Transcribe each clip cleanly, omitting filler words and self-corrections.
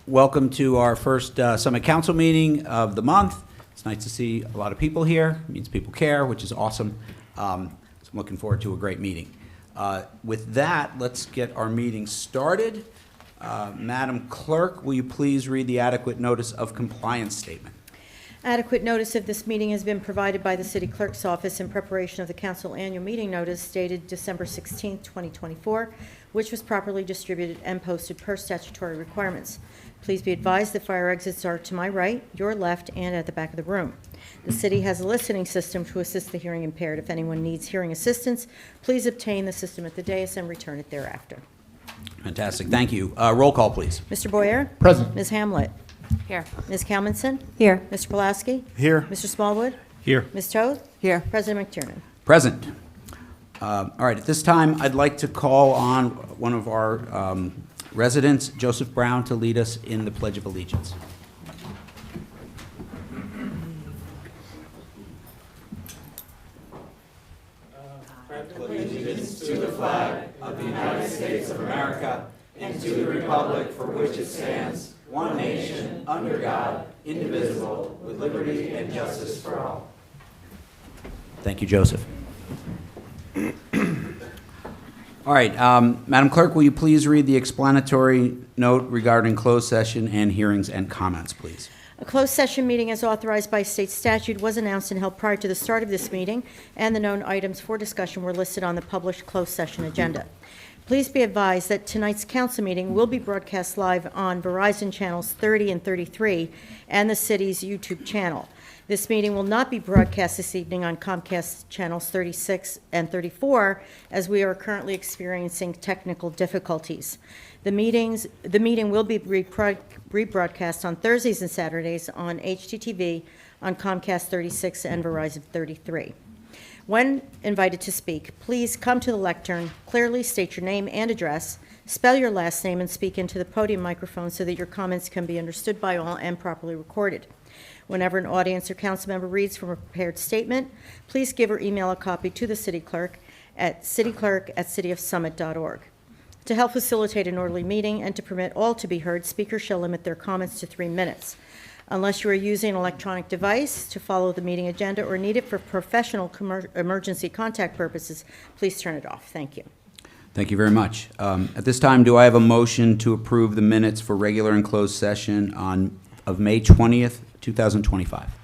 Welcome to our first Summit Council meeting of the month. It's nice to see a lot of people here. It means people care, which is awesome. So I'm looking forward to a great meeting. With that, let's get our meeting started. Madam Clerk, will you please read the adequate notice of compliance statement? Adequate notice of this meeting has been provided by the City Clerk's Office in preparation of the Council Annual Meeting Notice dated December 16, 2024, which was properly distributed and posted per statutory requirements. Please be advised that fire exits are to my right, your left, and at the back of the room. The City has a listening system to assist the hearing impaired. If anyone needs hearing assistance, please obtain the system at the dais and return it thereafter. Fantastic, thank you. Roll call, please. Mr. Boyer? Present. Ms. Hamlet? Here. Ms. Kalmanson? Here. Mr. Pulaski? Here. Mr. Smallwood? Here. Ms. Toth? Here. President McTiernan? Present. All right, at this time, I'd like to call on one of our residents, Joseph Brown, to lead us in the Pledge of Allegiance. Allegiance to the flag of the United States of America and to the republic for which it stands, one nation, under God, indivisible, with liberty and justice for all. Thank you, Joseph. All right, Madam Clerk, will you please read the explanatory note regarding closed session and hearings and comments, please? A closed session meeting as authorized by state statute was announced and held prior to the start of this meeting, and the known items for discussion were listed on the published closed session agenda. Please be advised that tonight's council meeting will be broadcast live on Verizon channels 30 and 33 and the city's YouTube channel. This meeting will not be broadcast this evening on Comcast channels 36 and 34, as we are currently experiencing technical difficulties. The meeting will be rebroadcast on Thursdays and Saturdays on HTTV, on Comcast 36 and Verizon 33. When invited to speak, please come to the lectern, clearly state your name and address, spell your last name, and speak into the podium microphone so that your comments can be understood by all and properly recorded. Whenever an audience or council member reads from a prepared statement, please give or email a copy to the city clerk at cityclerk@cityofsummit.org. To help facilitate an orderly meeting and to permit all to be heard, speakers shall limit their comments to 3 minutes. Unless you are using an electronic device to follow the meeting agenda or need it for professional emergency contact purposes, please turn it off. Thank you. Thank you very much. At this time, do I have a motion to approve the minutes for regular and closed session of May 20th, 2025?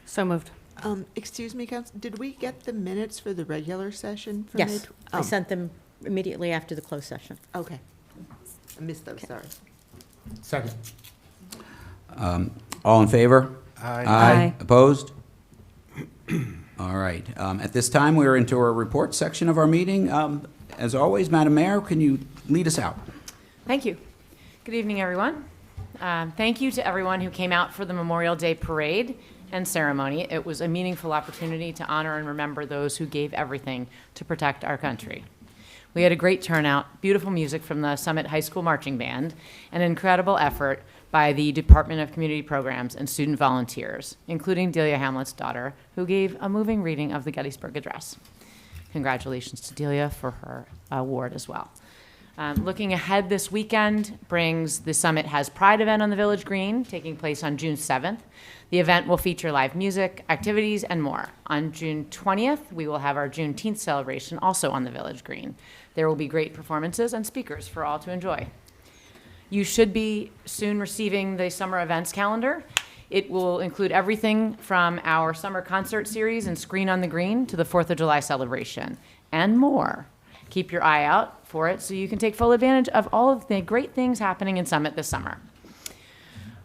So moved. Excuse me, Council, did we get the minutes for the regular session? For Yes, I Oh, sent them immediately after the closed session. okay. I missed those, sorry. Second. All in favor? Aye. Aye. Opposed? All right. At this time, we're into our report section of our meeting. As always, Madam Mayor, can you lead us out? Thank you. Good evening, everyone. Thank you to everyone who came out for the Memorial Day parade and ceremony. It was a meaningful opportunity to honor and remember those who gave everything to protect our country. We had a great turnout, beautiful music from the Summit High School Marching Band, and an incredible effort by the Department of Community Programs and student volunteers, including Delia Hamlet's daughter, who gave a moving reading of the Gettysburg Address. Congratulations to Delia for her award as well. Looking ahead, this weekend brings the Summit Has Pride event on the Village Green, taking place on June 7th. The event will feature live music, activities, and more. On June 20th, we will have our Juneteenth celebration also on the Village Green. There will be great performances and speakers for all to enjoy. You should be soon receiving the summer events calendar. It will include everything from our summer concert series and Screen on the Green to the 4th of July celebration and more. Keep your eye out for it so you can take full advantage of all of the great things happening in Summit this summer.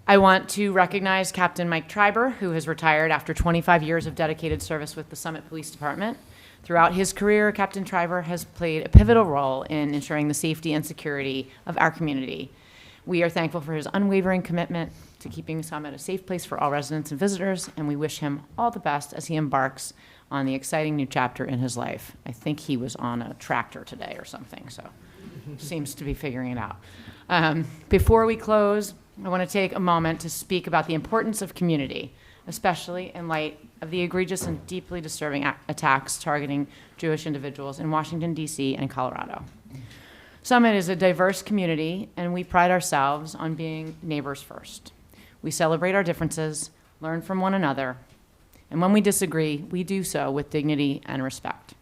I want to recognize Captain Mike Triber, who has retired after 25 years of dedicated service with the Summit Police Department. Throughout his career, Captain Triber has played a pivotal role in ensuring the safety and security of our community. We are thankful for his unwavering commitment to keeping Summit a safe place for all residents and visitors, and we wish him all the best as he embarks on the exciting new chapter in his life. I think he was on a tractor today or something, so seems to be figuring it out. Before we close, I want to take a moment to speak about the importance of community, especially in light of the egregious and deeply disturbing attacks targeting Jewish individuals in Washington, D.C. and Colorado. Summit is a diverse community, and we pride ourselves on being neighbors first. We celebrate our differences, learn from one another, and when we disagree, we do so with dignity and respect.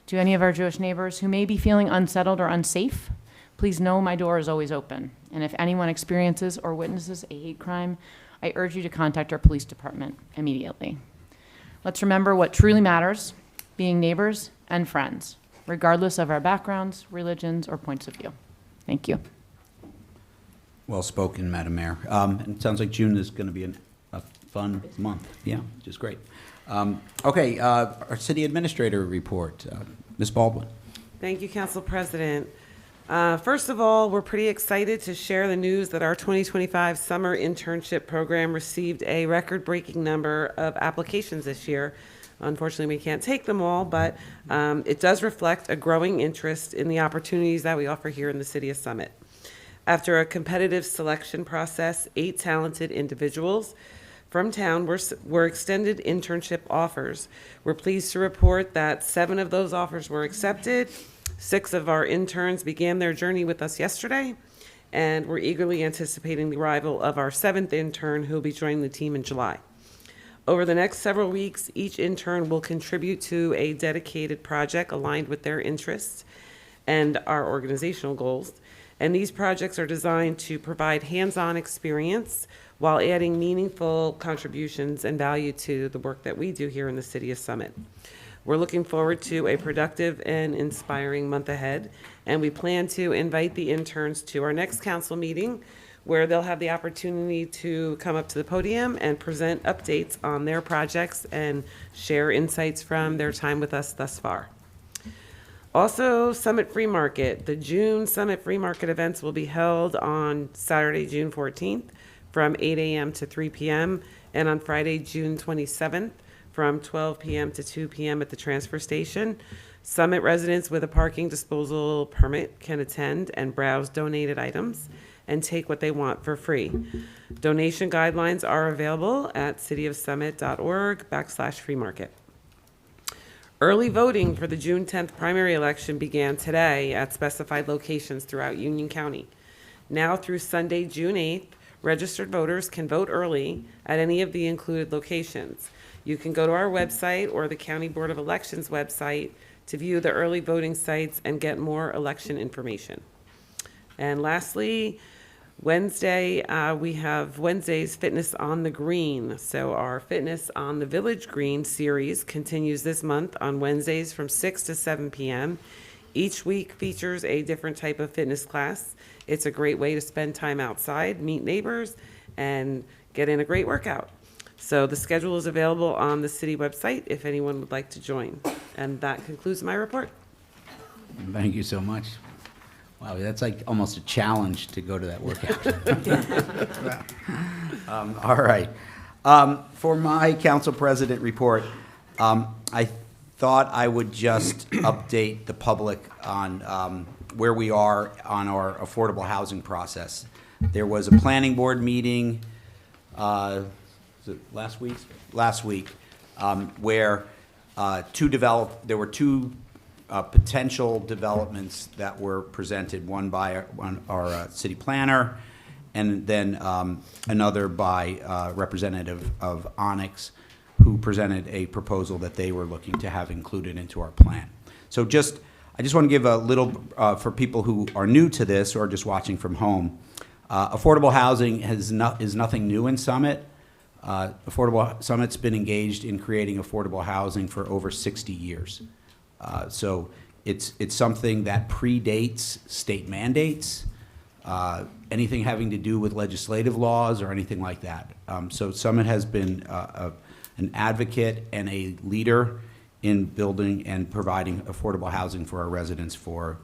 To any of our Jewish neighbors who may be feeling unsettled or unsafe, please know my door is always open. And if anyone experiences or witnesses a hate crime, I urge you to contact our police department immediately. Let's remember what truly matters, being neighbors and friends, regardless of our backgrounds, religions, or points of view. Thank you. Well spoken, Madam Mayor. And it sounds like June is going to be a fun month. Yeah, which is great. Okay, our city administrator report. Ms. Baldwin. Thank you, Council President. First of all, we're pretty excited to share the news that our 2025 summer internship program received a record-breaking number of applications this year. Unfortunately, we can't take them all, but it does reflect a growing interest in the opportunities that we offer here in the city of Summit. After a competitive selection process, 8 talented individuals from town were extended internship offers. We're pleased to report that 7 of those offers were accepted. 6 of our interns began their journey with us yesterday, and we're eagerly anticipating the arrival of our 7th intern who will be joining the team in July. Over the next several weeks, each intern will contribute to a dedicated project aligned with their interests and our organizational goals. And these projects are designed to provide hands-on experience while adding meaningful contributions and value to the work that we do here in the city of Summit. We're looking forward to a productive and inspiring month ahead, and we plan to invite the interns to our next council meeting, where they'll have the opportunity to come up to the podium and present updates on their projects and share insights from their time with us thus far. Also, Summit Free Market. The June Summit Free Market events will be held on Saturday, June 14th from 8 a.m. to 3 p.m. and on Friday, June 27th from 12 p.m. to 2 p.m. at the transfer station. Summit residents with a parking disposal permit can attend and browse donated items and take what they want for free. Donation guidelines are available at cityofsummit.org/free market. Early voting for the June 10th primary election began today at specified locations throughout Union County. Now through Sunday, June 8th, registered voters can vote early at any of the included locations. You can go to our website or the County Board of Elections website to view the early voting sites and get more election information. And lastly, Wednesday, we have Wednesday's Fitness on the Green. So our Fitness on the Village Green series continues this month on Wednesdays from 6 to 7 p.m. Each week features a different type of fitness class. It's a great way to spend time outside, meet neighbors, and get in a great workout. So the schedule is available on the city website if anyone would like to join. And that concludes my report. Thank you so much. Wow, that's like almost a challenge to go to that workout. All right. For my council president report, I thought I would just update the public on where we are on our affordable housing process. There was a planning board meeting was it last week? Last week, where there were two potential developments that were presented, one by our city planner, and then another by Representative of Onyx, who presented a proposal that they were looking to have included into our plan. So I just want to give a little, for people who are new to this or just watching from home, affordable housing is nothing new in Summit. Summit's been engaged in creating affordable housing for over 60 years. So it's something that predates state mandates, anything having to do with legislative laws or anything like that. So Summit has been an advocate and a leader in building and providing affordable housing for our residents for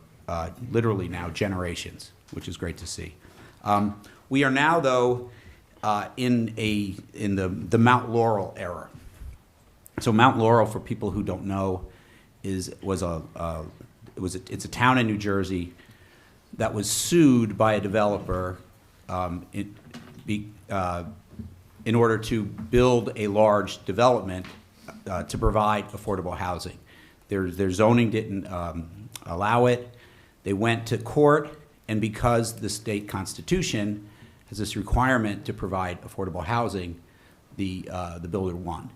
literally now generations, which is great to see. We are now, though, in the Mount Laurel era. So Mount Laurel, for people who don't know, it's a town in New Jersey that was sued by a developer in order to build a large development to provide affordable housing. Their zoning didn't allow it. They went to court, and because the state constitution has this requirement to provide affordable housing, the builder won.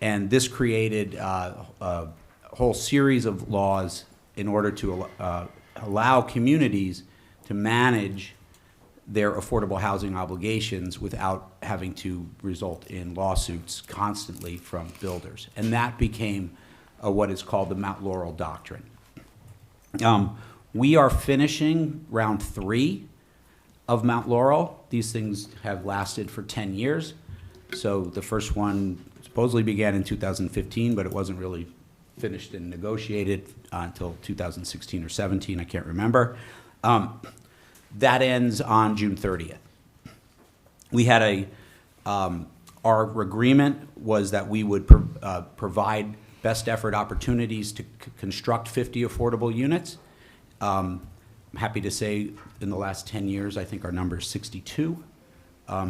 And this created a whole series of laws in order to allow communities to manage their affordable housing obligations without having to result in lawsuits constantly from builders. And that became what is called the Mount Laurel Doctrine. We are finishing round 3 of Mount Laurel. These things have lasted for 10 years. So the first one supposedly began in 2015, but it wasn't really finished and negotiated until 2016 or 17, I can't remember. That ends on June 30th. We had our agreement was that we would provide best effort opportunities to construct 50 affordable units. I'm happy to say in the last 10 years, I think our number is 62.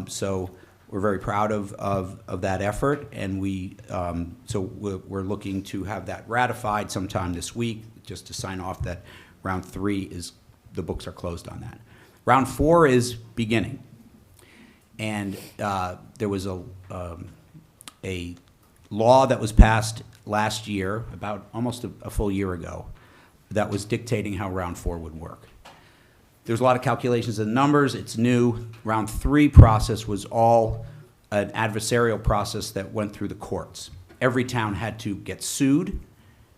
So we're very proud of that effort, and we're looking to have that ratified sometime this week, just to sign off that round 3 is, the books are closed on that. Round 4 is beginning, and there was a law that was passed last year, about almost a full year ago, that was dictating how round 4 would work. There's a lot of calculations and numbers. It's new. Round 3 process was all an adversarial process that went through the courts. Every town had to get sued,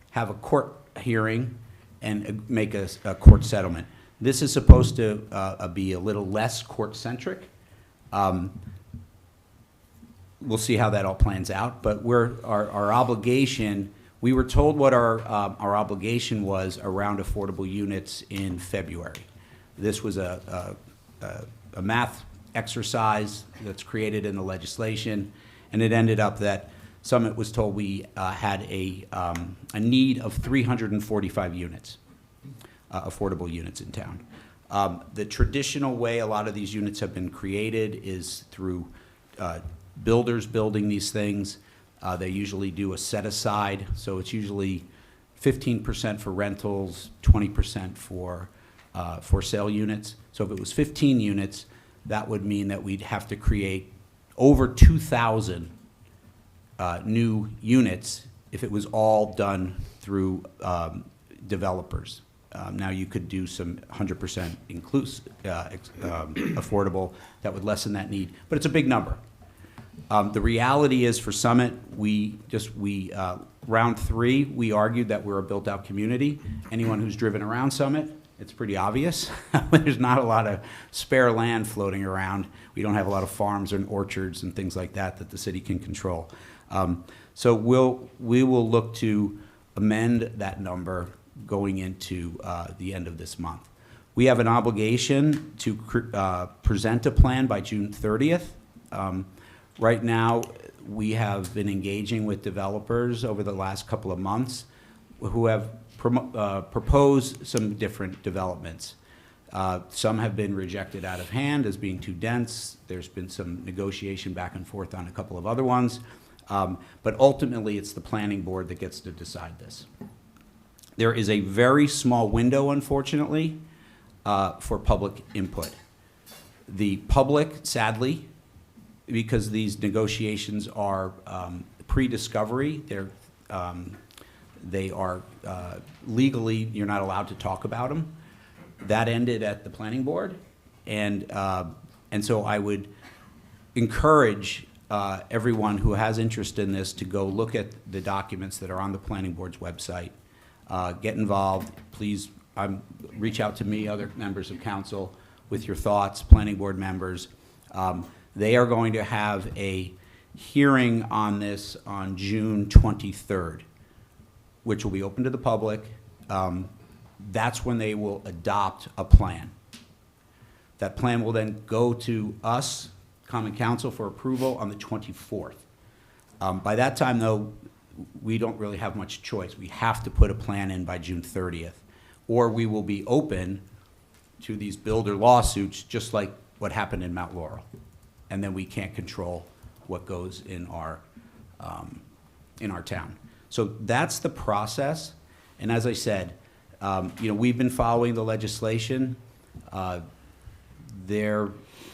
have a court hearing, and make a court settlement. This is supposed to be a little less court-centric. We'll see how that all plans out, but our obligation, we were told what our obligation was around affordable units in February. This was a math exercise that's created in the legislation, and it ended up that Summit was told we had a need of 345 units, affordable units in town. The traditional way a lot of these units have been created is through builders building these things. They usually do a set aside, so it's usually 15% for rentals, 20% for sale units. So if it was 15 units, that would mean that we'd have to create over 2,000 new units if it was all done through developers. Now you could do some 100% inclusive, affordable that would lessen that need, but it's a big number. The reality is for Summit, round 3, we argued that we're a built-out community. Anyone who's driven around Summit, it's pretty obvious. There's not a lot of spare land floating around. We don't have a lot of farms and orchards and things like that the city can control. So we will look to amend that number going into the end of this month. We have an obligation to present a plan by June 30th. Right now, we have been engaging with developers over the last couple of months who have proposed some different developments. Some have been rejected out of hand as being too dense. There's been some negotiation back and forth on a couple of other ones. But ultimately, it's the planning board that gets to decide this. There is a very small window, unfortunately, for public input. The public, sadly, because these negotiations are pre-discovery, they are legally, you're not allowed to talk about them. That ended at the planning board, and so I would encourage everyone who has interest in this to go look at the documents that are on the planning board's website. Get involved, please. Reach out to me, other members of council, with your thoughts, planning board members. They are going to have a hearing on this on June 23rd, which will be open to the public. That's when they will adopt a plan. That plan will then go to us, Common Council, for approval on the 24th. By that time, though, we don't really have much choice. We have to put a plan in by June 30th, or we will be open to these builder lawsuits, just like what happened in Mount Laurel. And then we can't control what goes in our town. So that's the process. And as I said, We've been following the legislation. It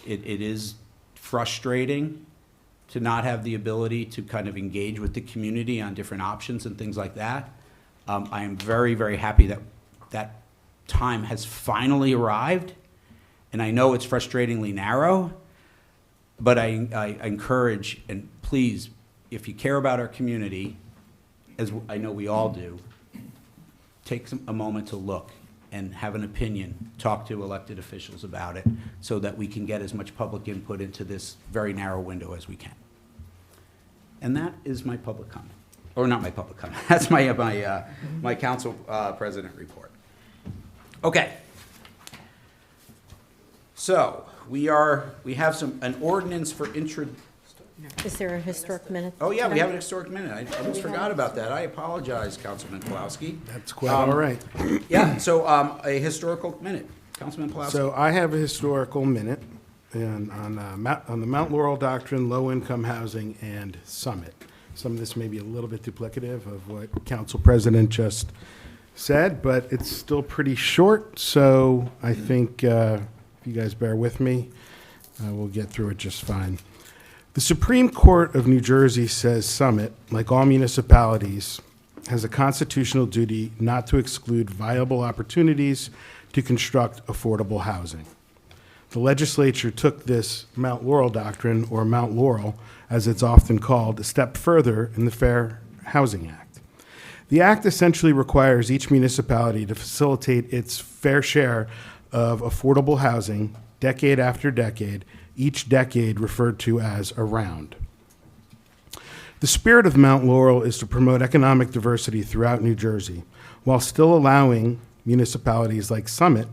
is frustrating to not have the ability to kind of engage with the community on different options and things like that. I am very, very happy that that time has finally arrived, and I know it's frustratingly narrow, but I encourage, and please, if you care about our community, as I know we all do, take a moment to look and have an opinion, talk to elected officials about it, so that we can get as much public input into this very narrow window as we can. And that is my public comment. Or not my public comment, that's my council president report. Okay. So, we have an ordinance for Is there a historic minute? Oh, yeah, we tonight? have an historic minute. I almost forgot about that. I apologize, Councilman Pulaski. That's quite all right. Yeah, so a historical minute. Councilman Pulaski. So I have a historical minute on the Mount Laurel Doctrine, low-income housing, and Summit. Some of this may be a little bit duplicative of what Council President just said, but it's still pretty short, so I think if you guys bear with me, we'll get through it just fine. The Supreme Court of New Jersey says Summit, like all municipalities, has a constitutional duty not to exclude viable opportunities to construct affordable housing. The legislature took this Mount Laurel Doctrine, or Mount Laurel, as it's often called, a step further in the Fair Housing Act. The act essentially requires each municipality to facilitate its fair share of affordable housing decade after decade, each decade referred to as a round. The spirit of Mount Laurel is to promote economic diversity throughout New Jersey, while still allowing municipalities like Summit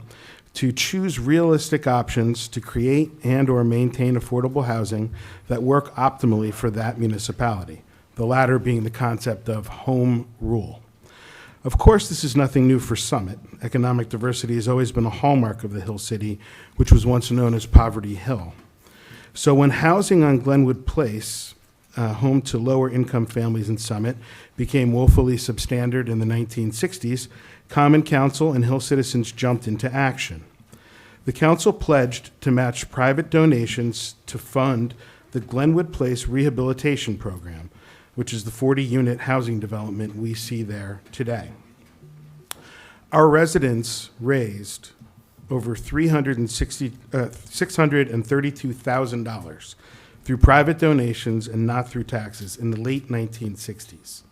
to choose realistic options to create and or maintain affordable housing that work optimally for that municipality, the latter being the concept of home rule. Of course, this is nothing new for Summit. Economic diversity has always been a hallmark of the Hill City, which was once known as Poverty Hill. So when housing on Glenwood Place, home to lower income families in Summit, became woefully substandard in the 1960s, Common Council and Hill citizens jumped into action. The council pledged to match private donations to fund the Glenwood Place Rehabilitation Program, which is the 40-unit housing development we see there today. Our residents raised over $632,000 through private donations and not through taxes in the late 1960s.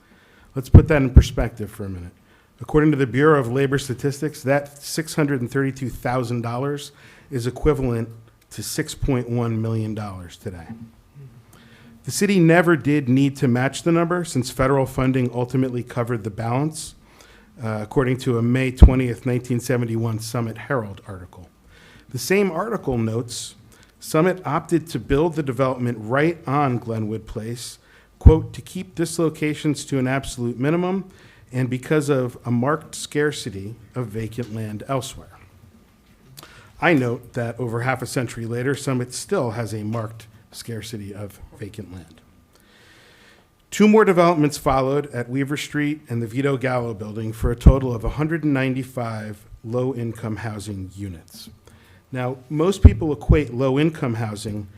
Let's put that in perspective for a minute. According to the Bureau of Labor Statistics, that $632,000 is equivalent to $6.1 million today. The city never did need to match the number since federal funding ultimately covered the balance, according to a May 20th, 1971 Summit Herald article. The same article notes, Summit opted to build the development right on Glenwood Place, quote, to keep dislocations to an absolute minimum and because of a marked scarcity of vacant land elsewhere. I note that over half a century later, Summit still has a marked scarcity of vacant land. Two more developments followed at Weaver Street and the Vito Gallo building for a total of 195 low-income housing units. Now, most people equate low-income housing,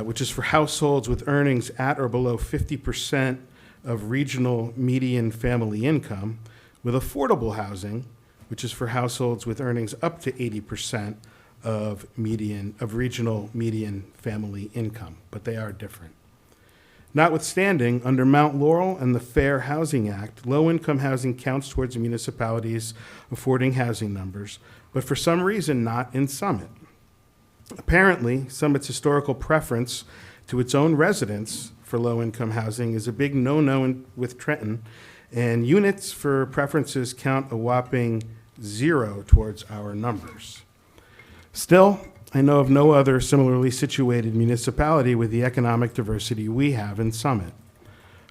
which is for households with earnings at or below 50% of regional median family income, with affordable housing, which is for households with earnings up to 80% of regional median family income, but they are different. Notwithstanding, under Mount Laurel and the Fair Housing Act, low-income housing counts towards municipalities affording housing numbers, but for some reason not in Summit. Apparently, Summit's historical preference to its own residents for low-income housing is a big no-no with Trenton, and units for preferences count a whopping 0 towards our numbers. Still, I know of no other similarly situated municipality with the economic diversity we have in Summit.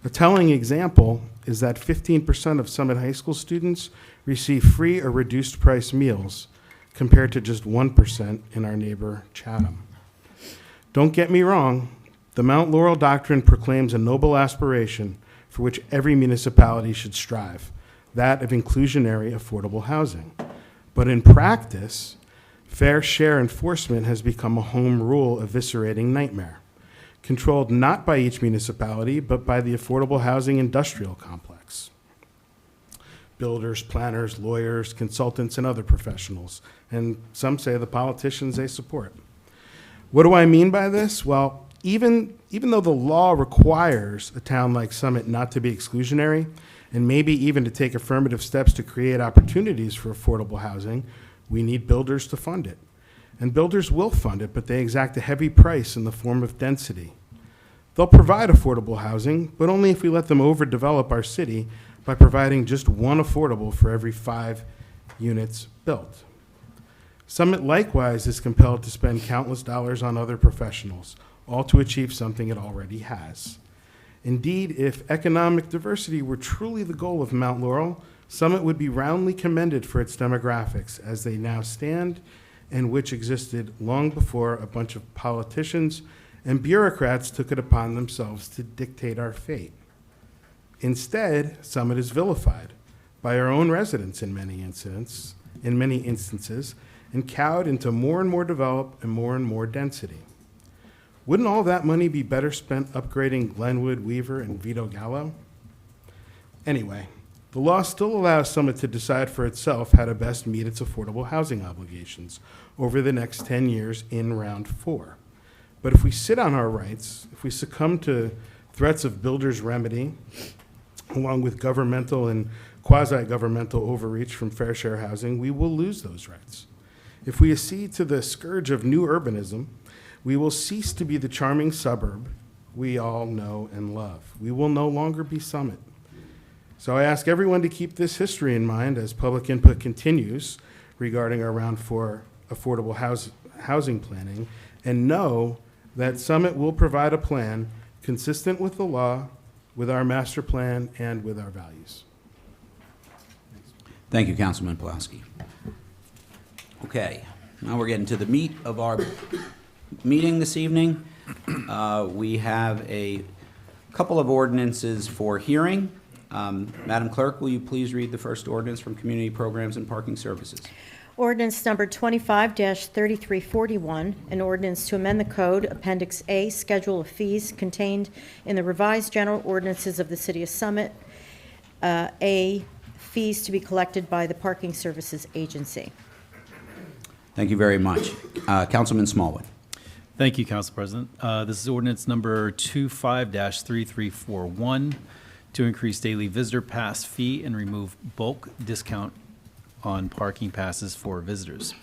A telling example is that 15% of Summit High School students receive free or reduced price meals, compared to just 1% in our neighbor Chatham. Don't get me wrong, the Mount Laurel Doctrine proclaims a noble aspiration for which every municipality should strive, that of inclusionary affordable housing. But in practice, fair share enforcement has become a home rule eviscerating nightmare, controlled not by each municipality, but by the affordable housing industrial complex. Builders, planners, lawyers, consultants, and other professionals, and some say the politicians they support. What do I mean by this? Well, even though the law requires a town like Summit not to be exclusionary, and maybe even to take affirmative steps to create opportunities for affordable housing, we need builders to fund it. And builders will fund it, but they exact a heavy price in the form of density. They'll provide affordable housing, but only if we let them overdevelop our city by providing just one affordable for every 5 units built. Summit likewise is compelled to spend countless dollars on other professionals, all to achieve something it already has. Indeed, if economic diversity were truly the goal of Mount Laurel, Summit would be roundly commended for its demographics as they now stand, and which existed long before a bunch of politicians and bureaucrats took it upon themselves to dictate our fate. Instead, Summit is vilified by our own residents in many instances, and cowed into more and more developed and more density. Wouldn't all that money be better spent upgrading Glenwood, Weaver, and Vito Gallo? Anyway, the law still allows Summit to decide for itself how to best meet its affordable housing obligations over the next 10 years in round 4. But if we sit on our rights, if we succumb to threats of builder's remedy, along with governmental and quasi-governmental overreach from fair share housing, we will lose those rights. If we accede to the scourge of new urbanism, we will cease to be the charming suburb we all know and love. We will no longer be Summit. So I ask everyone to keep this history in mind as public input continues regarding our round 4 affordable housing planning, and know that Summit will provide a plan consistent with the law, with our master plan, and with our values. Thank you, Councilman Pulaski. Okay, now we're getting to the meat of our meeting this evening. We have a couple of ordinances for hearing. Madam Clerk, will you please read the first ordinance from Community Programs and Parking Services? Ordinance number 25-3341, an ordinance to amend the code, Appendix A, Schedule of Fees contained in the revised general ordinances of the City of Summit, A, fees to be collected by the Parking Services Agency. Thank you very much. Councilman Smallwood. Thank you, Council President. This is ordinance number 25-3341 to increase daily visitor pass fee and remove bulk discount on parking passes for visitors.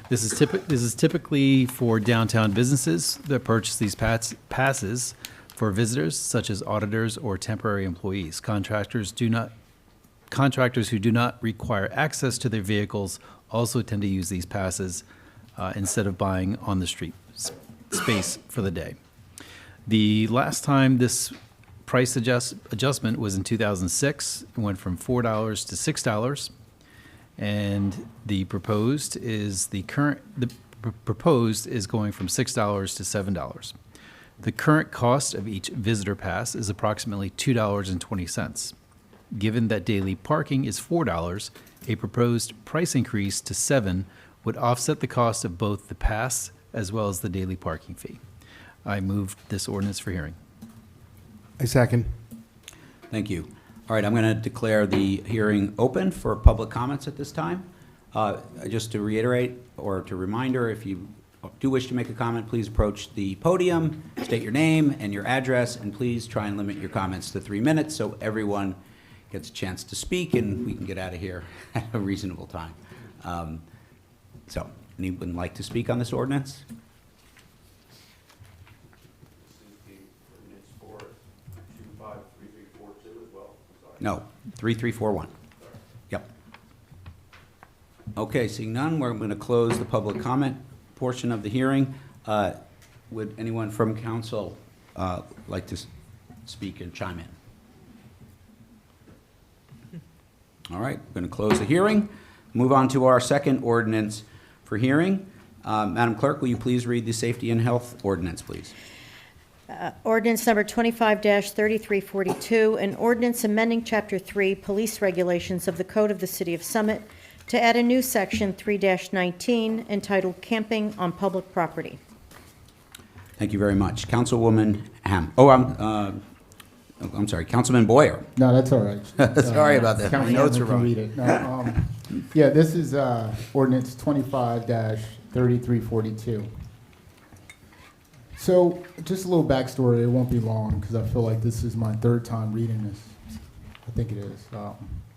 This is typically for downtown businesses that purchase these passes for visitors, such as auditors or temporary employees. Contractors who do not require access to their vehicles also tend to use these passes instead of buying on the street space for the day. The last time this price adjustment was in 2006. It went from $4 to $6. And the proposed is going from $6 to $7. The current cost of each visitor pass is approximately $2.20. Given that daily parking is $4, a proposed price increase to $7 would offset the cost of both the pass as well as the daily parking fee. I move this ordinance for hearing. I second. Thank you. All right, I'm going to declare the hearing open for public comments at this time. Just to reiterate or to reminder, if you do wish to make a comment, please approach the podium, state your name and your address, and please try and limit your comments to 3 minutes so everyone gets a chance to speak and we can get out of here at a reasonable time. So, anyone like to speak on this ordinance? No, 3341. Yep. Okay, seeing none, we're going to close the public comment portion of the hearing. Would anyone from council like to speak and chime in? All right, we're going to close the hearing. Move on to our second ordinance for hearing. Madam Clerk, will you please read the safety and health ordinance, please? Ordinance number 25-3342, an ordinance amending Chapter 3 Police Regulations of the Code of the City of Summit to add a new Section 3-19 entitled Camping on Public Property. Thank you very much. Councilwoman Ham. Oh, I'm sorry, Councilman Boyer. No, that's all right. Sorry about that. My notes are Councilmember can wrong. read it. No, yeah, this is ordinance 25-3342. So, just a little backstory. It won't be long because I feel like this is my third time reading this. I think it is.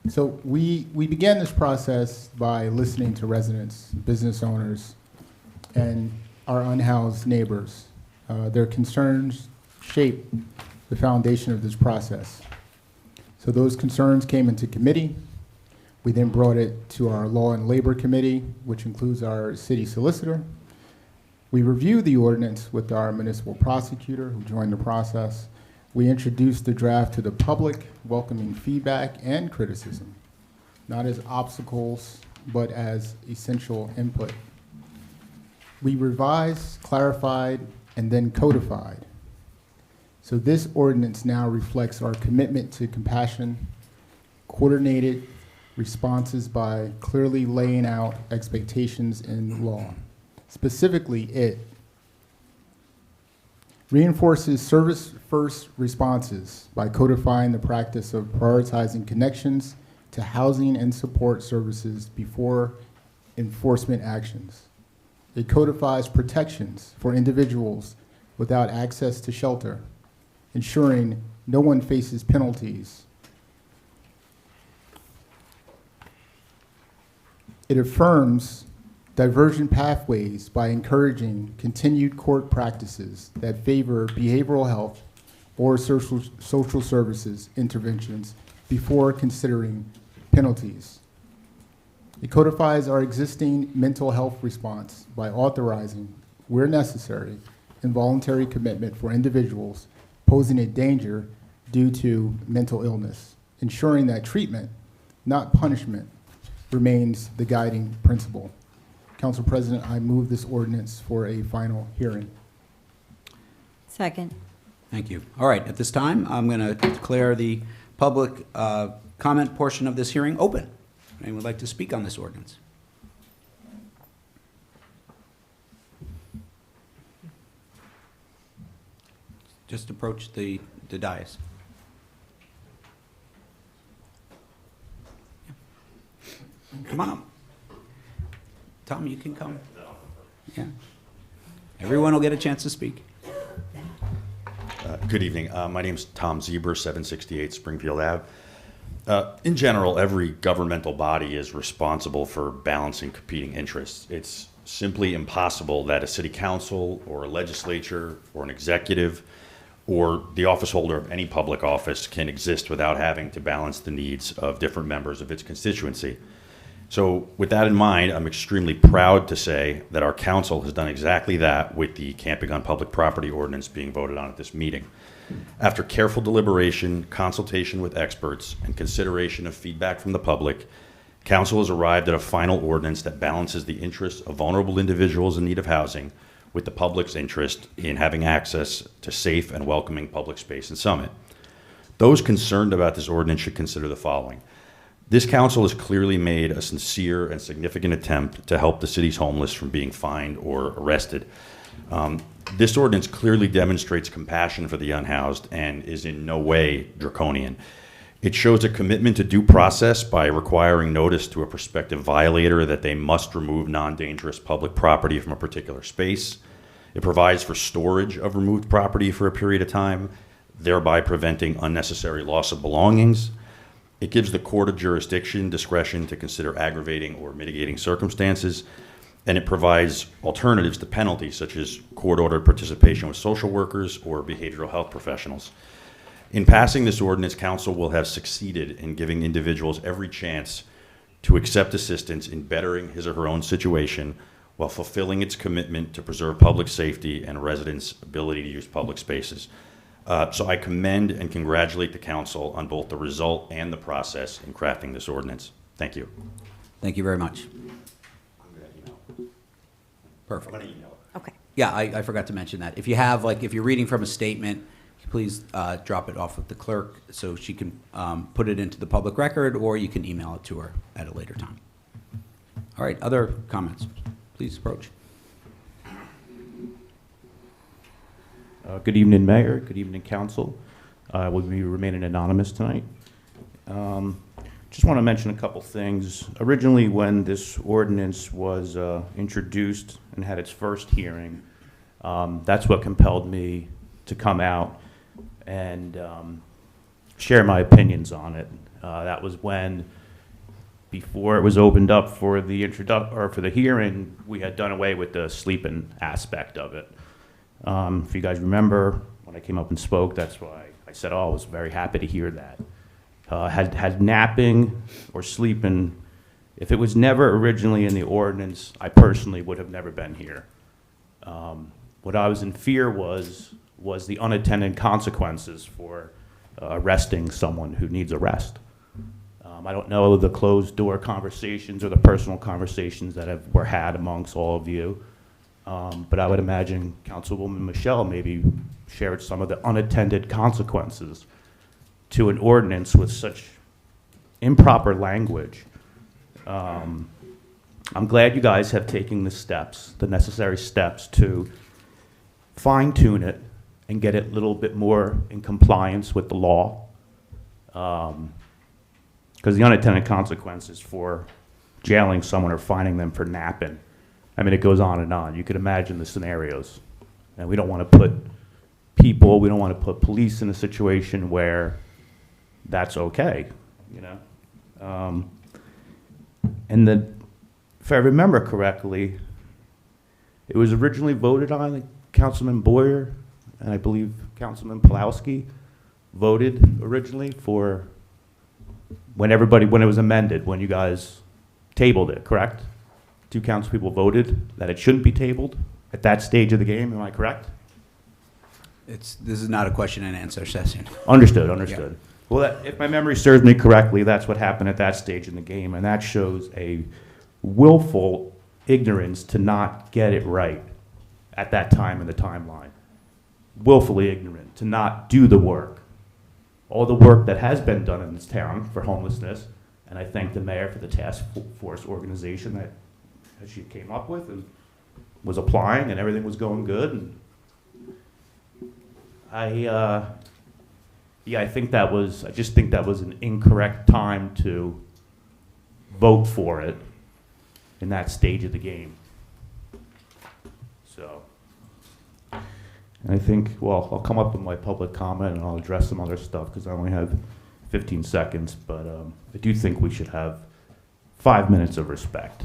So we began this process by listening to residents, business owners, and our unhoused neighbors. Their concerns shape the foundation of this process. So those concerns came into committee. We then brought it to our Law and Labor Committee, which includes our city solicitor. We reviewed the ordinance with our municipal prosecutor, who joined the process. We introduced the draft to the public, welcoming feedback and criticism, not as obstacles, but as essential input. We revised, clarified, and then codified. So this ordinance now reflects our commitment to compassion, coordinated responses by clearly laying out expectations in law. Specifically, it reinforces service-first responses by codifying the practice of prioritizing connections to housing and support services before enforcement actions. It codifies protections for individuals without access to shelter, ensuring no one faces penalties. It affirms diversion pathways by encouraging continued court practices that favor behavioral health or social services interventions before considering penalties. It codifies our existing mental health response by authorizing, where necessary, involuntary commitment for individuals posing a danger due to mental illness, ensuring that treatment, not punishment, remains the guiding principle. Council President, I move this ordinance for a final hearing. Second. Thank you. All right, at this time, I'm going to declare the public comment portion of this hearing open. Anyone would like to speak on this ordinance? Just approach the dais. Come on up. Tom, you can come. Yeah. Everyone will get a chance to speak. Good evening. My name's Tom Zieber, 768 Springfield Ave. In general, every governmental body is responsible for balancing competing interests. It's simply impossible that a city council or a legislature or an executive or the office holder of any public office can exist without having to balance the needs of different members of its constituency. So with that in mind, I'm extremely proud to say that our council has done exactly that with the Camping on Public Property ordinance being voted on at this meeting. After careful deliberation, consultation with experts, and consideration of feedback from the public, council has arrived at a final ordinance that balances the interests of vulnerable individuals in need of housing with the public's interest in having access to safe and welcoming public space in Summit. Those concerned about this ordinance should consider the following. This council has clearly made a sincere and significant attempt to help the city's homeless from being fined or arrested. This ordinance clearly demonstrates compassion for the unhoused and is in no way draconian. It shows a commitment to due process by requiring notice to a prospective violator that they must remove non-dangerous public property from a particular space. It provides for storage of removed property for a period of time, thereby preventing unnecessary loss of belongings. It gives the court of jurisdiction discretion to consider aggravating or mitigating circumstances, and it provides alternatives to penalties such as court-ordered participation with social workers or behavioral health professionals. In passing this ordinance, council will have succeeded in giving individuals every chance to accept assistance in bettering his or her own situation while fulfilling its commitment to preserve public safety and residents' ability to use public spaces. So I commend and congratulate the council on both the result and the process in crafting this ordinance. Thank you. Thank you very much. I'm going to email. Perfect. I'm going to email it. Okay. Yeah, I forgot to mention that. If you have, like, if you're reading from a statement, please drop it off with the clerk so she can put it into the public record, or you can email it to her at a later time. All right, other comments? Please approach. Good evening, Mayor. Good evening, Council. We'll be remaining anonymous tonight. Just want to mention a couple things. Originally, when this ordinance was introduced and had its first hearing, that's what compelled me to come out and share my opinions on it. That was when, before it was opened up for the for the hearing, we had done away with the sleeping aspect of it. If you guys remember, when I came up and spoke, that's why I said, oh, I was very happy to hear that. Had napping or sleeping, if it was never originally in the ordinance, I personally would have never been here. What I was in fear was the unintended consequences for arresting someone who needs arrest. I don't know the closed door conversations or the personal conversations that were had amongst all of you, but I would imagine Councilwoman Michelle maybe shared some of the unintended consequences to an ordinance with such improper language. I'm glad you guys have taken the necessary steps to fine tune it and get it a little bit more in compliance with the law. Because the unintended consequences for jailing someone or fining them for napping, I mean, it goes on and on. You could imagine the scenarios. And we don't want to put we don't want to put police in a situation where that's okay, you know? And then, if I remember correctly, it was originally voted on, like, Councilman Boyer, and I believe Councilman Pulowski voted originally for when it was amended, when you guys tabled it, correct? 2 council people voted that it shouldn't be tabled at that stage of the game, am I correct? This is not a question and answer session. Understood. Yeah. Well, if my memory serves me correctly, that's what happened at that stage in the game, and that shows a willful ignorance to not get it right at that time in the timeline. Willfully ignorant, to not do the work. All the work that has been done in this town for homelessness, and I thank the mayor for the task force organization that she came up with and was applying, and everything was going good. And I just think that was an incorrect time to vote for it in that stage of the game. So, and I think, well, I'll come up with my public comment and I'll address some other stuff because I only have 15 seconds, but I do think we should have 5 minutes of respect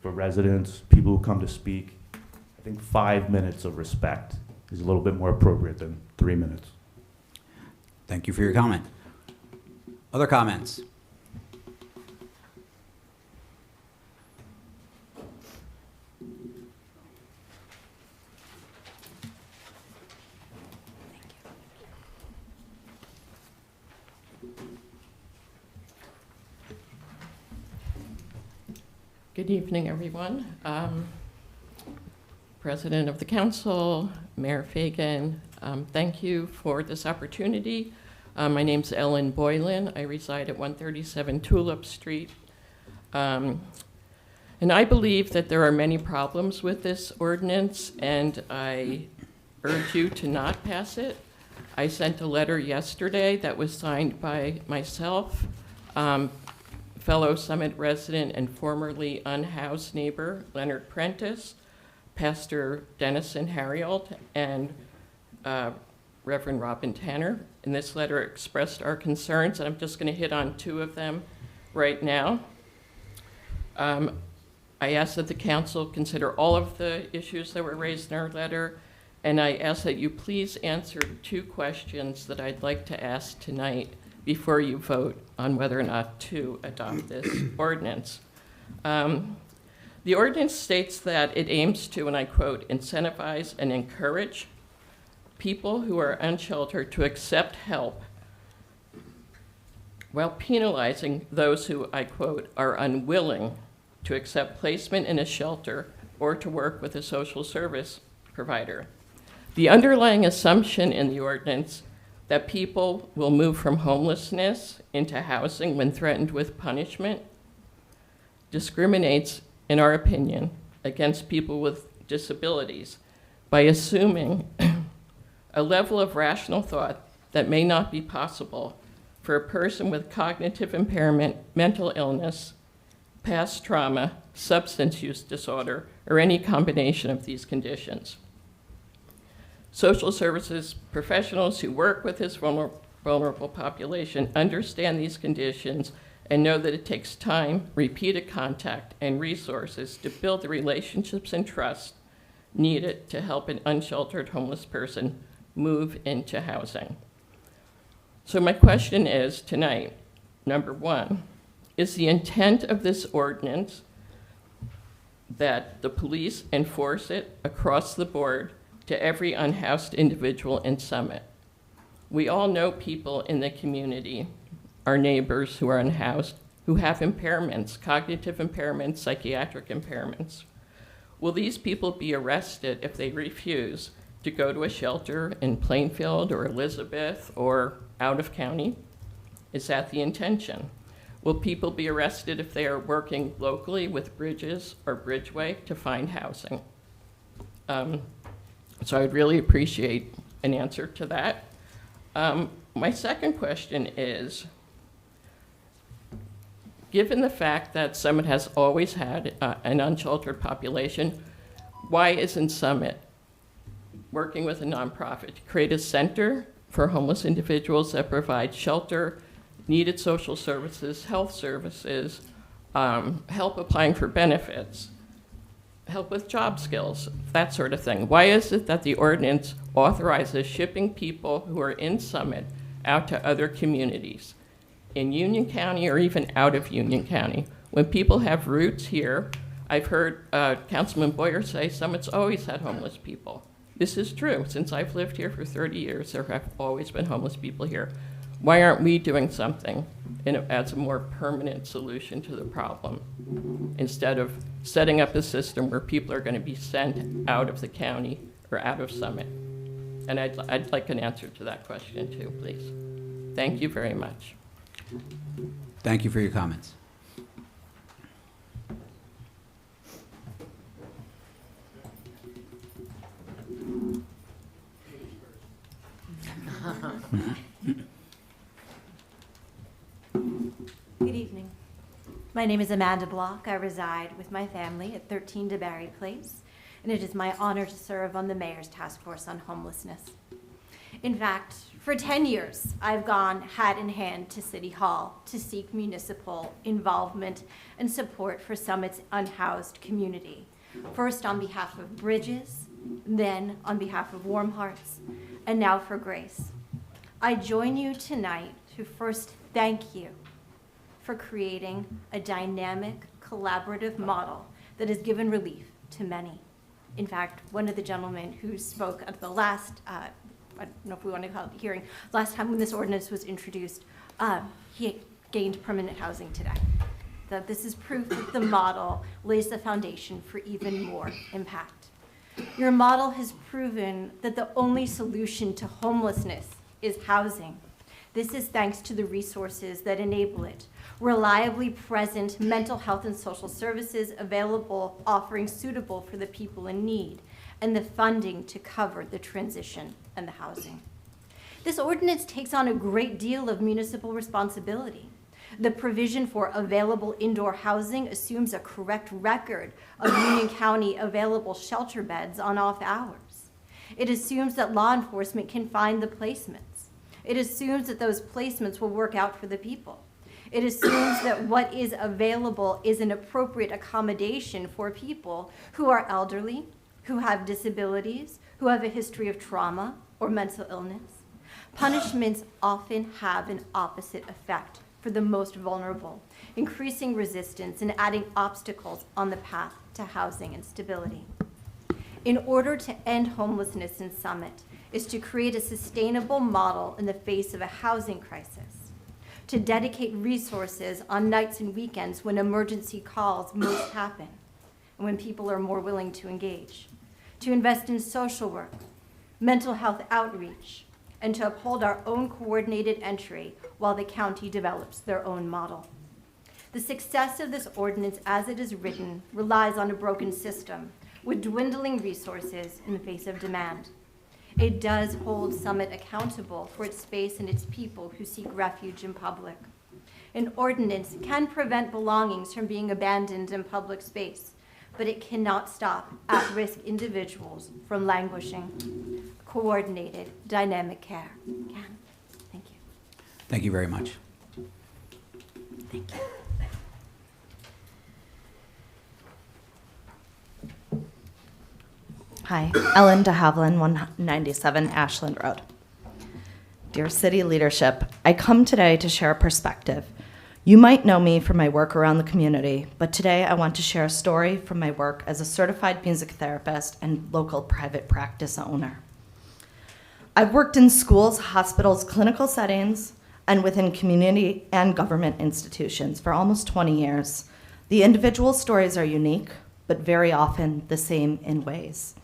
for residents, people who come to speak. I think 5 minutes of respect is a little bit more appropriate than 3 minutes. Thank you for your comment. Other comments? Good evening, everyone. President of the Council, Mayor Fagan, thank you for this opportunity. My name's Ellen Boylan. I reside at 137 Tulip Street. And I believe that there are many problems with this ordinance, and I urge you to not pass it. I sent a letter yesterday that was signed by myself, fellow Summit resident and formerly unhoused neighbor Leonard Prentice, Pastor Dennison Harriott, and Reverend Robin Tanner. And this letter expressed our concerns, and I'm just going to hit on 2 of them right now. I ask that the council consider all of the issues that were raised in our letter, and I ask that you please answer 2 questions that I'd like to ask tonight before you vote on whether or not to adopt this ordinance. The ordinance states that it aims to, and I quote, incentivize and encourage people who are unsheltered to accept help while penalizing those who, I quote, are unwilling to accept placement in a shelter or to work with a social service provider. The underlying assumption in the ordinance that people will move from homelessness into housing when threatened with punishment discriminates, in our opinion, against people with disabilities by assuming a level of rational thought that may not be possible for a person with cognitive impairment, mental illness, past trauma, substance use disorder, or any combination of these conditions. Social services professionals who work with this vulnerable population understand these conditions and know that it takes time, repeated contact, and resources to build the relationships and trust needed to help an unsheltered homeless person move into housing. So my question is tonight, number one, is the intent of this ordinance that the police enforce it across the board to every unhoused individual in Summit? We all know people in the community, our neighbors who are unhoused, who have impairments, cognitive impairments, psychiatric impairments. Will these people be arrested if they refuse to go to a shelter in Plainfield or Elizabeth or out of county? Is that the intention? Will people be arrested if they are working locally with Bridges or Bridgeway to find housing? So I'd really appreciate an answer to that. My second question is, given the fact that Summit has always had an unsheltered population, why isn't Summit working with a nonprofit to create a center for homeless individuals that provide shelter, needed social services, health services, help applying for benefits, help with job skills, that sort of thing? Why is it that the ordinance authorizes shipping people who are in Summit out to other communities in Union County or even out of Union County? When people have roots here, I've heard Councilman Boyer say Summit's always had homeless people. This is true. Since I've lived here for 30 years, there have always been homeless people here. Why aren't we doing something as a more permanent solution to the problem, instead of setting up a system where people are going to be sent out of the county or out of Summit? And I'd like an answer to that question too, please. Thank you very much. Thank you for your comments. Good evening. My name is Amanda Block. I reside with my family at 13 DeBarry Place, and it is my honor to serve on the Mayor's Task Force on Homelessness. In fact, for 10 years, I've gone hat in hand to City Hall to seek municipal involvement and support for Summit's unhoused community. First on behalf of Bridges, then on behalf of Warm Hearts, and now for Grace. I join you tonight to first thank you for creating a dynamic, collaborative model that has given relief to many. In fact, one of the gentlemen who spoke at the last, I don't know if we want to call it hearing, last time when this ordinance was introduced, he gained permanent housing today. That this is proof that the model lays the foundation for even more impact. Your model has proven that the only solution to homelessness is housing. This is thanks to the resources that enable it. Reliably present mental health and social services available, offering suitable for the people in need, and the funding to cover the transition and the housing. This ordinance takes on a great deal of municipal responsibility. The provision for available indoor housing assumes a correct record of Union County available shelter beds on off hours. It assumes that law enforcement can find the placements. It assumes that those placements will work out for the people. It assumes that what is available is an appropriate accommodation for people who are elderly, who have disabilities, who have a history of trauma or mental illness. Punishments often have an opposite effect for the most vulnerable, increasing resistance and adding obstacles on the path to housing and stability. In order to end homelessness in Summit is to create a sustainable model in the face of a housing crisis, to dedicate resources on nights and weekends when emergency calls most happen, and when people are more willing to engage, to invest in social work, mental health outreach, and to uphold our own coordinated entry while the county develops their own model. The success of this ordinance as it is written relies on a broken system with dwindling resources in the face of demand. It does hold Summit accountable for its space and its people who seek refuge in public. An ordinance can prevent belongings from being abandoned in public space, but it cannot stop at-risk individuals from languishing. Coordinated, dynamic care can. Thank you. Thank you very much. Thank you. Hi, Ellen de Havilland, 197 Ashland Road. Dear city leadership, I come today to share a perspective. You might know me from my work around the community, but today I want to share a story from my work as a certified music therapist and local private practice owner. I've worked in schools, hospitals, clinical settings, and within community and government institutions for almost 20 years. The individual stories are unique, but very often the same in ways.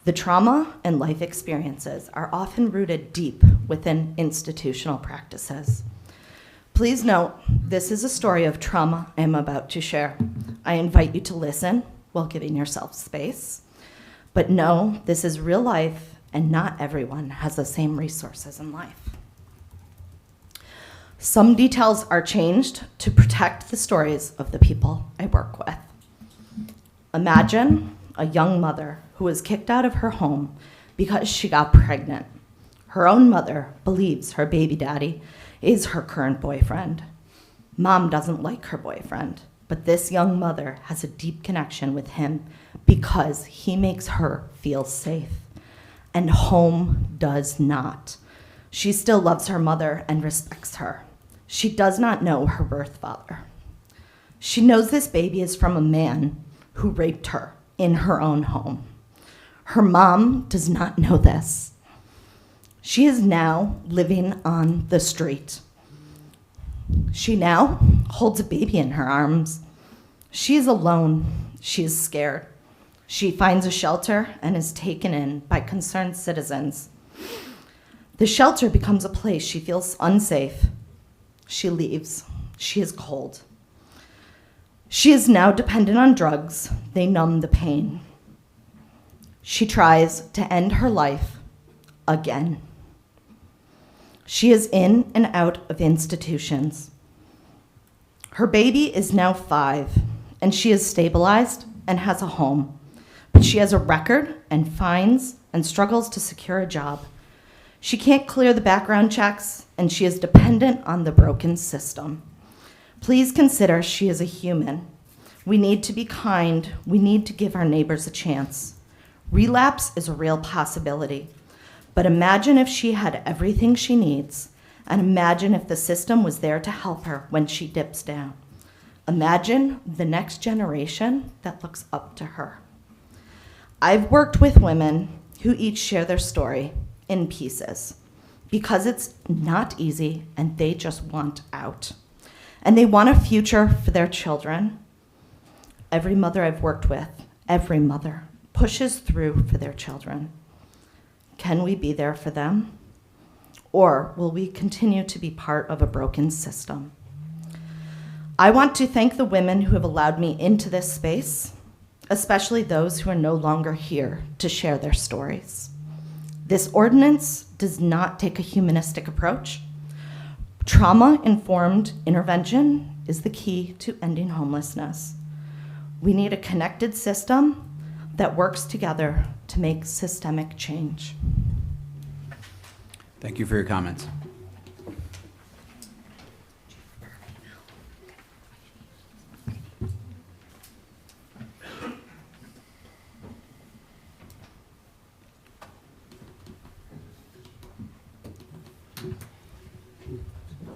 The trauma and life experiences are often rooted deep within institutional practices. Please note, this is a story of trauma I am about to share. I invite you to listen while giving yourself space. But know this is real life and not everyone has the same resources in life. Some details are changed to protect the stories of the people I work with. Imagine a young mother who was kicked out of her home because she got pregnant. Her own mother believes her baby daddy is her current boyfriend. Mom doesn't like her boyfriend, but this young mother has a deep connection with him because he makes her feel safe. And home does not. She still loves her mother and respects her. She does not know her birth father. She knows this baby is from a man who raped her in her own home. Her mom does not know this. She is now living on the street. She now holds a baby in her arms. She is alone. She is scared. She finds a shelter and is taken in by concerned citizens. The shelter becomes a place she feels unsafe. She leaves. She is cold. She is now dependent on drugs. They numb the pain. She tries to end her life again. She is in and out of institutions. Her baby is now 5, and she is stabilized and has a home. But she has a record and fines and struggles to secure a job. She can't clear the background checks, and she is dependent on the broken system. Please consider she is a human. We need to be kind. We need to give our neighbors a chance. Relapse is a real possibility. But imagine if she had everything she needs, and imagine if the system was there to help her when she dips down. Imagine the next generation that looks up to her. I've worked with women who each share their story in pieces because it's not easy and they just want out. And they want a future for their children. Every mother I've worked with, every mother, pushes through for their children. Can we be there for them? Or will we continue to be part of a broken system? I want to thank the women who have allowed me into this space, especially those who are no longer here to share their stories. This ordinance does not take a humanistic approach. Trauma-informed intervention is the key to ending homelessness. We need a connected system that works together to make systemic change. Thank you for your comments.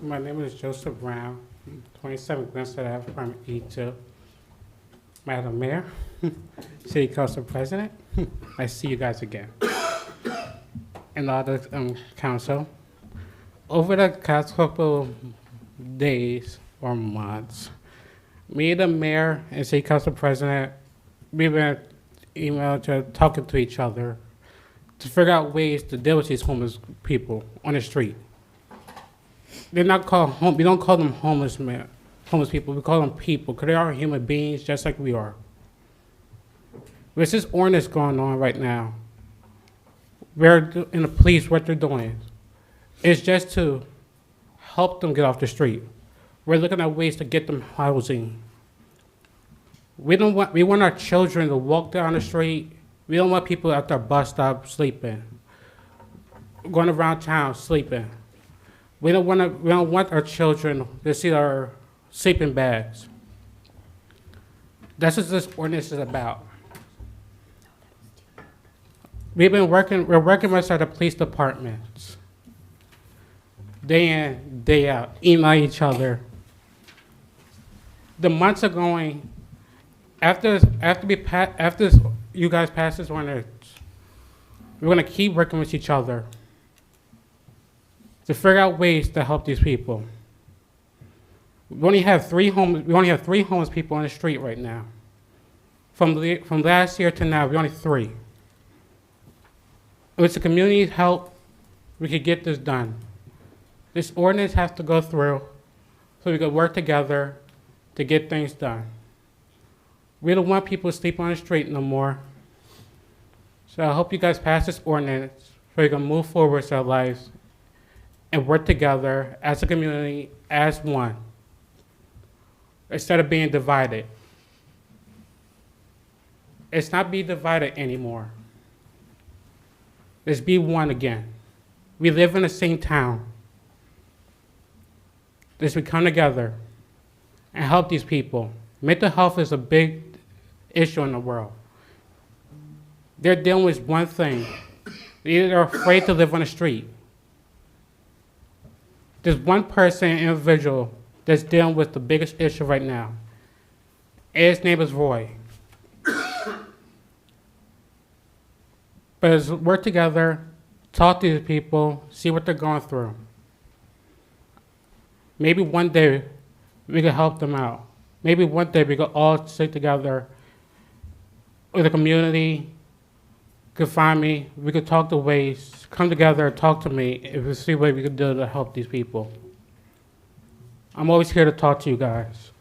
My name is Joseph Brown, 27 Glenstead Ave, apartment E2. Madam Mayor, City Council President, I see you guys again. And all the council. Over the past couple days or months, me, the mayor, and City Council President, we've been email, to talking to each other, to figure out ways to deal with these homeless people on the street. They're not called we don't call them homeless people. We call them people because they are human beings just like we are. There's this ordinance going on right now. In the police, what they're doing is just to help them get off the street. We're looking at ways to get them housing. We want our children to walk down the street. We don't want people at their bus stop sleeping, going around town sleeping. We don't want our children to see our sleeping bags. That's what this ordinance is about. We're working with the police departments, day in, day out, email each other. The months are going. After you guys pass this ordinance, we're gonna keep working with each other to figure out ways to help these people. We only have three homeless people on the street right now. From last year to now, we only 3. With the community's help, we could get this done. This ordinance has to go through so we could work together to get things done. We don't want people to sleep on the street no more. So I hope you guys pass this ordinance so we can move forward with our lives and work together as a community, as one, instead of being divided. It's not be divided anymore. Let's be one again. We live in the same town. Let's come together and help these people. Mental health is a big issue in the world. They're dealing with one thing. They're afraid to live on the street. There's one person, individual, that's dealing with the biggest issue right now. His name is Roy. But let's work together, talk to these people, see what they're going through. Maybe one day we can help them out. Maybe one day we could all sit together with the community, could find me, we could talk to ways, come together, talk to me, if we see what we could do to help these people. I'm always here to talk to you guys.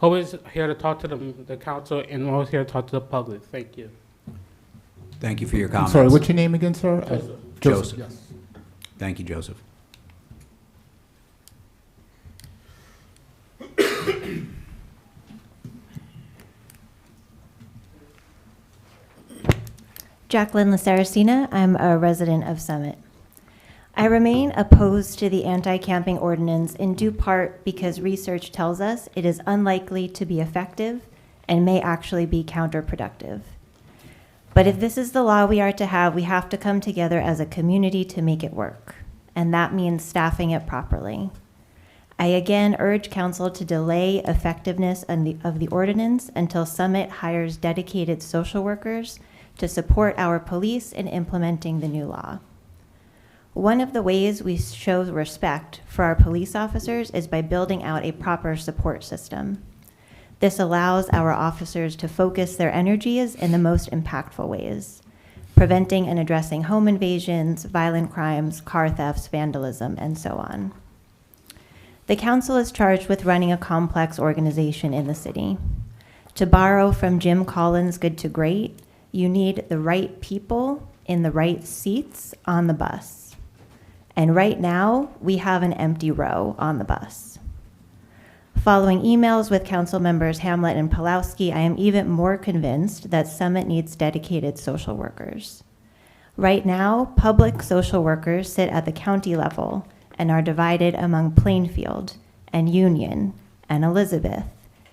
Always here to talk to the council, and I'm always here to talk to the public. Thank you. Thank you for your I'm comments. sorry, what's your name again, sir? Joseph. Yes. Thank you, Joseph. Jacqueline Laceracina. I'm a resident of Summit. I remain opposed to the anti-camping ordinance in due part because research tells us it is unlikely to be effective and may actually be counterproductive. But if this is the law we are to have, we have to come together as a community to make it work, and that means staffing it properly. I again urge council to delay effectiveness of the ordinance until Summit hires dedicated social workers to support our police in implementing the new law. One of the ways we show respect for our police officers is by building out a proper support system. This allows our officers to focus their energies in the most impactful ways, preventing and addressing home invasions, violent crimes, car thefts, vandalism, and so on. The council is charged with running a complex organization in the city. To borrow from Jim Collins' Good to Great, you need the right people in the right seats on the bus. And right now, we have an empty row on the bus. Following emails with council members Hamlet and Pulowski, I am even more convinced that Summit needs dedicated social workers. Right now, public social workers sit at the county level and are divided among Plainfield and Union and Elizabeth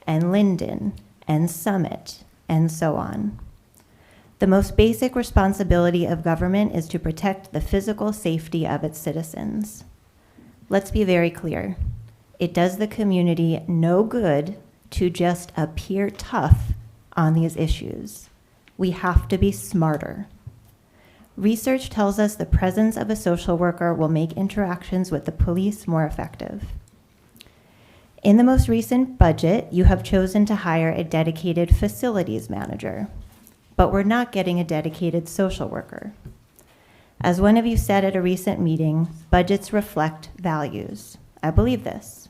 and Linden and Summit and so on. The most basic responsibility of government is to protect the physical safety of its citizens. Let's be very clear. It does the community no good to just appear tough on these issues. We have to be smarter. Research tells us the presence of a social worker will make interactions with the police more effective. In the most recent budget, you have chosen to hire a dedicated facilities manager. but we're not getting a dedicated social worker. As one of you said at a recent meeting, budgets reflect values. I believe this.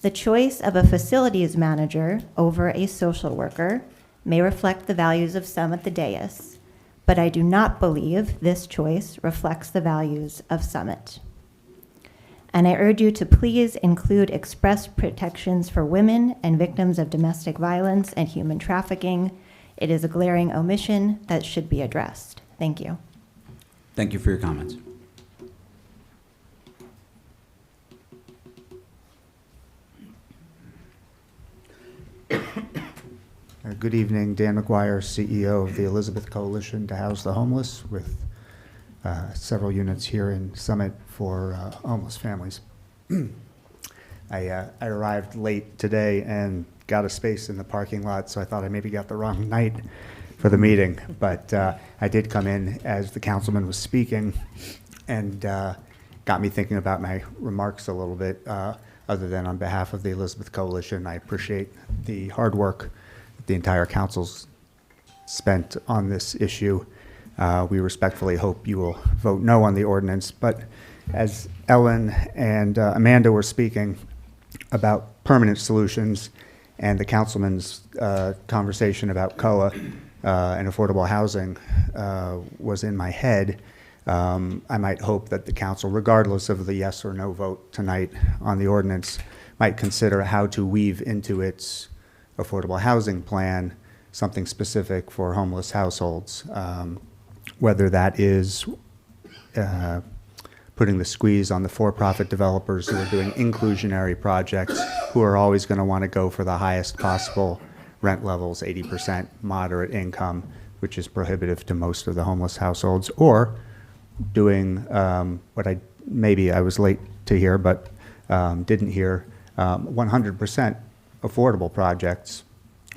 The choice of a facilities manager over a social worker may reflect the values of some at the dais, but I do not believe this choice reflects the values of Summit. And I urge you to please include express protections for women and victims of domestic violence and human trafficking. It is a glaring omission that should be addressed. Thank you. Thank you for your comments. Good evening, Dan McGuire, CEO of the Elizabeth Coalition to House the Homeless, with several units here in Summit for homeless families. I arrived late today and got a space in the parking lot, so I thought I maybe got the wrong night for the meeting, but I did come in as the councilman was speaking, and got me thinking about my remarks a little bit. Other than on behalf of the Elizabeth Coalition, I appreciate the hard work that the entire council's spent on this issue. We respectfully hope you will vote no on the ordinance, but as Ellen and Amanda were speaking about permanent solutions and the councilman's conversation about COA and affordable housing was in my head, I might hope that the council, regardless of the yes or no vote tonight on the ordinance, might consider how to weave into its affordable housing plan something specific for homeless households, whether that is putting the squeeze on the for-profit developers who are doing inclusionary projects, who are always going to want to go for the highest possible rent levels, 80% moderate income, which is prohibitive to most of the homeless households, or doing what maybe I was late to hear, but didn't hear, 100% affordable projects,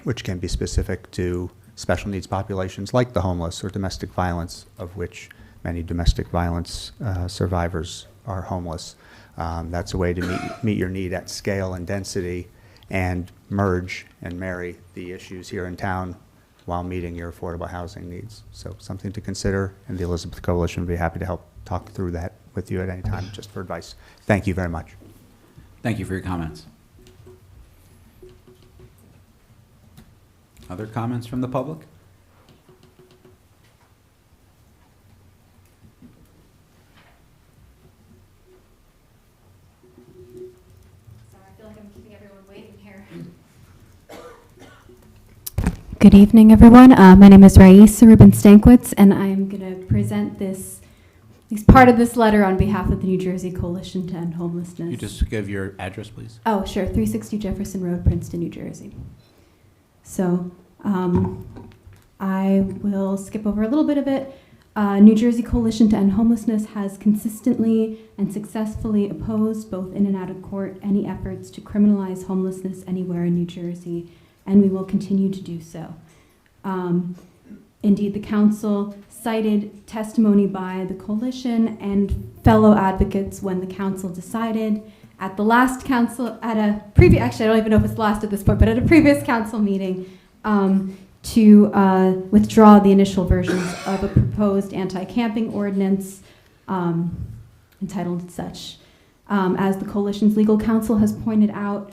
which can be specific to special needs populations like the homeless or domestic violence, of which many domestic violence survivors are homeless. That's a way to meet your need at scale and density and merge and marry the issues here in town while meeting your affordable housing needs. So something to consider, and the Elizabeth Coalition would be happy to help talk through that with you at any time, just for advice. Thank you very much. Thank you for your comments. Other comments from the public? Sorry, I feel like I'm keeping everyone waiting here. Good evening, everyone. My name is Raisa Rubin-Stankwitz, and I'm going to present at least part of this letter on behalf of the New Jersey Coalition to End Homelessness. You just give your address, please. Oh, sure. 360 Jefferson Road, Princeton, New Jersey. So I will skip over a little bit of it. New Jersey Coalition to End Homelessness has consistently and successfully opposed, both in and out of court, any efforts to criminalize homelessness anywhere in New Jersey, and we will continue to do so. Indeed, the council cited testimony by the coalition and fellow advocates when the council decided at the last council, actually I don't even know if it's the last at this point, but at a previous council meeting, to withdraw the initial versions of a proposed anti-camping ordinance entitled such. As the coalition's legal counsel has pointed out,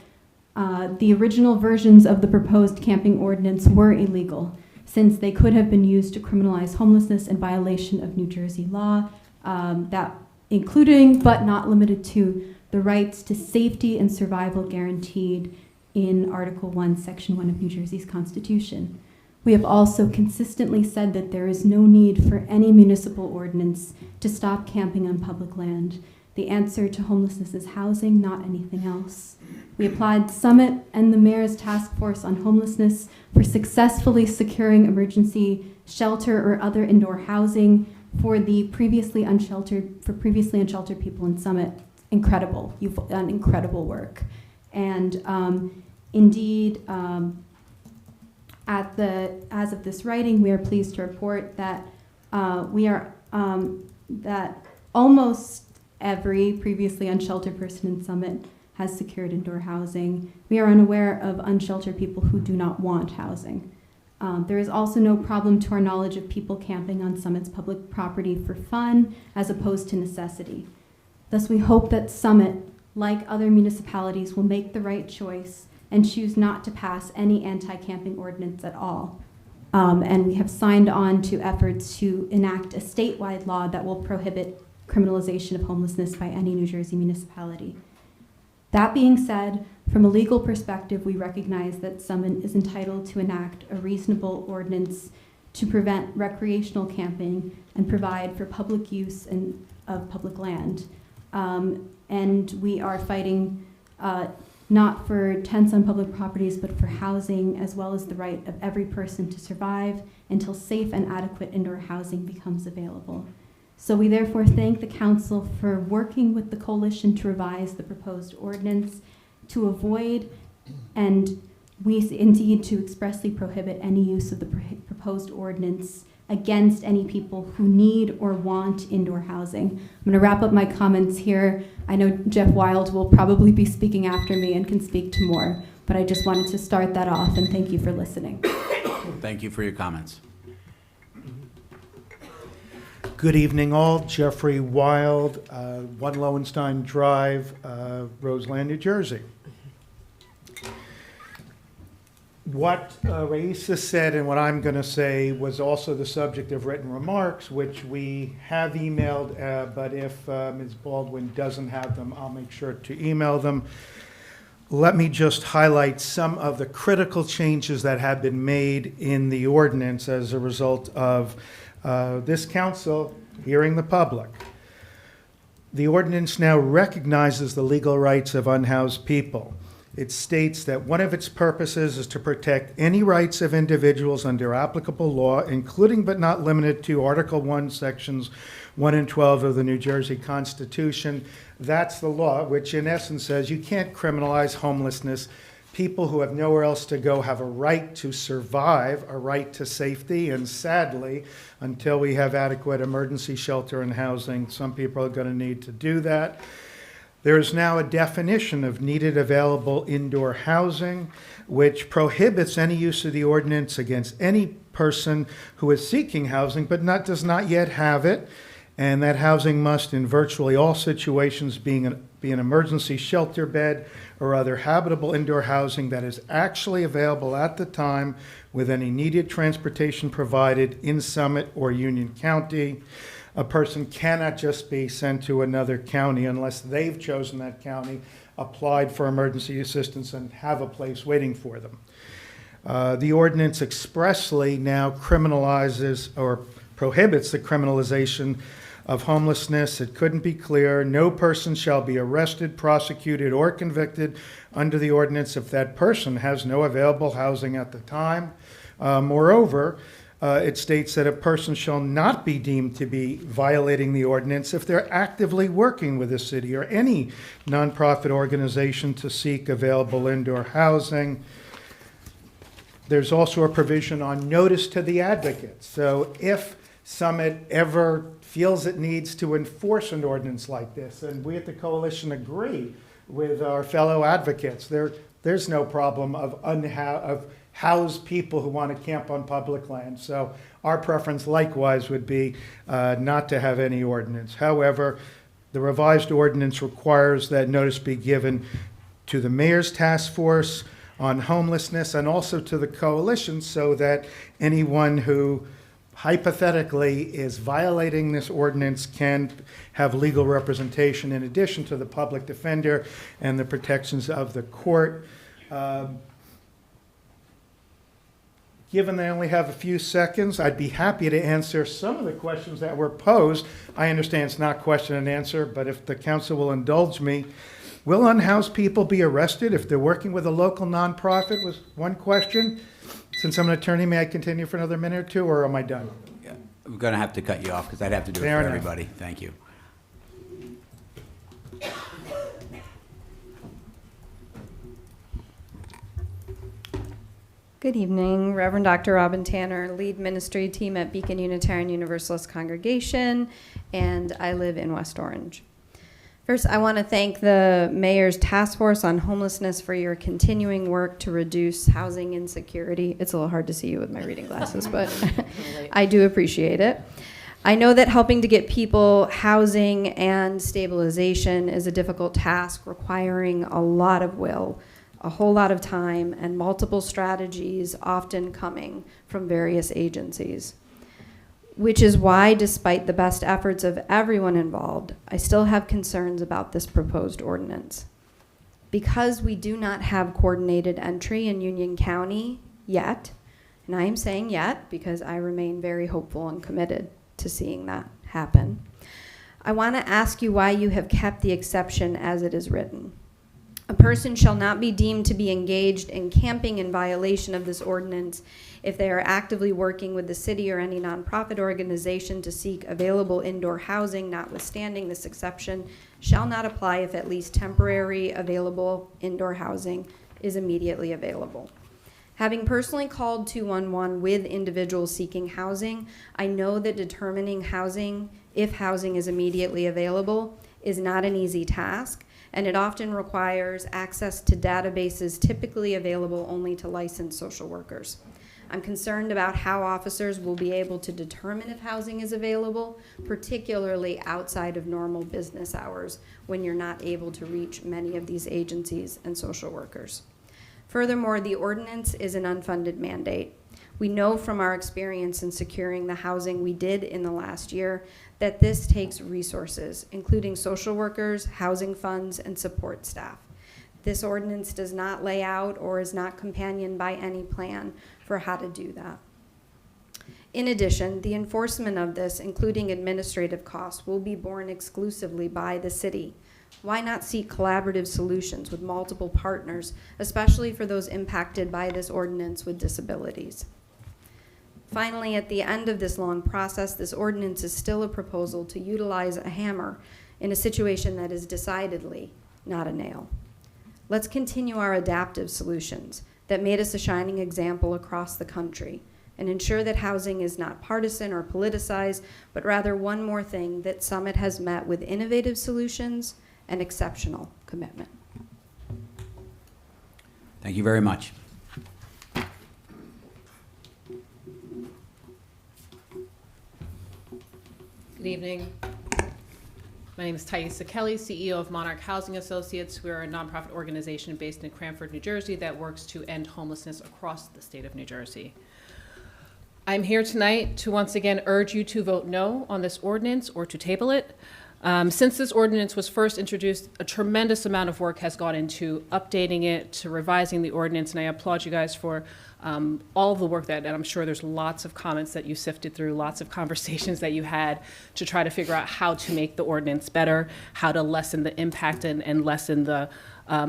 the original versions of the proposed camping ordinance were illegal, since they could have been used to criminalize homelessness in violation of New Jersey law, that including but not limited to the rights to safety and survival guaranteed in Article 1, Section 1 of New Jersey's Constitution. We have also consistently said that there is no need for any municipal ordinance to stop camping on public land. The answer to homelessness is housing, not anything else. We applied Summit and the Mayor's Task Force on Homelessness for successfully securing emergency shelter or other indoor housing for the previously unsheltered people in Summit. Incredible. You've done incredible work. And indeed, as of this writing, we are pleased to report that that almost every previously unsheltered person in Summit has secured indoor housing. We are unaware of unsheltered people who do not want housing. There is also no problem to our knowledge of people camping on Summit's public property for fun as opposed to necessity. Thus, we hope that Summit, like other municipalities, will make the right choice and choose not to pass any anti-camping ordinance at all. And we have signed on to efforts to enact a statewide law that will prohibit criminalization of homelessness by any New Jersey municipality. That being said, from a legal perspective, we recognize that Summit is entitled to enact a reasonable ordinance to prevent recreational camping and provide for public use of public land. And we are fighting not for tents on public properties, but for housing, as well as the right of every person to survive until safe and adequate indoor housing becomes available. So we therefore thank the council for working with the coalition to revise the proposed ordinance to avoid and indeed to expressly prohibit any use of the proposed ordinance against any people who need or want indoor housing. I'm going to wrap up my comments here. I know Jeff Wild will probably be speaking after me and can speak to more, but I just wanted to start that off, and thank you for listening. Thank you for your comments. Good evening, all. Jeffrey Wild, 1 Lowenstein Drive, Roseland, New Jersey. What Raisa said and what I'm going to say was also the subject of written remarks, which we have emailed, but if Ms. Baldwin doesn't have them, I'll make sure to email them. Let me just highlight some of the critical changes that have been made in the ordinance as a result of this council hearing the public. The ordinance now recognizes the legal rights of unhoused people. It states that one of its purposes is to protect any rights of individuals under applicable law, including but not limited to Article 1, Sections 1 and 12 of the New Jersey Constitution. That's the law, which in essence says you can't criminalize homelessness. People who have nowhere else to go have a right to survive, a right to safety, and sadly, until we have adequate emergency shelter and housing, some people are going to need to do that. There is now a definition of needed available indoor housing, which prohibits any use of the ordinance against any person who is seeking housing but does not yet have it, and that housing must, in virtually all situations, be an emergency shelter bed or other habitable indoor housing that is actually available at the time with any needed transportation provided in Summit or Union County. A person cannot just be sent to another county unless they've chosen that county, applied for emergency assistance, and have a place waiting for them. The ordinance expressly now criminalizes or prohibits the criminalization of homelessness. It couldn't be clearer. No person shall be arrested, prosecuted, or convicted under the ordinance if that person has no available housing at the time. Moreover, it states that a person shall not be deemed to be violating the ordinance if they're actively working with the city or any nonprofit organization to seek available indoor housing. There's also a provision on notice to the advocate. So if Summit ever feels it needs to enforce an ordinance like this, and we at the coalition agree with our fellow advocates, there's no problem of house people who want to camp on public land. So our preference likewise would be not to have any ordinance. However, the revised ordinance requires that notice be given to the mayor's task force on homelessness and also to the coalition so that anyone who hypothetically is violating this ordinance can have legal representation in addition to the public defender and the protections of the court. Given I only have a few seconds, I'd be happy to answer some of the questions that were posed. I understand it's not question and answer, but if the council will indulge me, will unhoused people be arrested if they're working with a local nonprofit was one question. Since I'm an attorney, may I continue for another minute or two, or am I done? Yeah, I'm going to have to cut you off because I'd have to do it Fair for enough. everybody. Thank you. Good evening, Reverend Dr. Robin Tanner, lead ministry team at Beacon Unitarian Universalist Congregation, and I live in West Orange. First, I want to thank the Mayor's Task Force on Homelessness for your continuing work to reduce housing insecurity. It's a little hard to see you with my reading glasses, but I do appreciate it. I know that helping to get people housing and stabilization is a difficult task requiring a lot of will, a whole lot of time, and multiple strategies often coming from various agencies. Which is why, despite the best efforts of everyone involved, I still have concerns about this proposed ordinance. Because we do not have coordinated entry in Union County yet, and I am saying yet because I remain very hopeful and committed to seeing that happen, I want to ask you why you have kept the exception as it is written. A person shall not be deemed to be engaged in camping in violation of this ordinance if they are actively working with the city or any nonprofit organization to seek available indoor housing. Notwithstanding, this exception shall not apply if at least temporary available indoor housing is immediately available. Having personally called 211 with individuals seeking housing, I know that determining housing, if housing is immediately available, is not an easy task, and it often requires access to databases typically available only to licensed social workers. I'm concerned about how officers will be able to determine if housing is available, particularly outside of normal business hours when you're not able to reach many of these agencies and social workers. Furthermore, the ordinance is an unfunded mandate. We know from our experience in securing the housing we did in the last year that this takes resources, including social workers, housing funds, and support staff. This ordinance does not lay out or is not companioned by any plan for how to do that. In addition, the enforcement of this, including administrative costs, will be borne exclusively by the city. Why not seek collaborative solutions with multiple partners, especially for those impacted by this ordinance with disabilities? Finally, at the end of this long process, this ordinance is still a proposal to utilize a hammer in a situation that is decidedly not a nail. Let's continue our adaptive solutions that made us a shining example across the country and ensure that housing is not partisan or politicized, but rather one more thing that Summit has met with innovative solutions and exceptional commitment. Thank you very much. Good evening. My name is Thaisa Kelly, CEO of Monarch Housing Associates. We're a nonprofit organization based in Cranford, New Jersey that works to end homelessness across the state of New Jersey. I'm here tonight to once again urge you to vote no on this ordinance or to table it. Since this ordinance was first introduced, a tremendous amount of work has gone into updating it, to revising the ordinance, and I applaud you guys for all of the work and I'm sure there's lots of comments that you sifted through, lots of conversations that you had to try to figure out how to make the ordinance better, how to lessen the impact and lessen the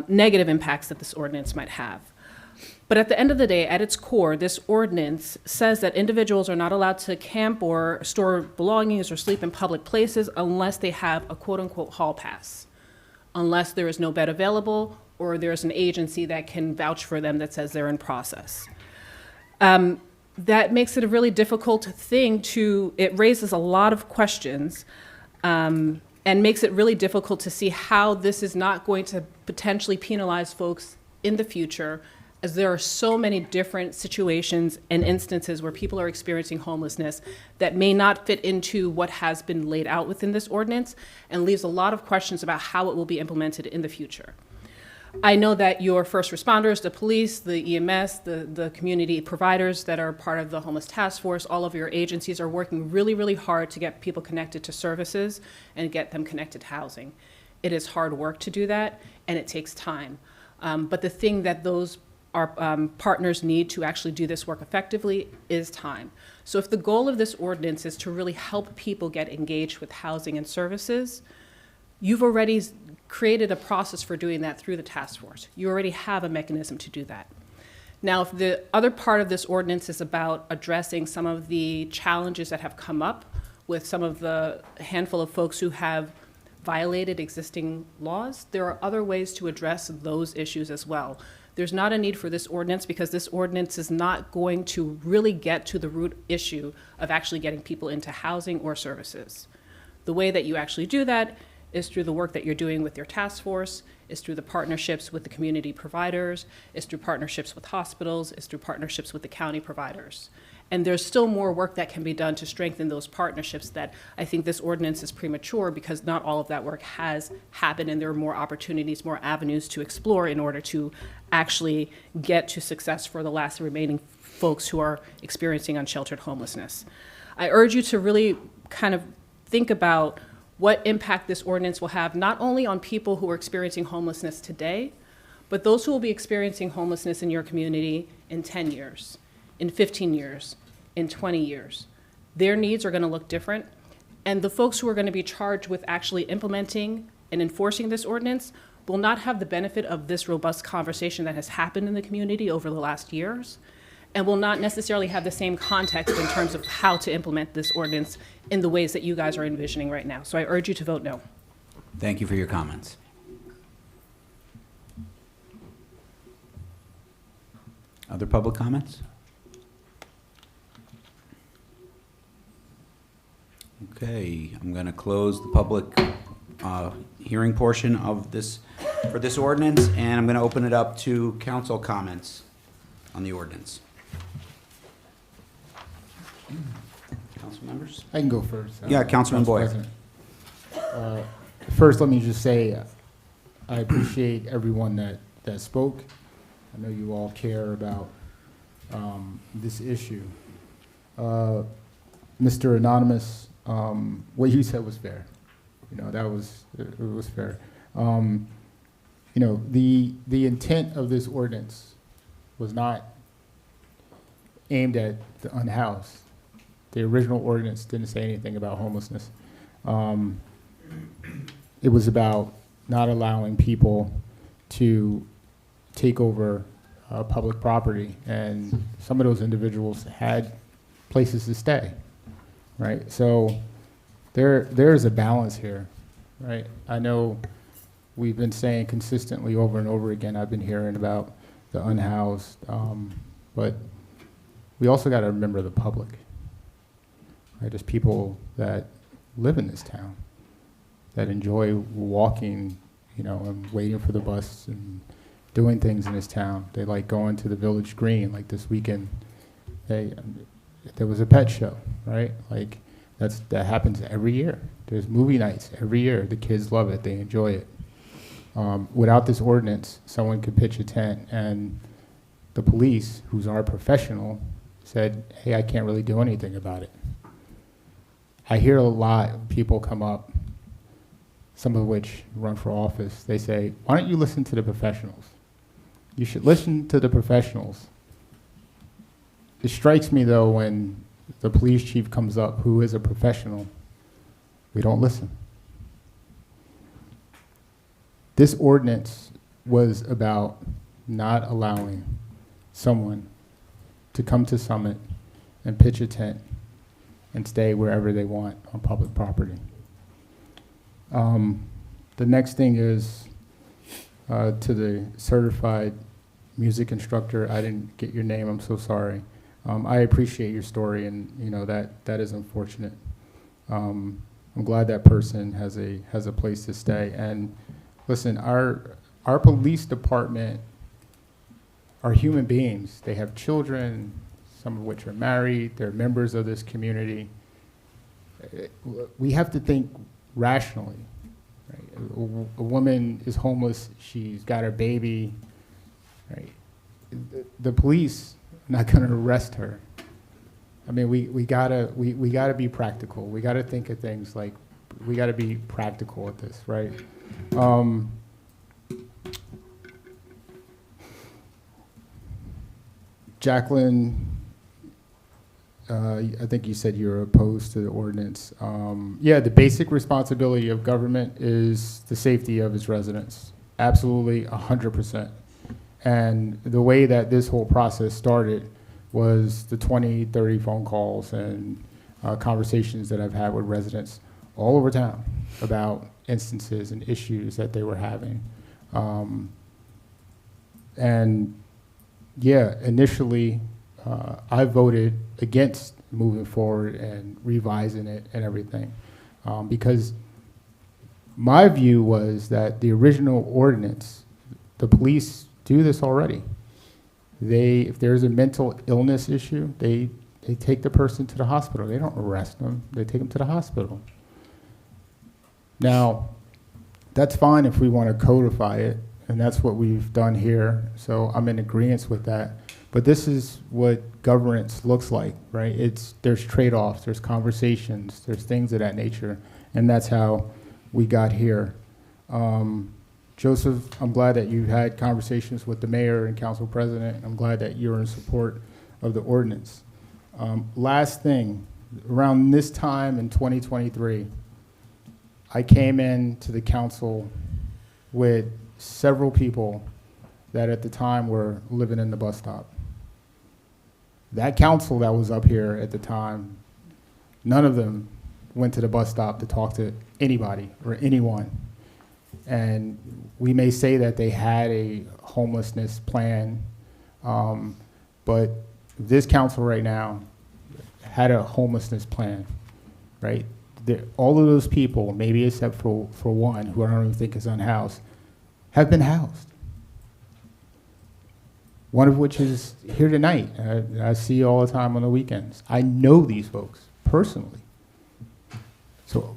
negative impacts that this ordinance might have. But at the end of the day, at its core, this ordinance says that individuals are not allowed to camp or store belongings or sleep in public places unless they have a quote-unquote hall pass, unless there is no bed available or there's an agency that can vouch for them that says they're in process. That makes it a really difficult thing it raises a lot of questions and makes it really difficult to see how this is not going to potentially penalize folks in the future, as there are so many different situations and instances where people are experiencing homelessness that may not fit into what has been laid out within this ordinance and leaves a lot of questions about how it will be implemented in the future. I know that your first responders, the police, the EMS, the community providers that are part of the Homeless Task Force, all of your agencies are working really, really hard to get people connected to services and get them connected to housing. It is hard work to do that, and it takes time. But the thing that those our partners need to actually do this work effectively is time. So if the goal of this ordinance is to really help people get engaged with housing and services, you've already created a process for doing that through the task force. You already have a mechanism to do that. Now, if the other part of this ordinance is about addressing some of the challenges that have come up with some of the handful of folks who have violated existing laws, there are other ways to address those issues as well. There's not a need for this ordinance because this ordinance is not going to really get to the root issue of actually getting people into housing or services. The way that you actually do that is through the work that you're doing with your task force, is through the partnerships with the community providers, is through partnerships with hospitals, is through partnerships with the county providers. And there's still more work that can be done to strengthen those partnerships that I think this ordinance is premature because not all of that work has happened and there are more opportunities, more avenues to explore in order to actually get to success for the last remaining folks who are experiencing unsheltered homelessness. I urge you to really kind of think about what impact this ordinance will have not only on people who are experiencing homelessness today, but those who will be experiencing homelessness in your community in 10 years, in 15 years, in 20 years. Their needs are going to look different, and the folks who are going to be charged with actually implementing and enforcing this ordinance will not have the benefit of this robust conversation that has happened in the community over the last years, and will not necessarily have the same context in terms of how to implement this ordinance in the ways that you guys are envisioning right now. So I urge you to vote no. Thank you for your comments. Other public comments? Okay, I'm going to close the public hearing portion of this, for this ordinance, and I'm going to open it up to council comments on the ordinance. Council members? I can go first. Yeah, Councilman Boyer. President. First, let me just say I appreciate everyone that spoke. I know you all care about this issue. Mr. Anonymous, what you said was fair. You know, it was fair. You know, the intent of this ordinance was not aimed at the unhoused. The original ordinance didn't say anything about homelessness. It was about not allowing people to take over public property, and some of those individuals had places to stay, right? So there's a balance here, right? I know we've been saying consistently over and over again, I've been hearing about the unhoused, but we also got to remember the public, right? There's people that live in this town that enjoy walking, you know, and waiting for the bus and doing things in this town. They like going to the Village Green, like this weekend. There was a pet show, right? Like that happens every year. There's movie nights every year. The kids love it. They enjoy it. Without this ordinance, someone could pitch a tent, and the police, who's our professional, said, hey, I can't really do anything about it. I hear a lot of people come up, some of which run for office. They say, why don't you listen to the professionals? You should listen to the professionals. It strikes me, though, when the police chief comes up, who is a professional, we don't listen. This ordinance was about not allowing someone to come to Summit and pitch a tent and stay wherever they want on public property. The next thing is to the certified music instructor. I didn't get your name, I'm so sorry. I appreciate your story, and you know that is unfortunate. I'm glad that person has a place to stay. And listen, our police department are human beings. They have children, some of which are married. They're members of this community. We have to think rationally. Right? A woman is homeless. She's got her baby. Right? The police are not going to arrest her. I mean, we gotta be practical. We gotta think of things like, we gotta be practical with this, right? Jacqueline, I think you said you're opposed to the ordinance. Yeah, the basic responsibility of government is the safety of its residents. Absolutely, 100%. And the way that this whole process started was the 20, 30 phone calls and conversations that I've had with residents all over town about instances and issues that they were having. And yeah, initially, I voted against moving forward and revising it and everything, because My view was that the original ordinance, the police do this already. If there's a mental illness issue, they take the person to the hospital. They don't arrest them. They take them to the hospital. Now, that's fine if we want to codify it, and that's what we've done here. So I'm in agreement with that. But this is what governance looks like, right? There's trade-offs, there's conversations, there's things of that nature, and that's how we got here. Joseph, I'm glad that you had conversations with the mayor and council president. I'm glad that you're in support of the ordinance. Last thing, around this time in 2023, I came in to the council with several people that at the time were living in the bus stop. That council that was up here at the time, none of them went to the bus stop to talk to anybody or anyone. And we may say that they had a homelessness plan, but this council right now had a homelessness plan, right? All of those people, maybe except for one, who I don't even think is unhoused, have been housed. One of which is here tonight. I see you all the time on the weekends. I know these folks personally. So,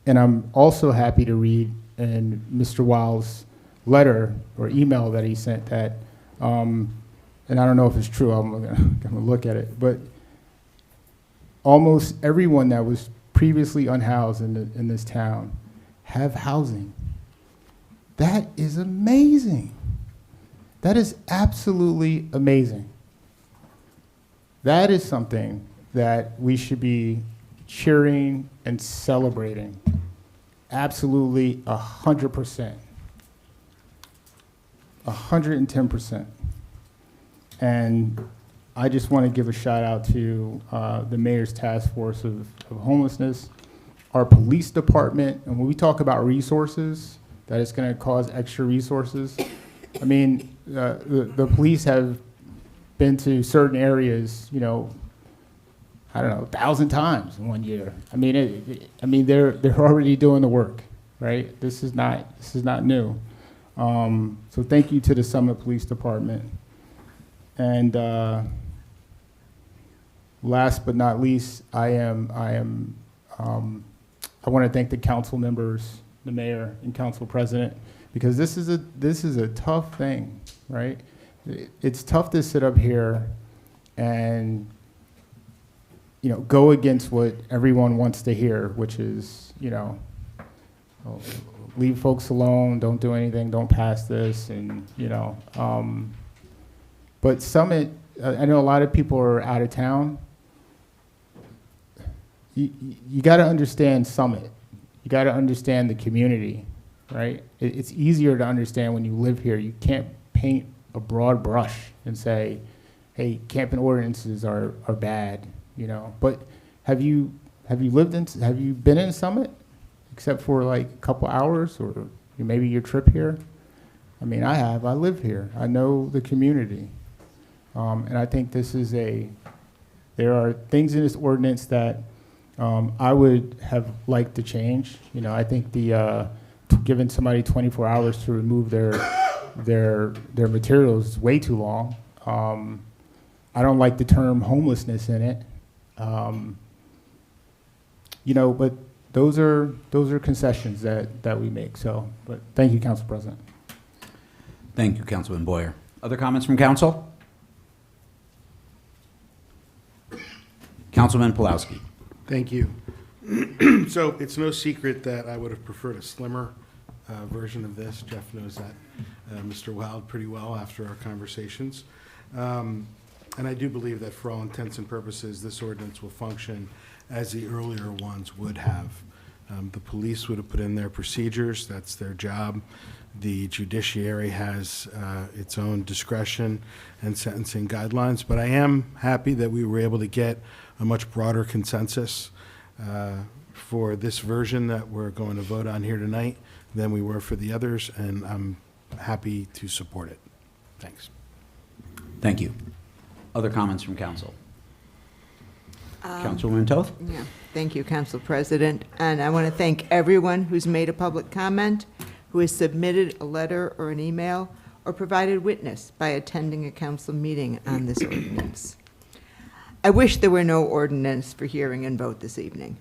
and I'm also happy to read in Mr. Wild's letter or email that he sent that, and I don't know if it's true, I'm gonna look at it, but almost everyone that was previously unhoused in this town have housing. That is amazing. That is absolutely amazing. That is something that we should be cheering and celebrating. Absolutely 100%. 110%. And I just want to give a shout out to the mayor's task force of homelessness, our police department, and when we talk about resources, that it's going to cause extra resources. I mean, the police have been to certain areas, you know, I don't know, 1,000 times in 1 year. I mean, they're already doing the work, right? This is not new. So thank you to the Summit Police Department. And last but not least, I want to thank the council members, the mayor and council president, because this is a tough thing, right? It's tough to sit up here and, you know, go against what everyone wants to hear, which is, you know, leave folks alone, don't do anything, don't pass this, and, you know. But Summit, I know a lot of people are out of town. You got to understand Summit. You got to understand the community, right? It's easier to understand when you live here. You can't paint a broad brush and say, hey, camping ordinances are bad, you know. But have you been in Summit except for like a couple hours or maybe your trip here? I mean, I have. I live here. I know the community. And I think there are things in this ordinance that I would have liked to change. You know, I think giving somebody 24 hours to remove their materials is way too long. I don't like the term homelessness in it. You know, but those are concessions that we make. So, but thank you, Council President. Thank you, Councilman Boyer. Other comments from council? Councilman Pulowski. Thank you. So it's no secret that I would have preferred a slimmer version of this. Jeff knows that, Mr. Wild, pretty well after our conversations. And I do believe that for all intents and purposes, this ordinance will function as the earlier ones would have. The police would have put in their procedures. That's their job. The judiciary has its own discretion and sentencing guidelines. But I am happy that we were able to get a much broader consensus for this version that we're going to vote on here tonight than we were for the others, and I'm happy to support it. Thanks. Thank you. Other comments from council? Councilwoman Toth? Yeah, thank you, Council President. And I want to thank everyone who's made a public comment, who has submitted a letter or an email, or provided witness by attending a council meeting on this ordinance. I wish there were no ordinance for hearing and vote this evening.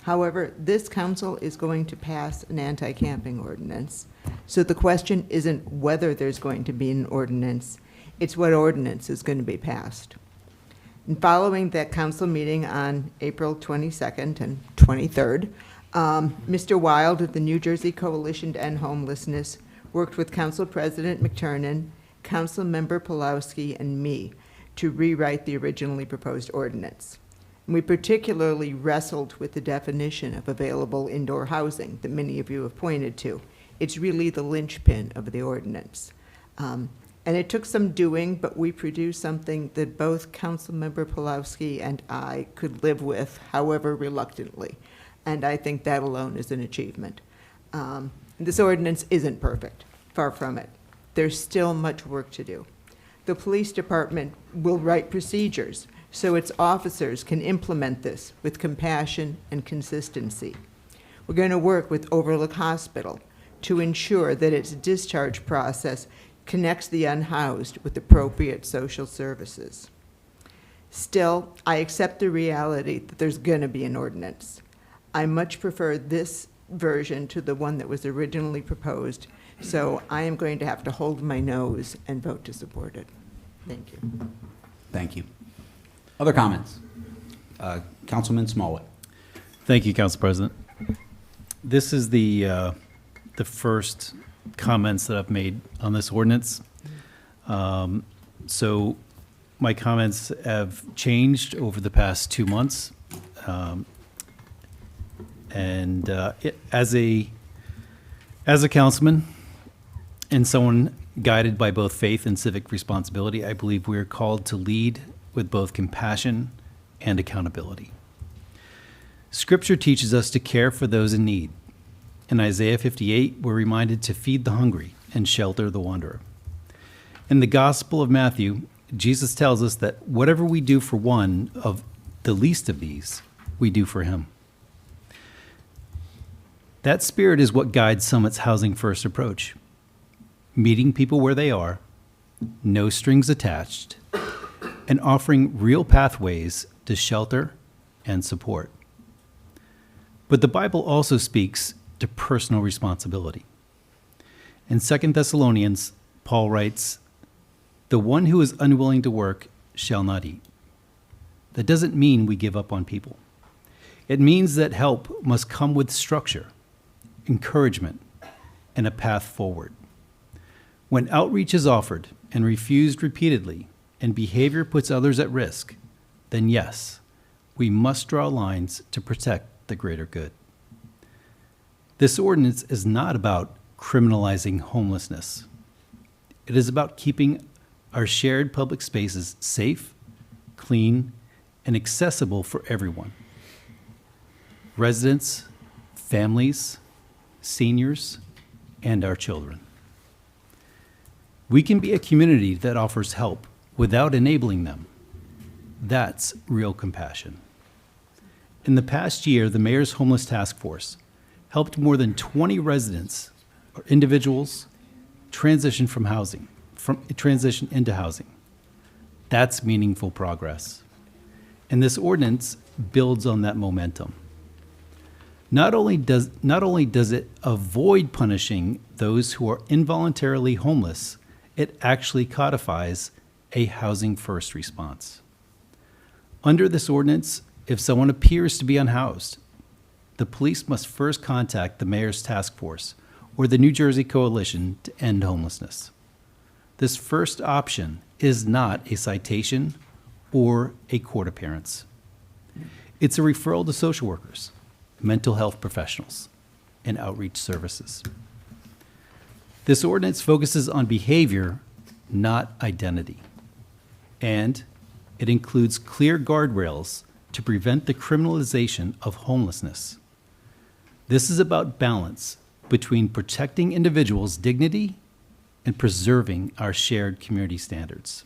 However, this council is going to pass an anti-camping ordinance. So the question isn't whether there's going to be an ordinance, it's what ordinance is going to be passed. And following that council meeting on April 22nd and 23rd, Mr. Wild of the New Jersey Coalition to End Homelessness worked with Council President McTurnan, Councilmember Pulowski, and me to rewrite the originally proposed ordinance. And we particularly wrestled with the definition of available indoor housing that many of you have pointed to. It's really the linchpin of the ordinance. And it took some doing, but we produced something that both Councilmember Pulowski and I could live with, however reluctantly. And I think that alone is an achievement. This ordinance isn't perfect, far from it. There's still much work to do. The police department will write procedures so its officers can implement this with compassion and consistency. We're going to work with Overlook Hospital to ensure that its discharge process connects the unhoused with appropriate social services. Still, I accept the reality that there's going to be an ordinance. I much prefer this version to the one that was originally proposed, so I am going to have to hold my nose and vote to support it. Thank you. Thank you. Other comments? Councilman Smallwood. Thank you, Council President. This is the first comments that I've made on this ordinance. So my comments have changed over the past 2 months. As a councilman and someone guided by both faith and civic responsibility, I believe we are called to lead with both compassion and accountability. Scripture teaches us to care for those in need. In Isaiah 58, we're reminded to feed the hungry and shelter the wanderer. In the Gospel of Matthew, Jesus tells us that whatever we do for one of the least of these, we do for him. That spirit is what guides Summit's Housing First approach. Meeting people where they are, no strings attached, and offering real pathways to shelter and support. But the Bible also speaks to personal responsibility. In 2 Thessalonians, Paul writes, "The one who is unwilling to work shall not eat." That doesn't mean we give up on people. It means that help must come with structure, encouragement, and a path forward. When outreach is offered and refused repeatedly, and behavior puts others at risk, then yes, we must draw lines to protect the greater good. This ordinance is not about criminalizing homelessness. It is about keeping our shared public spaces safe, clean, and accessible for everyone. Residents, families, seniors, and our children. We can be a community that offers help without enabling them. That's real compassion. In the past year, the Mayor's Homeless Task Force helped more than 20 residents or individuals transition into housing. That's meaningful progress. And this ordinance builds on that momentum. Not only does it avoid punishing those who are involuntarily homeless, it actually codifies a housing first response. Under this ordinance, if someone appears to be unhoused, the police must first contact the Mayor's Task Force or the New Jersey Coalition to End Homelessness. This first option is not a citation or a court appearance. It's a referral to social workers, mental health professionals, and outreach services. This ordinance focuses on behavior, not identity. And it includes clear guardrails to prevent the criminalization of homelessness. This is about balance between protecting individuals' dignity and preserving our shared community standards.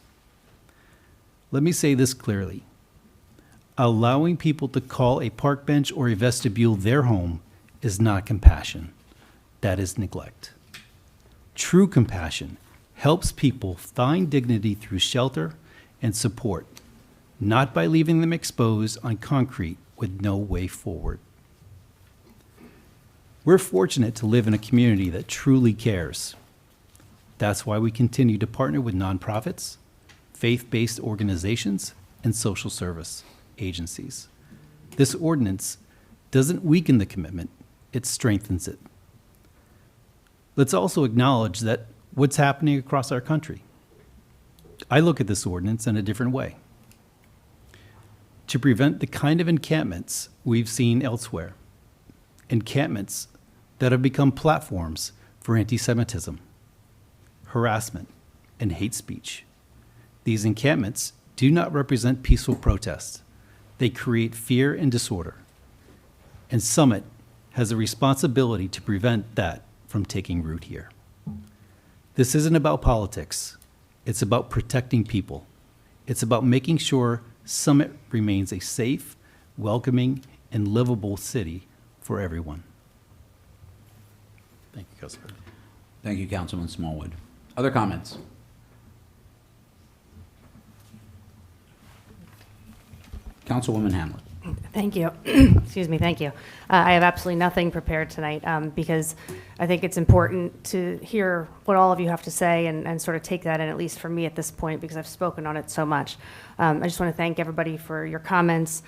Let me say this clearly. Allowing people to call a park bench or a vestibule their home is not compassion. That is neglect. True compassion helps people find dignity through shelter and support, not by leaving them exposed on concrete with no way forward. We're fortunate to live in a community that truly cares. That's why we continue to partner with nonprofits, faith-based organizations, and social service agencies. This ordinance doesn't weaken the commitment, it strengthens it. Let's also acknowledge that what's happening across our country. I look at this ordinance in a different way. To prevent the kind of encampments we've seen elsewhere, encampments that have become platforms for anti-Semitism, harassment, and hate speech. These encampments do not represent peaceful protests. They create fear and disorder. And Summit has a responsibility to prevent that from taking root here. This isn't about politics. It's about protecting people. It's about making sure Summit remains a safe, welcoming, and livable city for everyone. Thank you, Councilman. Thank you, Councilman Smallwood. Other comments? Councilwoman Hamlet. Thank you. Excuse me, thank you. I have absolutely nothing prepared tonight because I think it's important to hear what all of you have to say and sort of take that in, at least for me at this point, because I've spoken on it so much. I just want to thank everybody for your comments.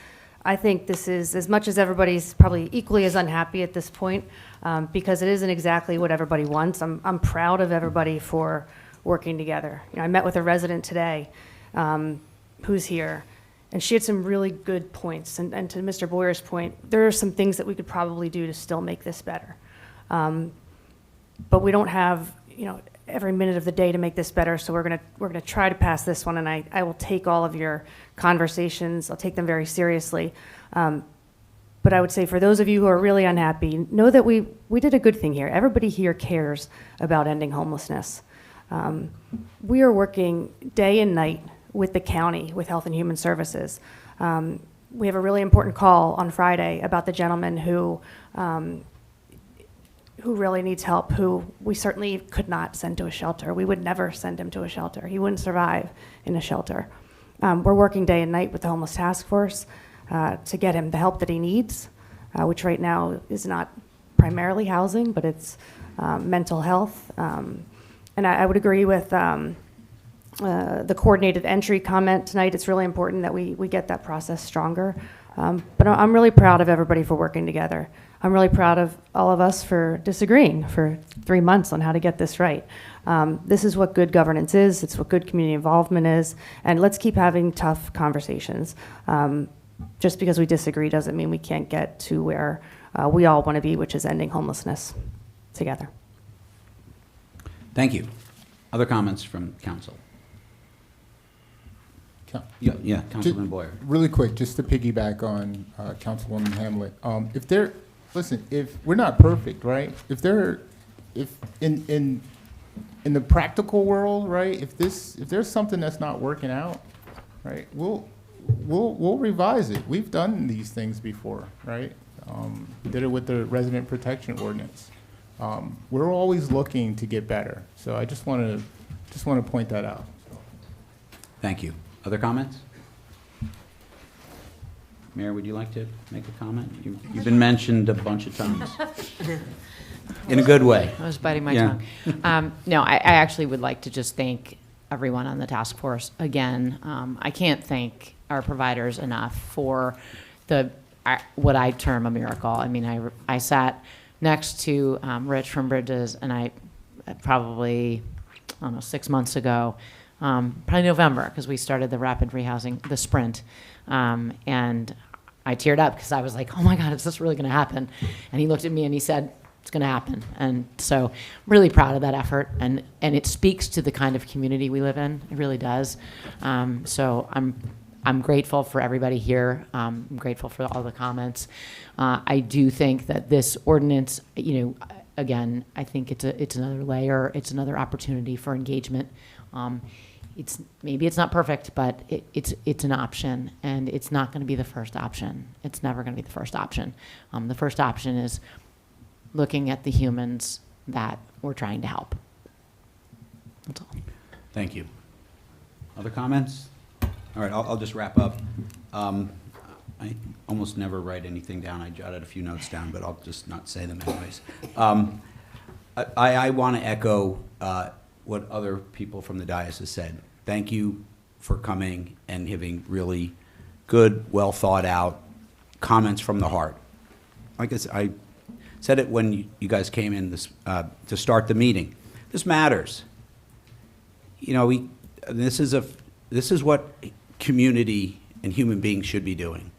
I think this is, as much as everybody's probably equally as unhappy at this point, because it isn't exactly what everybody wants. I'm proud of everybody for working together. You know, I met with a resident today who's here, and she had some really good points. And to Mr. Boyer's point, there are some things that we could probably do to still make this better. But we don't have, you know, every minute of the day to make this better, so we're gonna try to pass this one, and I will take all of your conversations. I'll take them very seriously. But I would say for those of you who are really unhappy, know that we did a good thing here. Everybody here cares about ending homelessness. We are working day and night with the county, with Health and Human Services. We have a really important call on Friday about the gentleman who really needs help, who we certainly could not send to a shelter. We would never send him to a shelter. He wouldn't survive in a shelter. We're working day and night with the Homeless Task Force to get him the help that he needs, which right now is not primarily housing, but it's mental health. And I would agree with the coordinated entry comment tonight. It's really important that we get that process stronger. But I'm really proud of everybody for working together. I'm really proud of all of us for disagreeing for 3 months on how to get this right. This is what good governance is. It's what good community involvement is. And let's keep having tough conversations. Just because we disagree doesn't mean we can't get to where we all want to be, which is ending homelessness together. Thank you. Other comments from council? Yeah, Councilman Boyer. Really quick, just to piggyback on Councilwoman Hamlet. If we're not perfect, right? If in the practical world, right? If there's something that's not working out, right? We'll revise it. We've done these things before, right? We did it with the resident protection ordinance. We're always looking to get better. So I just want to point that out. Thank you. Other comments? Mayor, would you like to make a comment? You've been mentioned a bunch of times. In a good way. I was biting my tongue. No, I actually would like to just thank everyone on the task force again. I can't thank our providers enough for what I term a miracle. I mean, I sat next to Rich from Bridges, and I probably, I don't know, 6 months ago, probably November, because we started the rapid rehousing, the sprint, and I teared up because I was like, oh my God, is this really going to happen? And he looked at me and he said, it's going to happen. And so really proud of that effort, and it speaks to the kind of community we live in. It really does. So I'm grateful for everybody here. I'm grateful for all the comments. I do think that this ordinance, again, I think it's another layer. It's another opportunity for engagement. maybe it's not perfect, but it's an option, and it's not going to be the first option. It's never going to be the first option. The first option is looking at the humans that we're trying to help. That's all. Thank you. Other comments? All right, I'll just wrap up. I almost never write anything down. I jotted a few notes down, but I'll just not say them anyways. I want to echo what other people from the diocese said. Thank you for coming and giving really good, well thought out comments from the heart. Like I said it when you guys came in this, to start the meeting. This matters. You know, this is what community and human beings should be doing.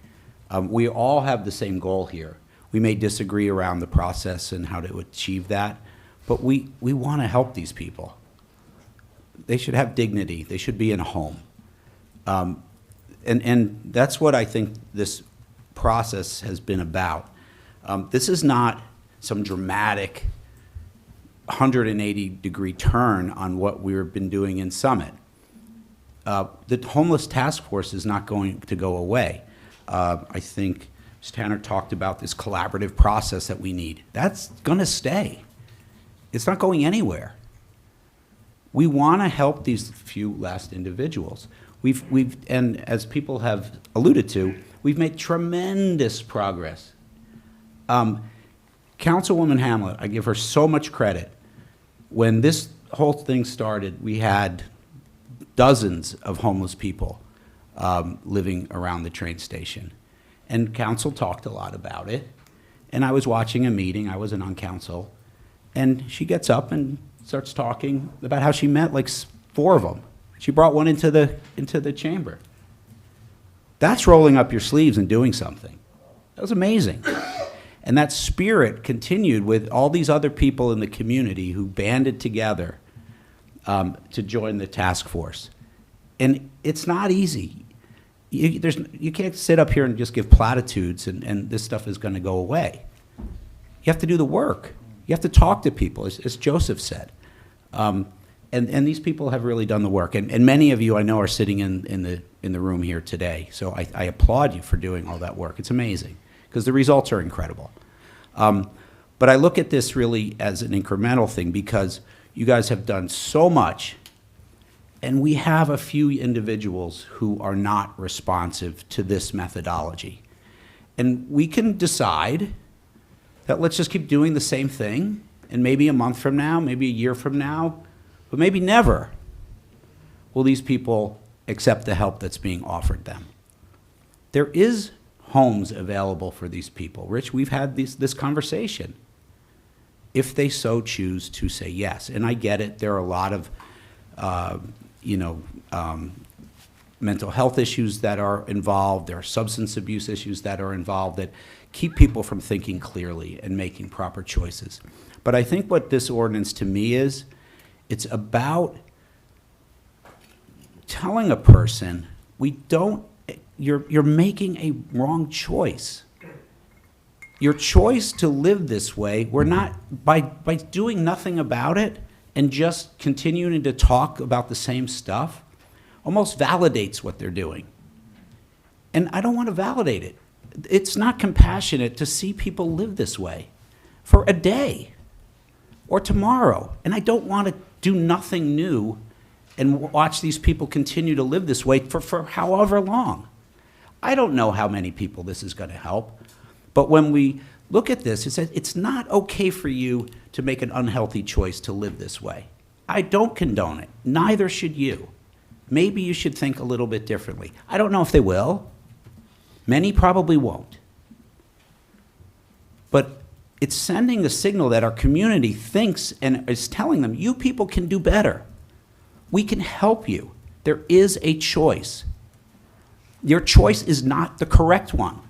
We all have the same goal here. We may disagree around the process and how to achieve that, but we want to help these people. They should have dignity. They should be in a home. And that's what I think this process has been about. This is not some dramatic 180-degree turn on what we've been doing in Summit. The homeless task force is not going to go away. I think Ms. Tanner talked about this collaborative process that we need. That's going to stay. It's not going anywhere. We want to help these few last individuals. And as people have alluded to, we've made tremendous progress. Councilwoman Hamlet, I give her so much credit. When this whole thing started, we had dozens of homeless people living around the train station. And council talked a lot about it. And I was watching a meeting, I wasn't on council, and she gets up and starts talking about how she met like 4 of them. She brought one into the chamber. That's rolling up your sleeves and doing something. That was amazing. And that spirit continued with all these other people in the community who banded together to join the task force. And it's not easy. You can't sit up here and just give platitudes and this stuff is going to go away. You have to do the work. You have to talk to people, as Joseph said. And these people have really done the work. And many of you I know are sitting in the room here today. So I applaud you for doing all that work. It's amazing because the results are incredible. But I look at this really as an incremental thing because you guys have done so much. And we have a few individuals who are not responsive to this methodology. And we can decide that let's just keep doing the same thing, and maybe a month from now, maybe a year from now, but maybe never will these people accept the help that's being offered them. There is homes available for these people. Rich, we've had this conversation. If they so choose to say yes. And I get it, there are a lot of mental health issues that are involved. There are substance abuse issues that are involved that keep people from thinking clearly and making proper choices. But I think what this ordinance to me is, it's about telling a person, you're making a wrong choice. Your choice to live this way, we're not, by doing nothing about it, and just continuing to talk about the same stuff almost validates what they're doing. And I don't want to validate it. It's not compassionate to see people live this way for a day or tomorrow. And I don't want to do nothing new and watch these people continue to live this way for however long. I don't know how many people this is going to help. But when we look at this, it says it's not okay for you to make an unhealthy choice to live this way. I don't condone it. Neither should you. Maybe you should think a little bit differently. I don't know if they will. Many probably won't. But it's sending a signal that our community thinks and is telling them, you people can do better. We can help you. There is a choice. Your choice is not the correct one.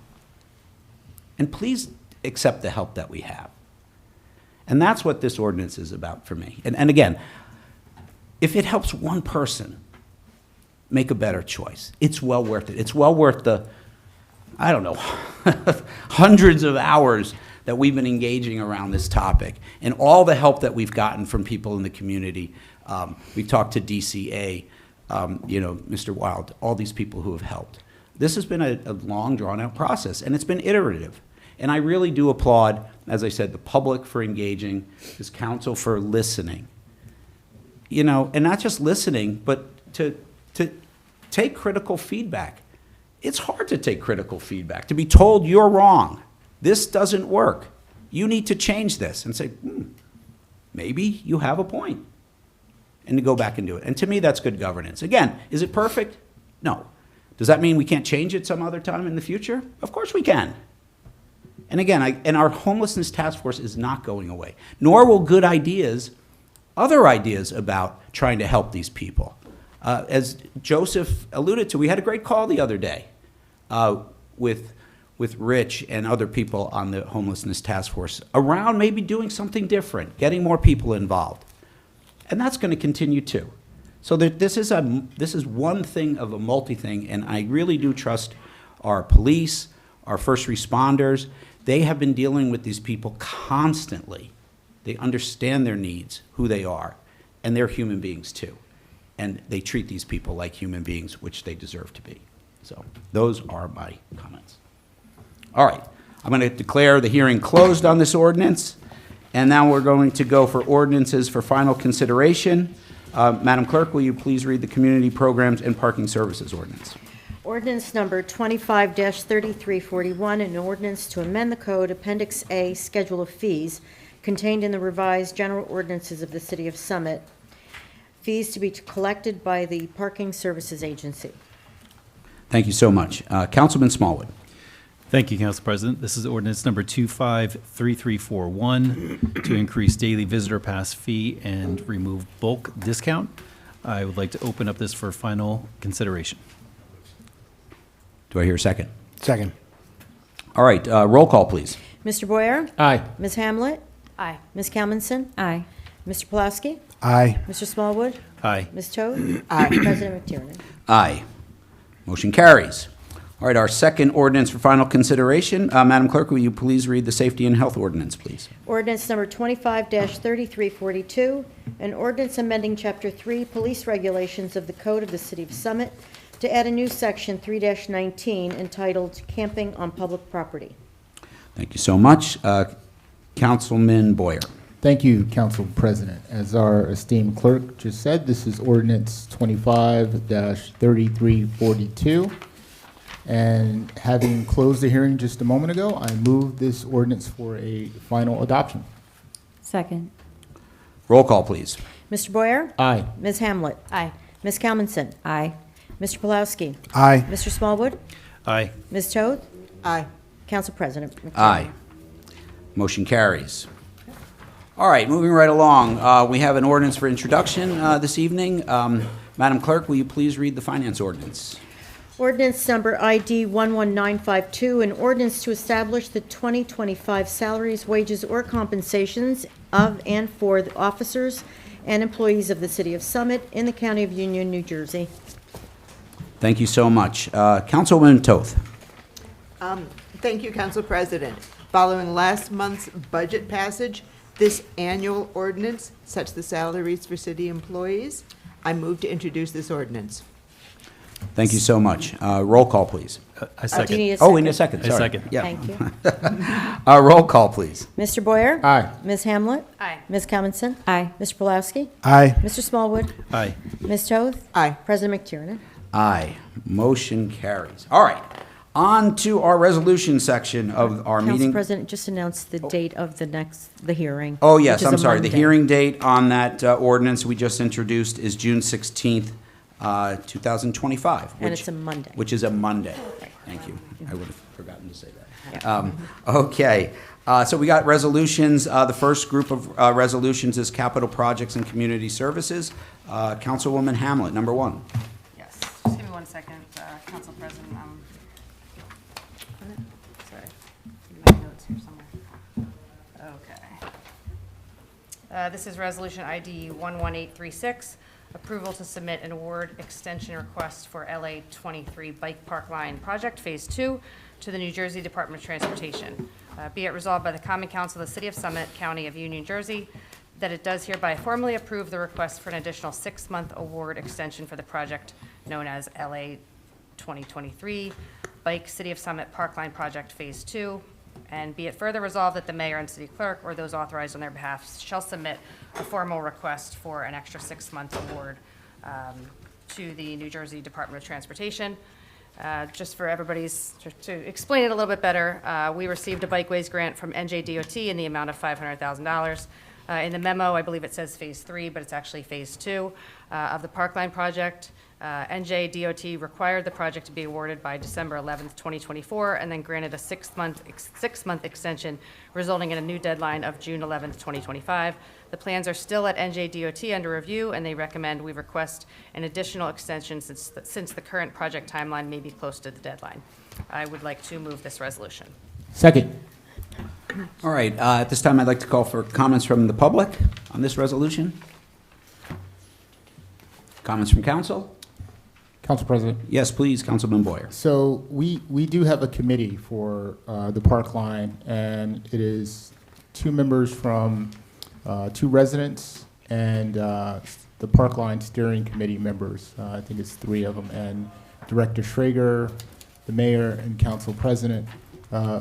And please accept the help that we have. And that's what this ordinance is about for me. And again, if it helps one person make a better choice, it's well worth it. It's well worth the, I don't know, hundreds of hours that we've been engaging around this topic and all the help that we've gotten from people in the community. We talked to DCA Mr. Wild, all these people who have helped. This has been a long, drawn-out process, and it's been iterative. And I really do applaud, as I said, the public for engaging, this council for listening. And not just listening, but to take critical feedback. It's hard to take critical feedback, to be told you're wrong. This doesn't work. You need to change this, and say, maybe you have a point, and to go back and do it. And to me, that's good governance. Again, is it perfect? No. Does that mean we can't change it some other time in the future? Of course we can. And again, and our homelessness task force is not going away, nor will good ideas, other ideas about trying to help these people. As Joseph alluded to, we had a great call the other day with Rich and other people on the homelessness task force around maybe doing something different, getting more people involved. And that's going to continue too. So this is one thing of a multi-thing, and I really do trust our police, our first responders. They have been dealing with these people constantly. They understand their needs, who they are, and they're human beings too. And they treat these people like human beings, which they deserve to be. So those are my comments. All right, I'm going to declare the hearing closed on this ordinance, and now we're going to go for ordinances for final consideration. Madam Clerk, will you please read the Community Programs and Parking Services Ordinance? Ordinance number 25-3341, an ordinance to amend the code, Appendix A, Schedule of Fees, contained in the revised general ordinances of the City of Summit. Fees to be collected by the Parking Services Agency. Thank you so much. Councilman Smallwood. Thank you, Council President. This is ordinance number 253341 to increase daily visitor pass fee and remove bulk discount. I would like to open up this for final consideration. Do I hear a second? Second. All right, roll call, please. Mr. Boyer? Aye. Ms. Hamlet? Aye. Ms. Kalmanson? Aye. Mr. Pulaski? Aye. Mr. Smallwood? Aye. Ms. Toth? Aye. President McTiernan? Aye. Motion carries. All right, our second ordinance for final consideration. Madam Clerk, will you please read the Safety and Health Ordinance, please? Ordinance number 25-3342, an ordinance amending Chapter 3 Police Regulations of the Code of the City of Summit to add a new Section 3-19 entitled Camping on Public Property. Thank you so much. Councilman Boyer. Thank you, Council President. As our esteemed clerk just said, this is ordinance 25-3342. And having closed the hearing just a moment ago, I move this ordinance for a final adoption. Second. Roll call, please. Mr. Boyer? Aye. Ms. Hamlet? Aye. Ms. Kalmanson? Aye. Mr. Pulaski? Aye. Mr. Smallwood? Aye. Ms. Toth? Aye. Council President McTiernan? Aye. Motion carries. All right, moving right along. We have an ordinance for introduction this evening. Madam Clerk, will you please read the finance ordinance? Ordinance number ID 11952, an ordinance to establish the 2025 salaries, wages, or compensations of and for the officers and employees of the City of Summit in the County of Union, New Jersey. Thank you so much. Councilwoman Toth. Thank you, Council President. Following last month's budget passage, this annual ordinance sets the salaries for city employees. I move to introduce this ordinance. Thank you so much. Roll call, please. I second. Do you need a Oh, in a second? second, I sorry. second. Yeah. Thank you. Roll call, please. Mr. Boyer? Aye. Ms. Hamlet? Aye. Ms. Kalmanson? Aye. Mr. Pulaski? Aye. Mr. Smallwood? Aye. Ms. Toth? Aye. President McTiernan? Aye. Motion carries. All right. On to our resolution section of our Council meeting. President, just announce the date of the hearing. Oh, yes, which is I'm a sorry. The Monday. hearing date on that ordinance we just introduced is June 16th, 2025. And it's a Monday. Which is a Monday. Thank you. I would have forgotten to say that. Okay. So we got resolutions. The first group of resolutions is capital projects and community services. Councilwoman Hamlet, number 1. Yes, just give me 1 second, Council President. Sorry, my notes here somewhere. Okay. This is Resolution ID 11836, approval to submit an award extension request for LA 23 Bike Park Line Project Phase 2 to the New Jersey Department of Transportation. Be it resolved by the Common Council of the City of Summit, County of Union, Jersey, that it does hereby formally approve the request for an additional 6-month award extension for the project known as LA 2023 Bike City of Summit Parkline Project Phase 2. And be it further resolved that the mayor and city clerk or those authorized on their behalf shall submit a formal request for an extra 6-month award to the New Jersey Department of Transportation. Just for everybody's, to explain it a little bit better, we received a bikeways grant from NJDOT in the amount of $500,000. In the memo, I believe it says Phase 3, but it's actually Phase 2 of the Parkline project. NJDOT required the project to be awarded by December 11th, 2024, and then granted a six-month extension, resulting in a new deadline of June 11th, 2025. The plans are still at NJDOT under review, and they recommend we request an additional extension since the current project timeline may be close to the deadline. I would like to move this resolution. Second. All right, at this time, I'd like to call for comments from the public on this resolution. Comments from council? Council President. Yes, please, Councilman Boyer. So we do have a committee for the park line, and it is 2 members from 2 residents and the park line steering committee members. I think it's 3 of them, and Director Schrager, the mayor, and council president.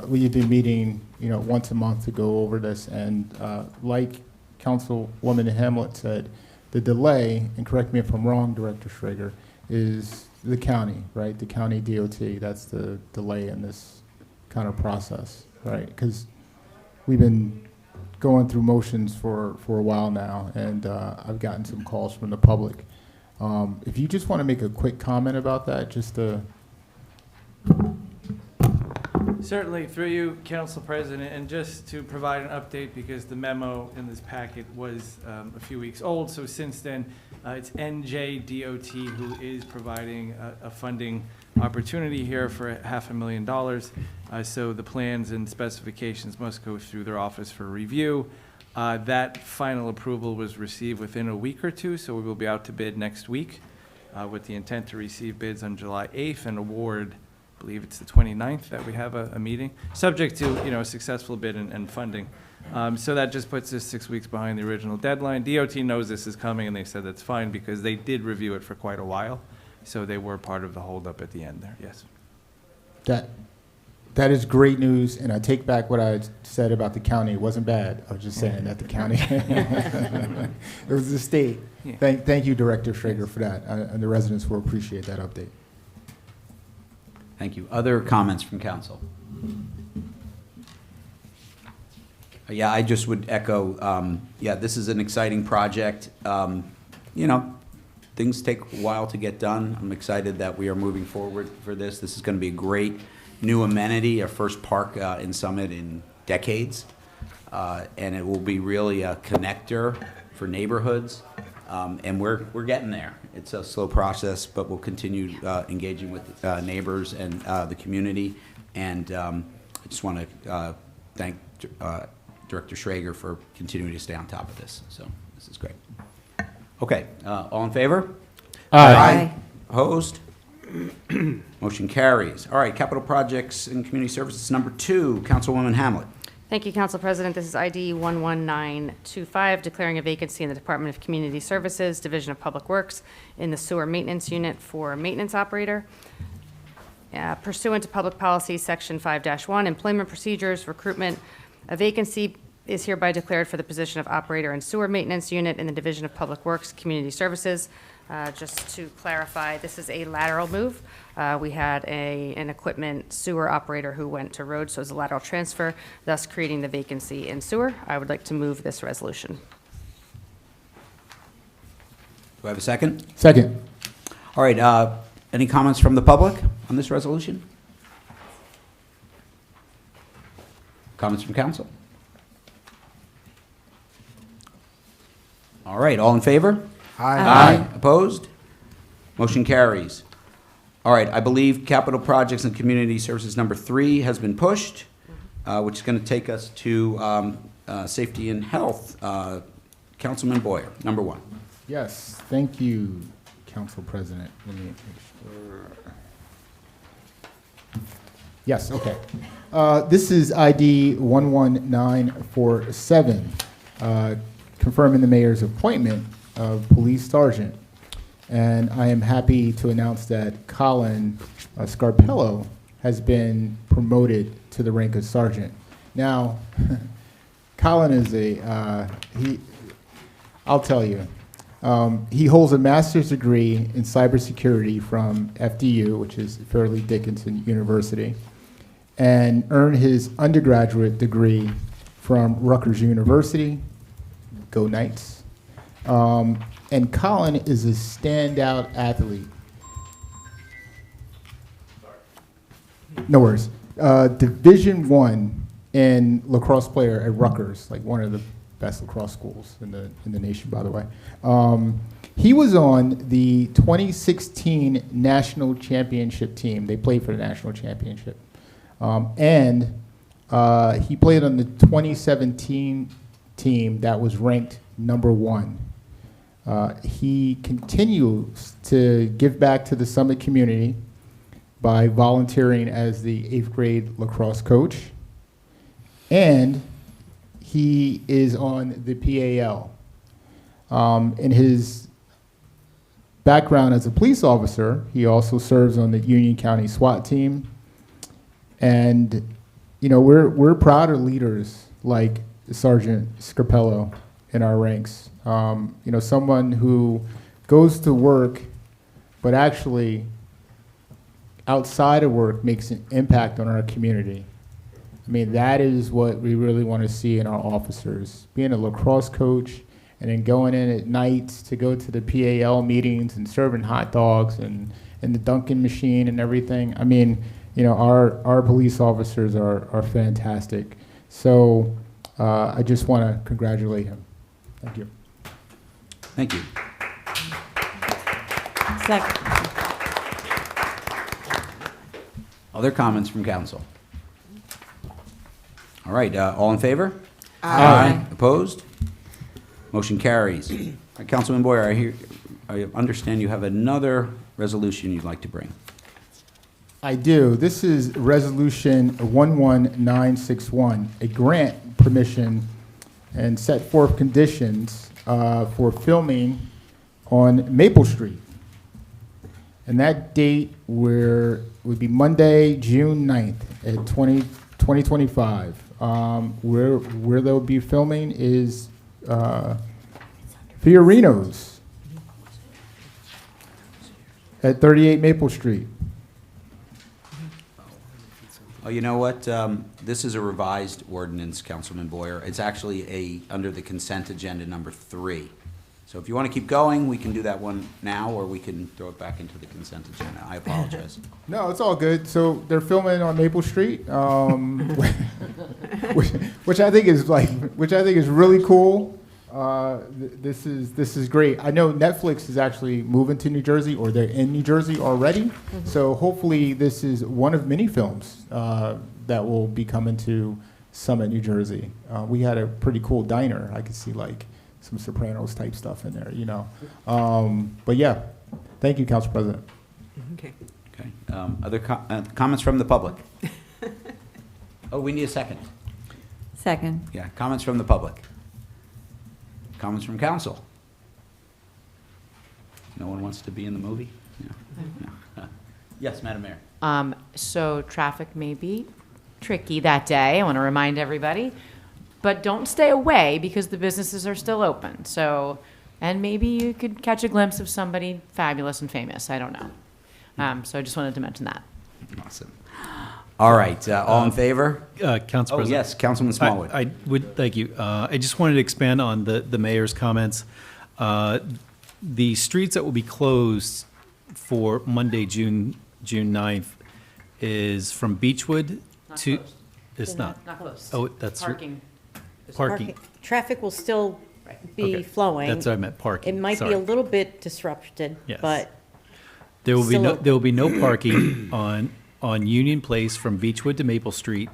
We do meeting, once a month to go over this, and like Councilwoman Hamlet said, the delay, and correct me if I'm wrong, Director Schrager, is the county, right? The county DOT, that's the delay in this kind of process, right? Because we've been going through motions for a while now, and I've gotten some calls from the public. If you just want to make a quick comment about that, just to... Certainly, through you, Council President, and just to provide an update, because the memo in this packet was a few weeks old, so since then, it's NJDOT who is providing a funding opportunity here for $500,000. So the plans and specifications must go through their office for review. That final approval was received within a week or two, so we will be out to bid next week with the intent to receive bids on July 8th and award, I believe it's the 29th that we have a meeting, subject to a successful bid and funding. So that just puts us 6 weeks behind the original deadline. DOT knows this is coming, and they said that's fine because they did review it for quite a while. So they were part of the holdup at the end there, yes. That is great news, and I take back what I said about the county. It wasn't bad. I was just saying that the county, it was the state. Yeah. Thank you, Director Schrager, for that, and the residents will appreciate that update. Thank you. Other comments from council? Yeah, I just would echo, this is an exciting project. Things take a while to get done. I'm excited that we are moving forward for this. This is going to be a great new amenity, our first park in Summit in decades. And it will be really a connector for neighborhoods. And we're getting there. It's a slow process, but we'll continue engaging with neighbors and the community. And I just want to thank Director Schrager for continuing to stay on top of this. So this is great. Okay, all in favor? Aye. Opposed? Motion carries. All right, capital projects and community services number 2, Councilwoman Hamlet. Thank you, Council President. This is ID 11925, declaring a vacancy in the Department of Community Services, Division of Public Works, in the sewer maintenance unit for maintenance operator. Pursuant to Public Policy Section 5-1, Employment Procedures, Recruitment, a vacancy is hereby declared for the position of operator in sewer maintenance unit in the Division of Public Works, Community Services. Just to clarify, this is a lateral move. We had an equipment sewer operator who went to road, so it's a lateral transfer, thus creating the vacancy in sewer. I would like to move this resolution. Do I have a second? Second. All right, any comments from the public on this resolution? Comments from council? All right, all in favor? Aye. Opposed? Motion carries. All right, I believe capital projects and community services number 3 has been pushed, which is going to take us to safety and health. Councilman Boyer, number 1. Yes, thank you, Council President. Let me make sure. Yes, okay. This is ID 11947. confirming the mayor's appointment of police sergeant. And I am happy to announce that Colin Scarpello has been promoted to the rank of sergeant. Now, Colin is I'll tell you, he holds a master's degree in cybersecurity from FDU, which is Fairleigh Dickinson University, and earned his undergraduate degree from Rutgers University. Go Knights. And Colin is a standout athlete. No worries. Division I in lacrosse player at Rutgers, like one of the best lacrosse schools in the nation, by the way. He was on the 2016 national championship team. They played for the national championship. And he played on the 2017 team that was ranked #1. He continues to give back to the Summit community by volunteering as the 8th grade lacrosse coach. And he is on the PAL. In his background as a police officer, he also serves on the Union County SWAT team. And, you know, we're proud of leaders like Sergeant Scarpello in our ranks. You know, someone who goes to work, but actually outside of work makes an impact on our community. I mean, that is what we really want to see in our officers. Being a lacrosse coach and then going in at nights to go to the PAL meetings and serving hot dogs and the Dunkin' machine and everything. I mean, you know, our police officers are fantastic. So I just want to congratulate him. Thank you. Thank you. Second. Other comments from council? All right, all in favor? Aye. Opposed? Motion carries. All right, Councilman Boyer, I understand you have another resolution you'd like to bring. I do. This is Resolution 11961, a grant permission and set forth conditions for filming on Maple Street. And that date would be Monday, June 9th at 2025. Where they'll be filming is Fiorino's at 38 Maple Street. Oh, you know what? This is a revised ordinance, Councilman Boyer. It's actually under the consent agenda number 3. So if you want to keep going, we can do that one now, or we can throw it back into the consent agenda. I apologize. No, it's all good. So they're filming on Maple Street, which I think is really cool. This is great. I know Netflix is actually moving to New Jersey, or they're in New Jersey already. Mm-hmm. So hopefully this is one of many films that will be coming to Summit, New Jersey. We had a pretty cool diner. I could see like some Sopranos type stuff in there, you know. But yeah, thank you, Council President. Okay. Okay. Other comments from the public? Oh, we need a second. Second. Yeah, comments from the public. Comments from council? No one wants to be in the movie? Yeah. Yes, Madam Mayor. So traffic may be tricky that day. I want to remind everybody. But don't stay away because the businesses are still open. So, and maybe you could catch a glimpse of somebody fabulous and famous. I don't know. So I just wanted to mention that. Awesome. All right. All in favor? Council Oh, President. yes, Councilman Smallwood. I would, thank you. I just wanted to expand on the mayor's comments. The streets that will be closed for Monday, June 9th is from Beechwood to, it's not. Not close. Oh, that's. Parking. Parking. Traffic will still be Okay, flowing. that's what I meant, parking, It might be sorry. a little bit disrupted, Yes. but There will be still no, open. there will be no parking on Union Place from Beechwood to Maple Street,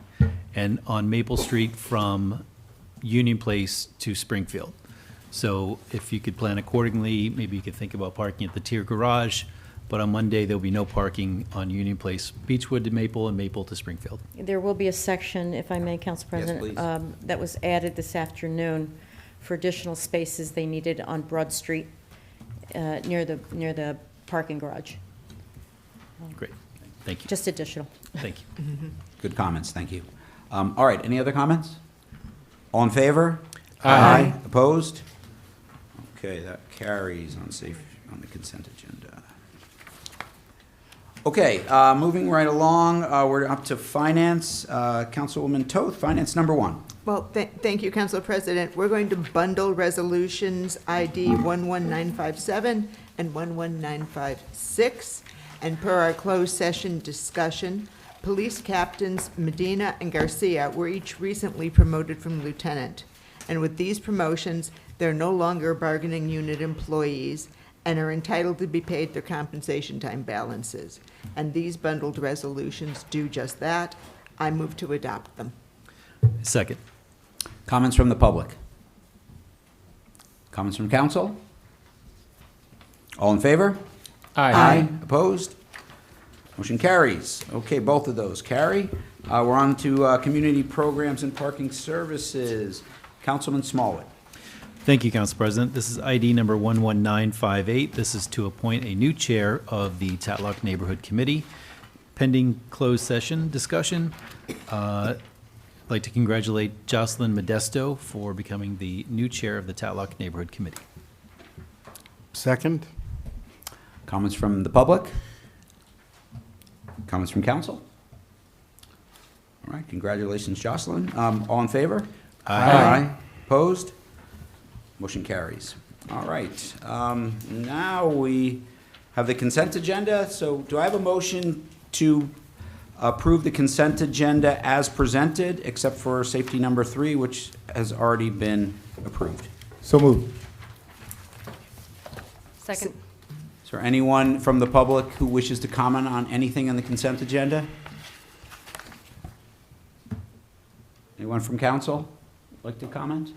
and on Maple Street from Union Place to Springfield. So if you could plan accordingly, maybe you could think about parking at the Tier Garage, but on Monday, there'll be no parking on Union Place, Beechwood to Maple, and Maple to Springfield. there will be a section, if I may, Council Yes, President, please. that was added this afternoon for additional spaces they needed on Broad Street near the parking garage. Great, thank you. Just additional. Thank you. Good comments, thank you. All right, any other comments? All in favor? Aye. Opposed? Okay, that carries on the consent agenda. Okay, moving right along, we're up to finance. Councilwoman Toth, finance number 1. Well, thank you, Council President. We're going to bundle resolutions ID 11957 and 11956. And per our closed session discussion, Police Captains Medina and Garcia were each recently promoted from lieutenant. And with these promotions, they're no longer bargaining unit employees and are entitled to be paid their compensation time balances. And these bundled resolutions do just that. I move to adopt them. Second. Comments from the public? Comments from council? All in favor? Aye. Opposed? Motion carries. Okay, both of those carry. We're on to community programs and parking services. Councilman Smallwood. Thank you, Council President. This is ID number 11958. This is to appoint a new chair of the Tatlock Neighborhood Committee. Pending closed session discussion, I'd like to congratulate Jocelyn Modesto for becoming the new chair of the Tatlock Neighborhood Committee. Second. Comments from the public? Comments from council? All right, congratulations, Jocelyn. All in favor? Aye. Opposed? Motion carries. All right, now we have the consent agenda. So do I have a motion to approve the consent agenda as presented, except for safety number 3, which has already been approved? So moved. Second. Is there anyone from the public who wishes to comment on anything on the consent agenda? Anyone from council like to comment?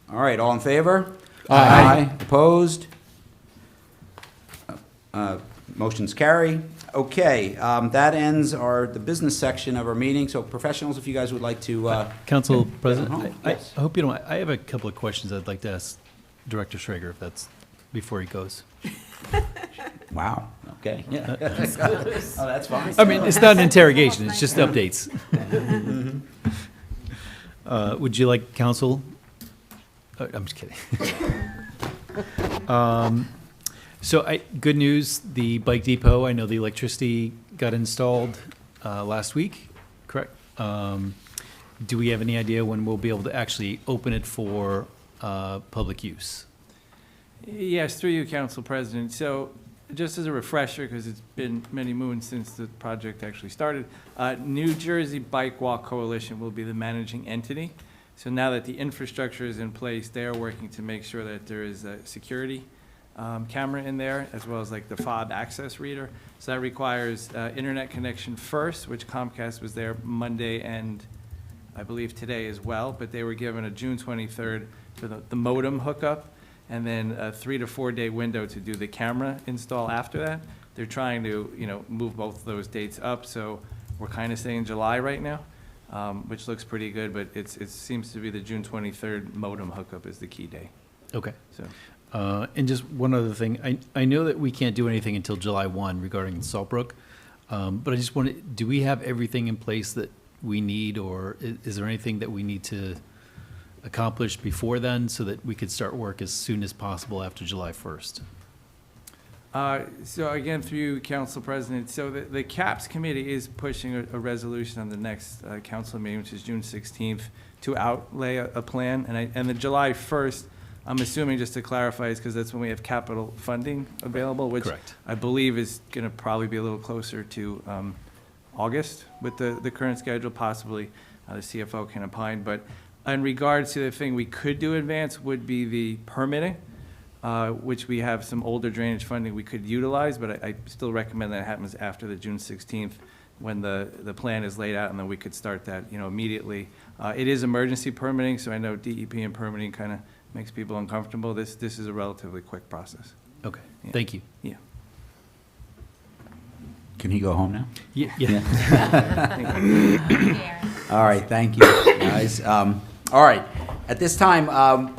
All right, all in favor? Aye. Opposed? Motions carry. Okay, that ends the business section of our meeting. So professionals, if you guys would like to. Council President, I Yes. hope you don't, I have a couple of questions I'd like to ask Director Schrager, if that's before he goes. Wow, okay. Yeah. Oh, that's fine. I mean, it's not an interrogation, it's just updates. Would you like council? I'm just kidding. So good news, the bike depot, I know the electricity got installed last week, correct? Do we have any idea when we'll be able to actually open it for public use? Yes, through you, Council President. So just as a refresher, because it's been many moons since the project actually started, New Jersey Bike Walk Coalition will be the managing entity. So now that the infrastructure is in place, they are working to make sure that there is a security camera in there, as well as like the fob access reader. So that requires internet connection first, which Comcast was there Monday and I believe today as well, but they were given a June 23rd for the modem hookup, and then a 3 to 4 day window to do the camera install after that. They're trying to, move both of those dates up, so we're kind of saying July right now, which looks pretty good, but it seems to be the June 23rd modem hookup is the key day. Okay. So. And just one other thing, I know that we can't do anything until July 1 regarding Saltbrook, but I just wanted, do we have everything in place that we need, or is there anything that we need to accomplish before then so that we could start work as soon as possible after July 1st? So again, through you, Council President, so the CAPS committee is pushing a resolution on the next council meeting, which is June 16th, to outlay a plan, and the July 1st, I'm assuming, just to clarify, is because that's when we have capital funding available, which Correct. I believe is going to probably be a little closer to August with the current schedule, possibly the CFO can opine. But in regards to the thing we could do advance would be the permitting, which we have some older drainage funding we could utilize, but I still recommend that happens after the June 16th when the plan is laid out, and then we could start that immediately. It is emergency permitting, so I know DEP and permitting kind of makes people uncomfortable. This is a relatively quick process. Okay, Yeah. thank you. Yeah. Can he go home now? Yeah. All right, thank you, guys. All right, At this time,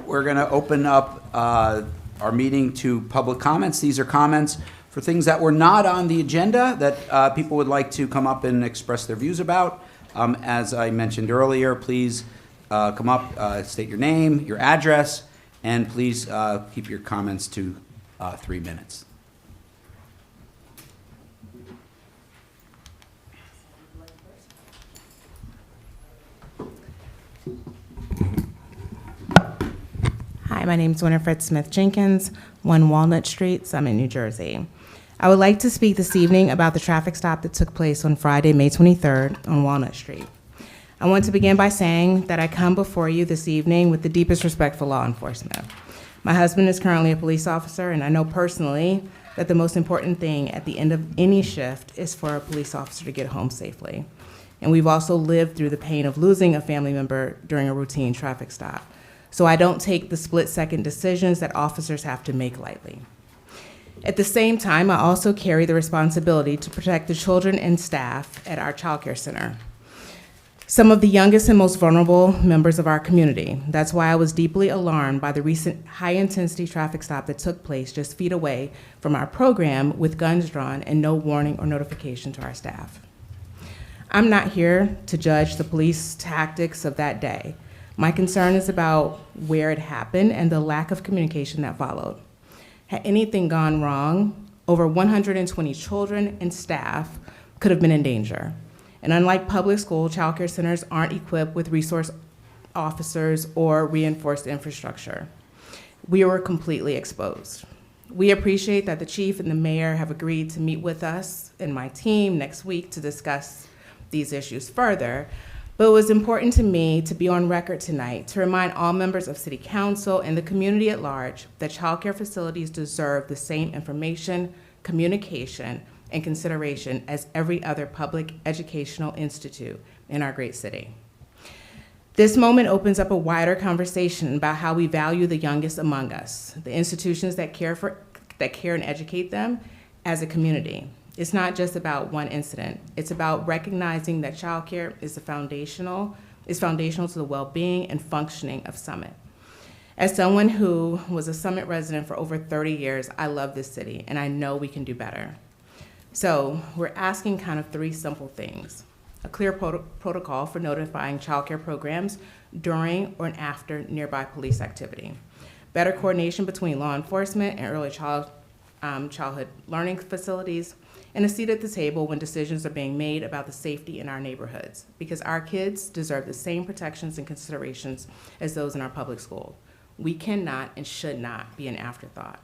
we're going to open up our meeting to public comments. These are comments for things that were not on the agenda that people would like to come up and express their views about. As I mentioned earlier, please come up, state your name, your address, and please keep your comments to 3 minutes. Hi, my name is Winifred Smith Jenkins, 1 Walnut Street, Summit, New Jersey. I would like to speak this evening about the traffic stop that took place on Friday, May 23rd on Walnut Street. I want to begin by saying that I come before you this evening with the deepest respect for law enforcement. My husband is currently a police officer, and I know personally that the most important thing at the end of any shift is for a police officer to get home safely. And we've also lived through the pain of losing a family member during a routine traffic stop. So I don't take the split-second decisions that officers have to make lightly. At the same time, I also carry the responsibility to protect the children and staff at our child care center, some of the youngest and most vulnerable members of our community. That's why I was deeply alarmed by the recent high-intensity traffic stop that took place just feet away from our program with guns drawn and no warning or notification to our staff. I'm not here to judge the police tactics of that day. My concern is about where it happened and the lack of communication that followed. Had anything gone wrong, over 120 children and staff could have been in danger. And unlike public school, child care centers aren't equipped with resource officers or reinforced infrastructure. We were completely exposed. We appreciate that the chief and the mayor have agreed to meet with us and my team next week to discuss these issues further. But it was important to me to be on record tonight to remind all members of City Council and the community at large that child care facilities deserve the same information, communication, and consideration as every other public educational institute in our great city. This moment opens up a wider conversation about how we value the youngest among us, the institutions that care and educate them as a community. It's not just about one incident. It's about recognizing that childcare is foundational to the well-being and functioning of Summit. As someone who was a Summit resident for over 30 years, I love this city, and I know we can do better. So we're asking kind of 3 simple things: a clear protocol for notifying childcare programs during or after nearby police activity, better coordination between law enforcement and early childhood learning facilities, and a seat at the table when decisions are being made about the safety in our neighborhoods, because our kids deserve the same protections and considerations as those in our public school. We cannot and should not be an afterthought.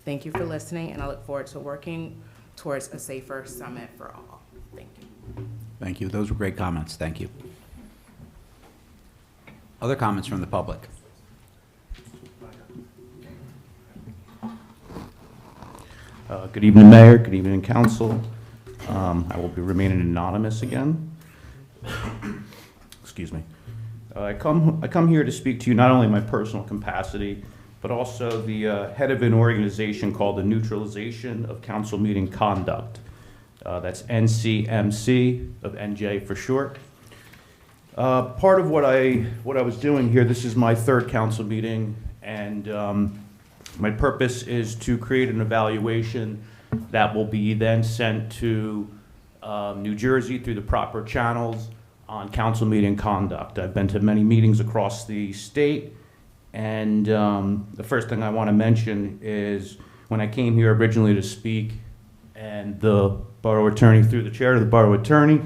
Thank you for listening, and I look forward to working towards a safer Summit for all. Thank you. Thank you. Those were great comments. Thank you. Other comments from the public? Good evening, Mayor. Good evening, Council. I will be remaining anonymous again. Excuse me. I come here to speak to you not only in my personal capacity, but also the head of an organization called the Neutralization of Council Meeting Conduct. That's NCMC, of NJ for short. Part of what I was doing here, this is my 3rd council meeting, and my purpose is to create an evaluation that will be then sent to New Jersey through the proper channels on council meeting conduct. I've been to many meetings across the state, and the first thing I want to mention is when I came here originally to speak, and the borough attorney, through the chair of the borough attorney,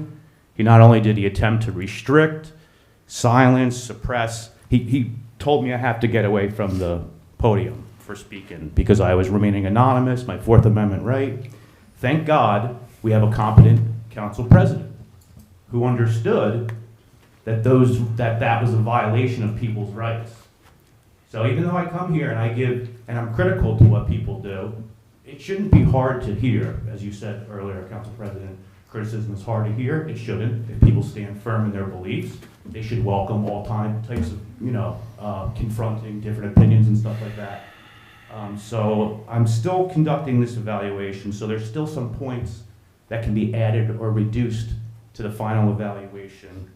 he not only did he attempt to restrict, silence, suppress, he told me I have to get away from the podium for speaking because I was remaining anonymous, my 4th Amendment right. Thank God we have a competent council president who understood that that was a violation of people's rights. So even though I come here and I'm critical to what people do, it shouldn't be hard to hear. As you said earlier, Council President, criticism is hard to hear. It shouldn't. If people stand firm in their beliefs, they should welcome all types of, confronting different opinions and stuff like that. So I'm still conducting this evaluation, so there's still some points that can be added or reduced to the final evaluation.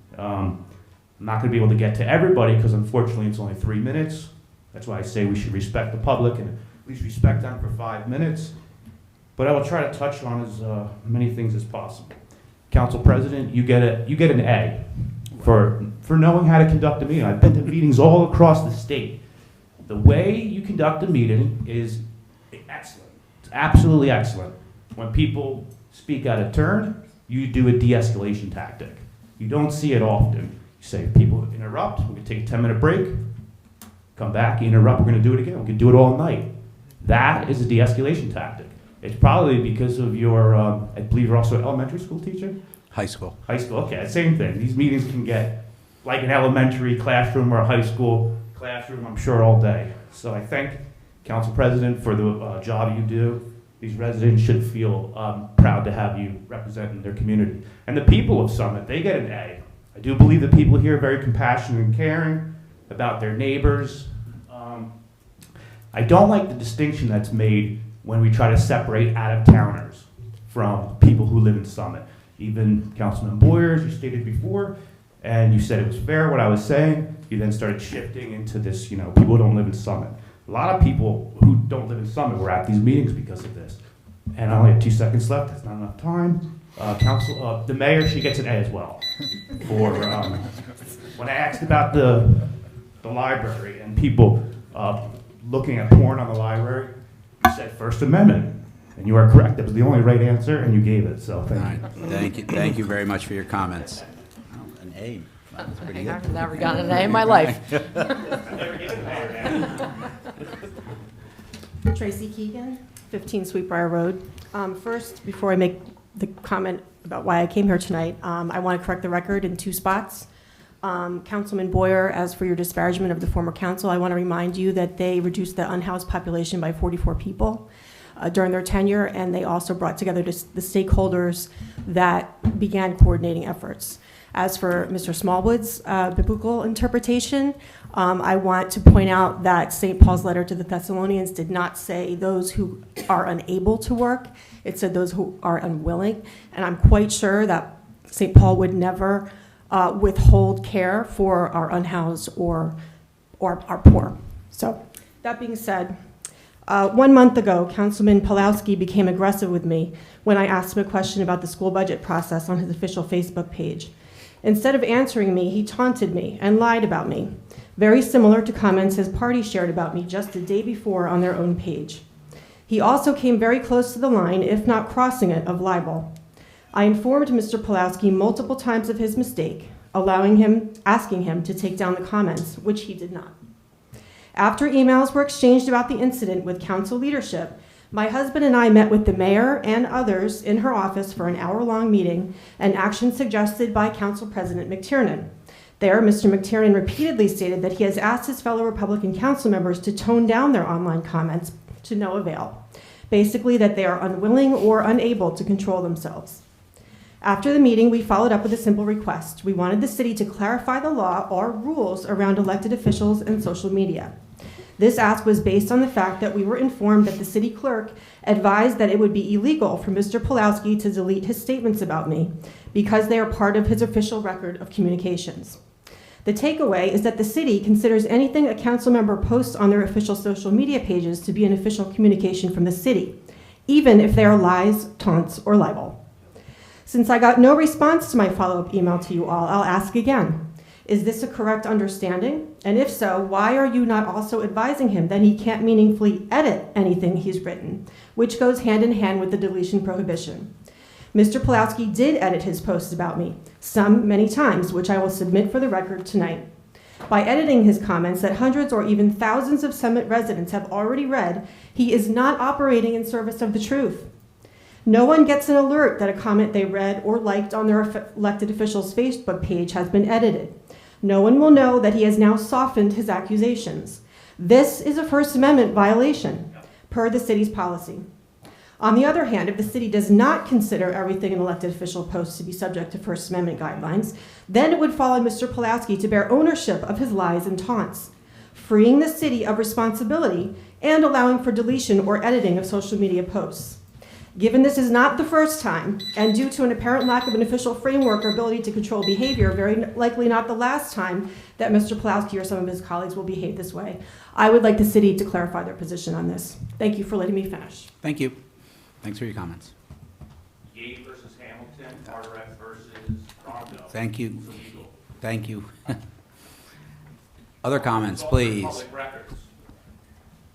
I'm not going to be able to get to everybody because unfortunately it's only 3 minutes. That's why I say we should respect the public and at least respect them for 5 minutes. But I will try to touch on as many things as possible. Council President, you get an A for knowing how to conduct a meeting. I've been to meetings all across the state. The way you conduct a meeting is excellent. It's absolutely excellent. When people speak out of turn, you do a de-escalation tactic. You don't see it often. You say, people interrupt, we're going to take a 10-minute break, come back, interrupt, we're going to do it again. We can do it all night. That is a de-escalation tactic. It's probably because of your, I believe you're also an elementary school teacher? High school. High school, okay, same thing. These meetings can get like an elementary classroom or a high school classroom, I'm sure, all day. So I thank Council President for the job you do. These residents should feel proud to have you representing their community. And the people of Summit, they get an A. I do believe the people here are very compassionate and caring about their neighbors. I don't like the distinction that's made when we try to separate out-of-towners from people who live in Summit. Even Councilman Boyer, as you stated before, and you said it was fair what I was saying, you then started shifting into this, you know, people who don't live in Summit. A lot of people who don't live in Summit were at these meetings because of this. And I only have 2 seconds left, that's not enough time. The mayor, she gets an A as well. For when I asked about the library and people looking at porn on the library, you said First Amendment. And you are correct, that was the only right answer, and you gave it, so thank you. Thank you very much for your comments. Oh, an A. That's pretty good. I've never gotten an A in my life. Tracy Keegan, 15 Sweetbriar Road. First, before I make the comment about why I came here tonight, I want to correct the record in 2 spots. Councilman Boyer, as for your disparagement of the former council, I want to remind you that they reduced the unhoused population by 44 people during their tenure, and they also brought together the stakeholders that began coordinating efforts. As for Mr. Smallwood's biblical interpretation, I want to point out that St. Paul's letter to the Thessalonians did not say those who are unable to work. It said those who are unwilling. And I'm quite sure that St. Paul would never withhold care for our unhoused or our poor. So that being said, 1 month ago, Councilman Pawlowski became aggressive with me when I asked him a question about the school budget process on his official Facebook page. Instead of answering me, he taunted me and lied about me, very similar to comments his party shared about me just the day before on their own page. He also came very close to the line, if not crossing it, of libel. I informed Mr. Pawlowski multiple times of his mistake, asking him to take down the comments, which he did not. After emails were exchanged about the incident with council leadership, my husband and I met with the mayor and others in her office for an hour-long meeting, an action suggested by Council President McTiernan. There, Mr. McTiernan repeatedly stated that he has asked his fellow Republican council members to tone down their online comments to no avail. Basically, that they are unwilling or unable to control themselves. After the meeting, we followed up with a simple request. We wanted the city to clarify the law or rules around elected officials and social media. This ask was based on the fact that we were informed that the city clerk advised that it would be illegal for Mr. Pawlowski to delete his statements about me because they are part of his official record of communications. The takeaway is that the city considers anything a council member posts on their official social media pages to be an official communication from the city, even if they are lies, taunts, or libel. Since I got no response to my follow-up email to you all, I'll ask again. Is this a correct understanding? And if so, why are you not also advising him that he can't meaningfully edit anything he's written, which goes hand in hand with the deletion prohibition? Mr. Pawlowski did edit his posts about me, many times, which I will submit for the record tonight. By editing his comments that hundreds or even thousands of Summit residents have already read, he is not operating in service of the truth. No one gets an alert that a comment they read or liked on their elected official's Facebook page has been edited. No one will know that he has now softened his accusations. This is a First Amendment violation, per the city's policy. On the other hand, if the city does not consider everything an elected official posts to be subject to First Amendment guidelines, then it would fall on Mr. Pawlowski to bear ownership of his lies and taunts, freeing the city of responsibility and allowing for deletion or editing of social media posts. Given this is not the first time, and due to an apparent lack of an official framework or ability to control behavior, very likely not the last time that Mr. Pulowski or some of his colleagues will behave this way, I would like the city to clarify their position on this. Thank you for letting me finish. Thank you. Thanks for your comments. Yate versus Hamilton, Carteret versus Toronto. Thank you. Thank you. Other comments, please. Public records.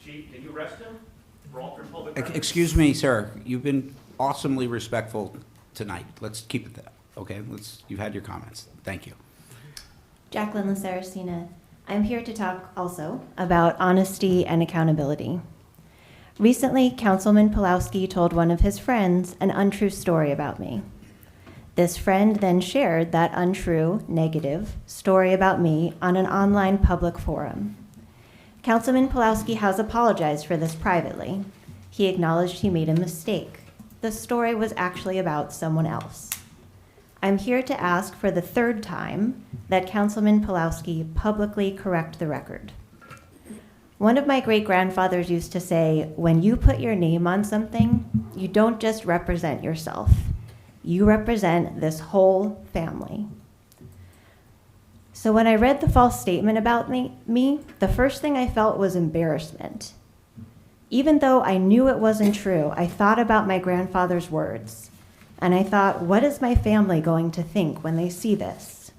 Chief, can you arrest him for altering public records? Excuse me, sir. You've been awesomely respectful tonight. Let's keep it that, okay? You've had your comments. Thank you. Jacqueline Lacercina. I'm here to talk also about honesty and accountability. Recently, Councilman Pulowski told one of his friends an untrue story about me. This friend then shared that untrue, negative story about me on an online public forum. Councilman Pulowski has apologized for this privately. He acknowledged he made a mistake. The story was actually about someone else. I'm here to ask for the third time that Councilman Pulowski publicly correct the record. One of my great-grandfathers used to say, when you put your name on something, you don't just represent yourself. You represent this whole family. So when I read the false statement about me, the first thing I felt was embarrassment. Even though I knew it wasn't true, I thought about my grandfather's words. And I thought, what is my family going to think when they see this?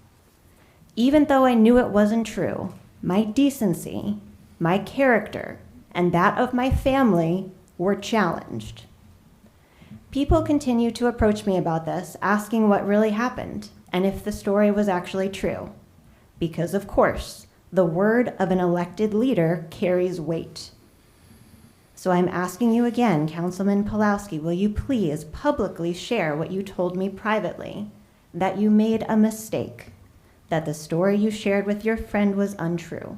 Even though I knew it wasn't true, my decency, my character, and that of my family were challenged. People continue to approach me about this, asking what really happened and if the story was actually true. Because, of course, the word of an elected leader carries weight. So I'm asking you again, Councilman Pulowski, will you please publicly share what you told me privately, that you made a mistake, that the story you shared with your friend was untrue?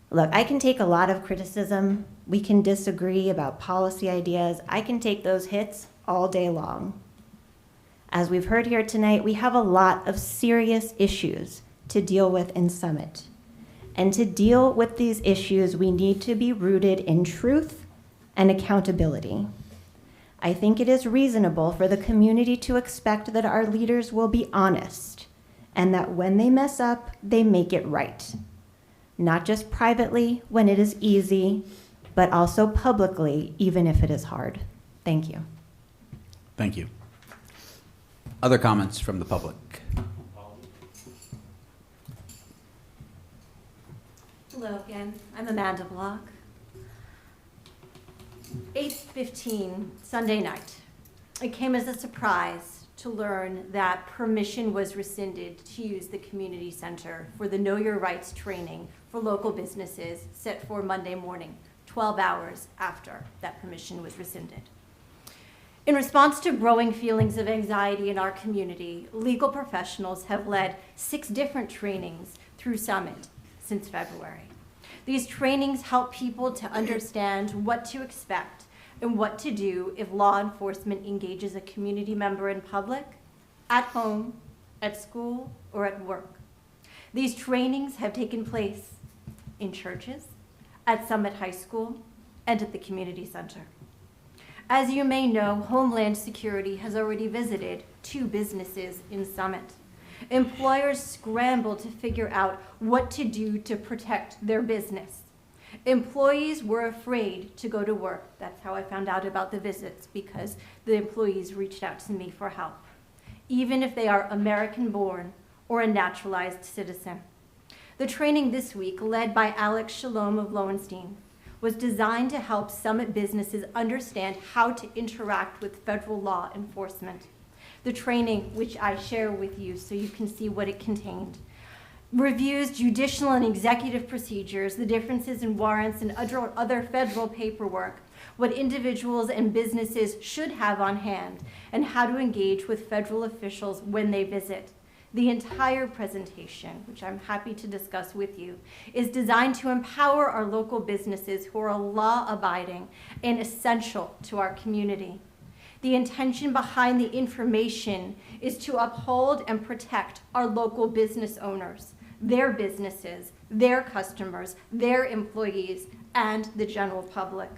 Look, I can take a lot of criticism. We can disagree about policy ideas. I can take those hits all day long. As we've heard here tonight, we have a lot of serious issues to deal with in Summit. And to deal with these issues, we need to be rooted in truth and accountability. I think it is reasonable for the community to expect that our leaders will be honest and that when they mess up, they make it right. Not just privately when it is easy, but also publicly, even if it is hard. Thank you. Thank you. Other comments from the public? Hello again, I'm Amanda Block. 8:15 Sunday night. It came as a surprise to learn that permission was rescinded to use the community center for the Know Your Rights training for local businesses set for Monday morning, 12 hours after that permission was rescinded. In response to growing feelings of anxiety in our community, legal professionals have led 6 different trainings through Summit since February. These trainings help people to understand what to expect and what to do if law enforcement engages a community member in public, at home, at school, or at work. These trainings have taken place in churches, at Summit High School, and at the community center. As you may know, Homeland Security has already visited 2 businesses in Summit. Employers scramble to figure out what to do to protect their business. Employees were afraid to go to work. That's how I found out about the visits, because the employees reached out to me for help, even if they are American-born or a naturalized citizen. The training this week, led by Alex Shalom of Lowenstein, was designed to help Summit businesses understand how to interact with federal law enforcement. The training, which I share with you so you can see what it contained, reviews judicial and executive procedures, the differences in warrants and other federal paperwork, what individuals and businesses should have on hand, and how to engage with federal officials when they visit. The entire presentation, which I'm happy to discuss with you, is designed to empower our local businesses who are law-abiding and essential to our community. The intention behind the information is to uphold and protect our local business owners, their businesses, their customers, their employees, and the general public.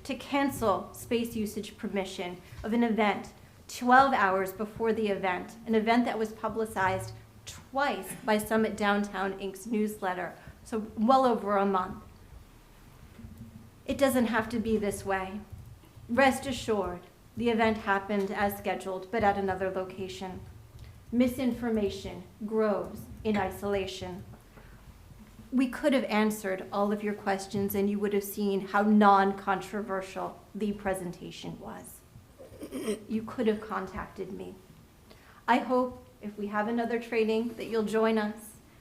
to cancel space usage permission of an event 12 hours before the event, an event that was publicized twice by Summit Downtown Inc.'s newsletter, so well over a month. It doesn't have to be this way. Rest assured, the event happened as scheduled, but at another location. Misinformation grows in isolation. We could have answered all of your questions and you would have seen how non-controversial the presentation was. You could have contacted me. I hope if we have another training that you'll join us,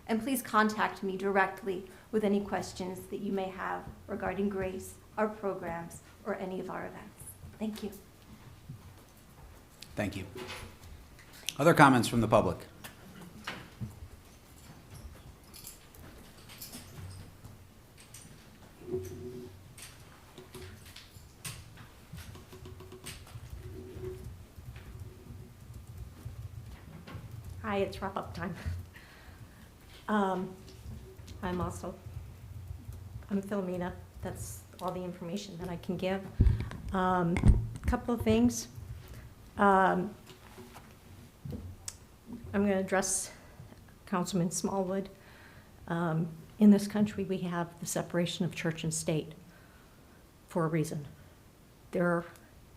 and please contact me directly with any questions that you may have regarding Grace, our programs, or any of our events. Thank you. Thank you. Other comments from the public? Hi, it's wrap-up time. I'm Philomena. That's all the information that I can give. Couple of things. I'm going to address Councilman Smallwood. In this country, we have the separation of church and state for a reason.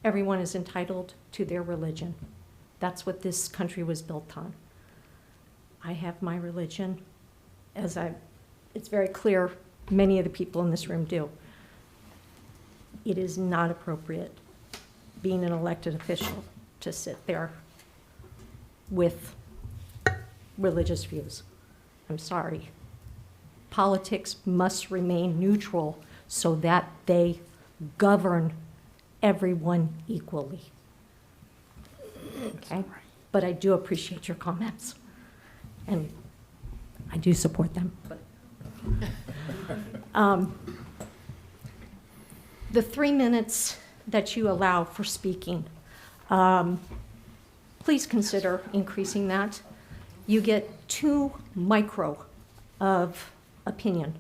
Everyone is entitled to their religion. That's what this country was built on. I have my religion, it's very clear many of the people in this room do. It is not appropriate, being an elected official, to sit there with religious views. I'm sorry. Politics must remain neutral so that they govern everyone equally. Okay? But I do appreciate your comments, and I do support them. But the 3 minutes that you allow for speaking, please consider increasing that. You get 2 micro of opinion,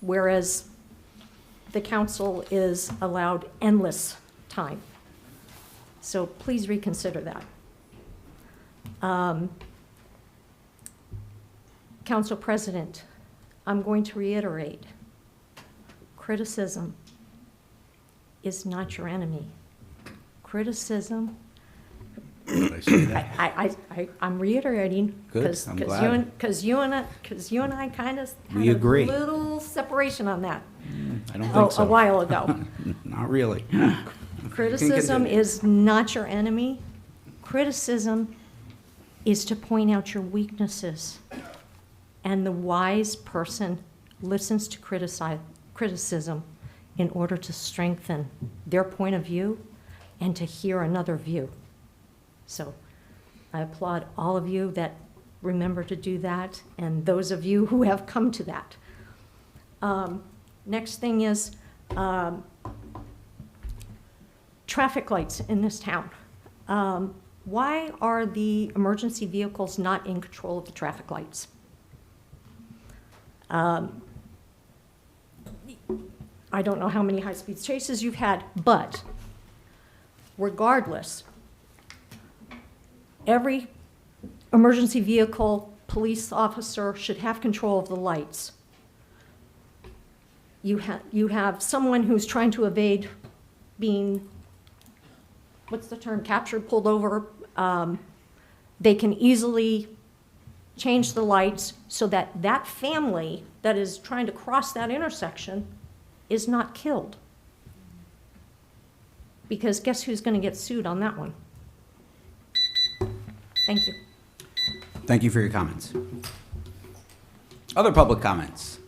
whereas the council is allowed endless time. So please reconsider that. Council President, I'm going to reiterate, criticism is not your enemy. Criticism, Did I say that? I'm reiterating. Good, I'm glad. Because you and I kind of We had agree. a little separation on that. I don't think so. A while ago. Not really. Criticism continue. is not your enemy. Criticism is to point out your weaknesses. And the wise person listens to criticism in order to strengthen their point of view and to hear another view. So I applaud all of you that remember to do that, and those of you who have come to that. Next thing is traffic lights in this town. Why are the emergency vehicles not in control of the traffic lights? I don't know how many high-speed chases you've had, but regardless, every emergency vehicle, police officer should have control of the lights. You have someone who's trying to evade being, what's the term, captured, pulled over. They can easily change the lights so that that family that is trying to cross that intersection is not killed. Because guess who's going to get sued on that one? Thank you. Thank you for your comments. Other public comments?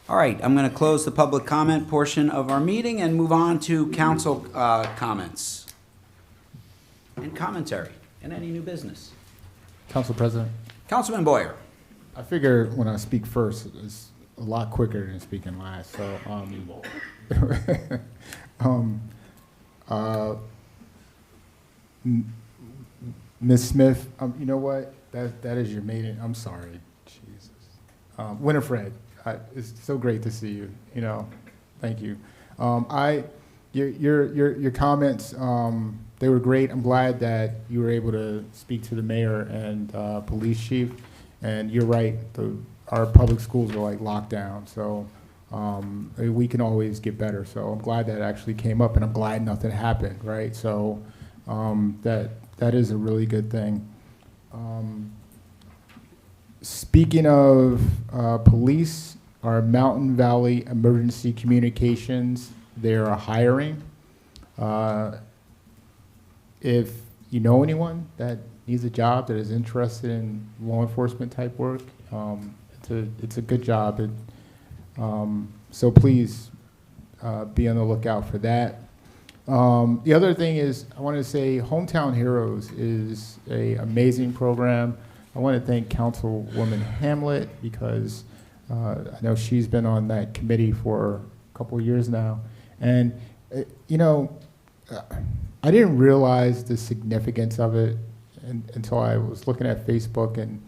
All right, I'm going to close the public comment portion of our meeting and move on to council comments and commentary and any new business. Council President, Councilman Boyer. I figure when I speak first, it's a lot quicker than speaking last. So, Ms. Smith, you know what? That is your maiden. I'm sorry, Jesus. Winifred, It's so great to see you. You know, thank you. Your comments, they were great. I'm glad that you were able to speak to the mayor and police chief. And you're right. Our public schools are like locked down, so we can always get better. So I'm glad that actually came up, and I'm glad nothing happened. Right. So that is a really good thing. Speaking of police, our Mountain Valley Emergency Communications, they're hiring. If you know anyone that needs a job, that is interested in law enforcement type work, it's a good job. So please be on the lookout for that. The other thing is, I want to say Hometown Heroes is an amazing program. I want to thank Councilwoman Hamlet because I know she's been on that committee for a couple of years now. And, you know, I didn't realize the significance of it until I was looking at Facebook and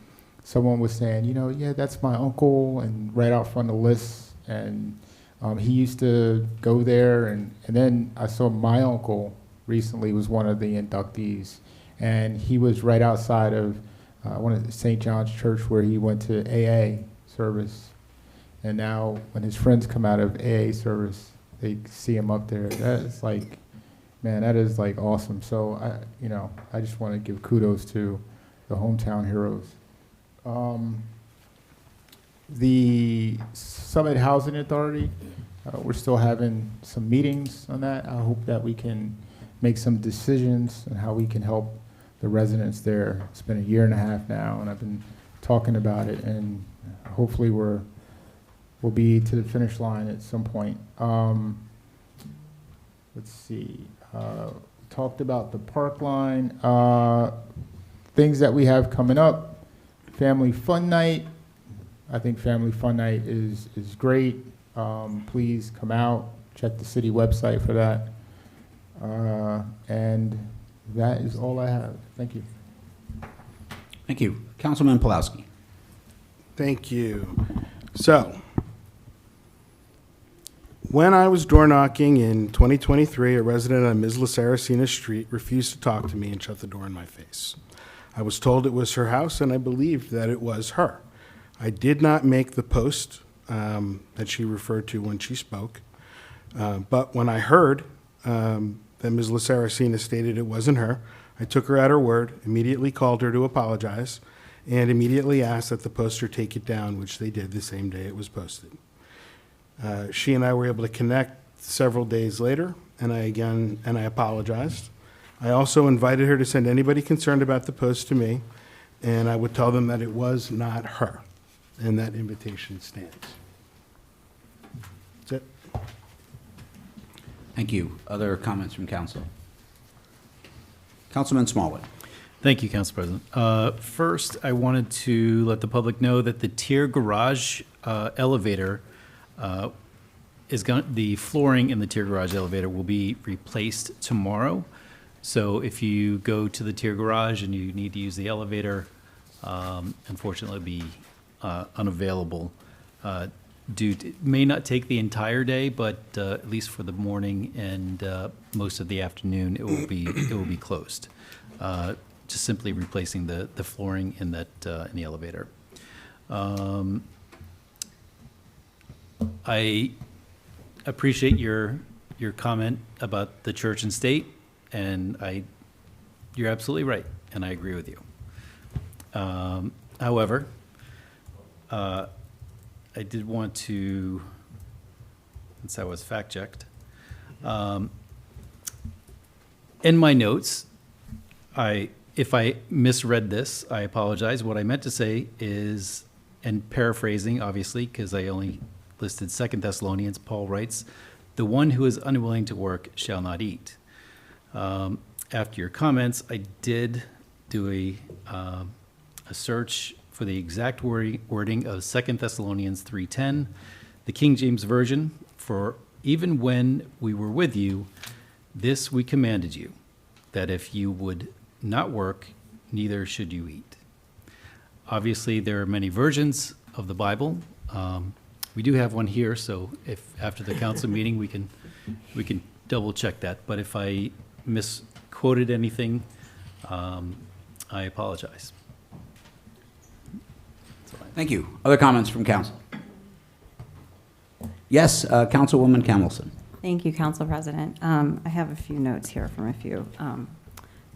someone was saying, you know, yeah, that's my uncle, and right out front of the list. And he used to go there. And then I saw my uncle recently was one of the inductees. And he was right outside of one of the St. John's Church where he went to AA service. And now when his friends come out of AA service, they see him up there. That's like, man, that is like awesome. So I just want to give kudos to the Hometown Heroes. The Summit Housing Authority, we're still having some meetings on that. I hope that we can make some decisions on how we can help the residents there. It's been 1.5 years now, and I've been talking about it, and hopefully we'll be to the finish line at some point. Let's see. Talked about the park line. Things that we have coming up. Family Fun Night. I think Family Fun Night is great. Please come out. Check the city website for that. And that is all I have. Thank you. Thank you. Councilman Pulowski. Thank you. So, when I was door knocking in 2023, a resident on Ms. La Saracena Street refused to talk to me and shut the door in my face. I was told it was her house, and I believed that it was her. I did not make the post that she referred to when she spoke, but when I heard that Ms. La Saracena stated it wasn't her, I took her at her word, immediately called her to apologize, and immediately asked that the poster take it down, which they did the same day it was posted. She and I were able to connect several days later, and I apologized. I also invited her to send anybody concerned about the post to me, and I would tell them that it was not her, and that invitation stands. That's it. Thank you. Other comments from council? Councilman Smallwood. Thank you, Council President. First, I wanted to let the public know that the tier garage elevator the flooring in the tier garage elevator will be replaced tomorrow. So if you go to the tier garage and you need to use the elevator, unfortunately it'll be unavailable. It may not take the entire day, but at least for the morning and most of the afternoon, it will be closed. Just simply replacing the flooring in that in the elevator. I appreciate your comment about the church and state, and you're absolutely right, and I agree with you. However, I did want to, since I was fact-checked, in my notes, if I misread this, I apologize. What I meant to say is, and paraphrasing, obviously, because I only listed 2 Thessalonians, Paul writes, "The one who is unwilling to work shall not eat." After your comments, I did do a search for the exact wording of 2 Thessalonians 3:10, the King James Version, "For even when we were with you, this we commanded you, that if you would not work, neither should you eat." Obviously, there are many versions of the Bible. We do have one here, so if, after the council meeting, we can double check that. But if I misquoted anything, I apologize. Thank you. Other comments from council? Yes, Councilwoman Camelson. Thank you, Council President. I have a few notes here from a few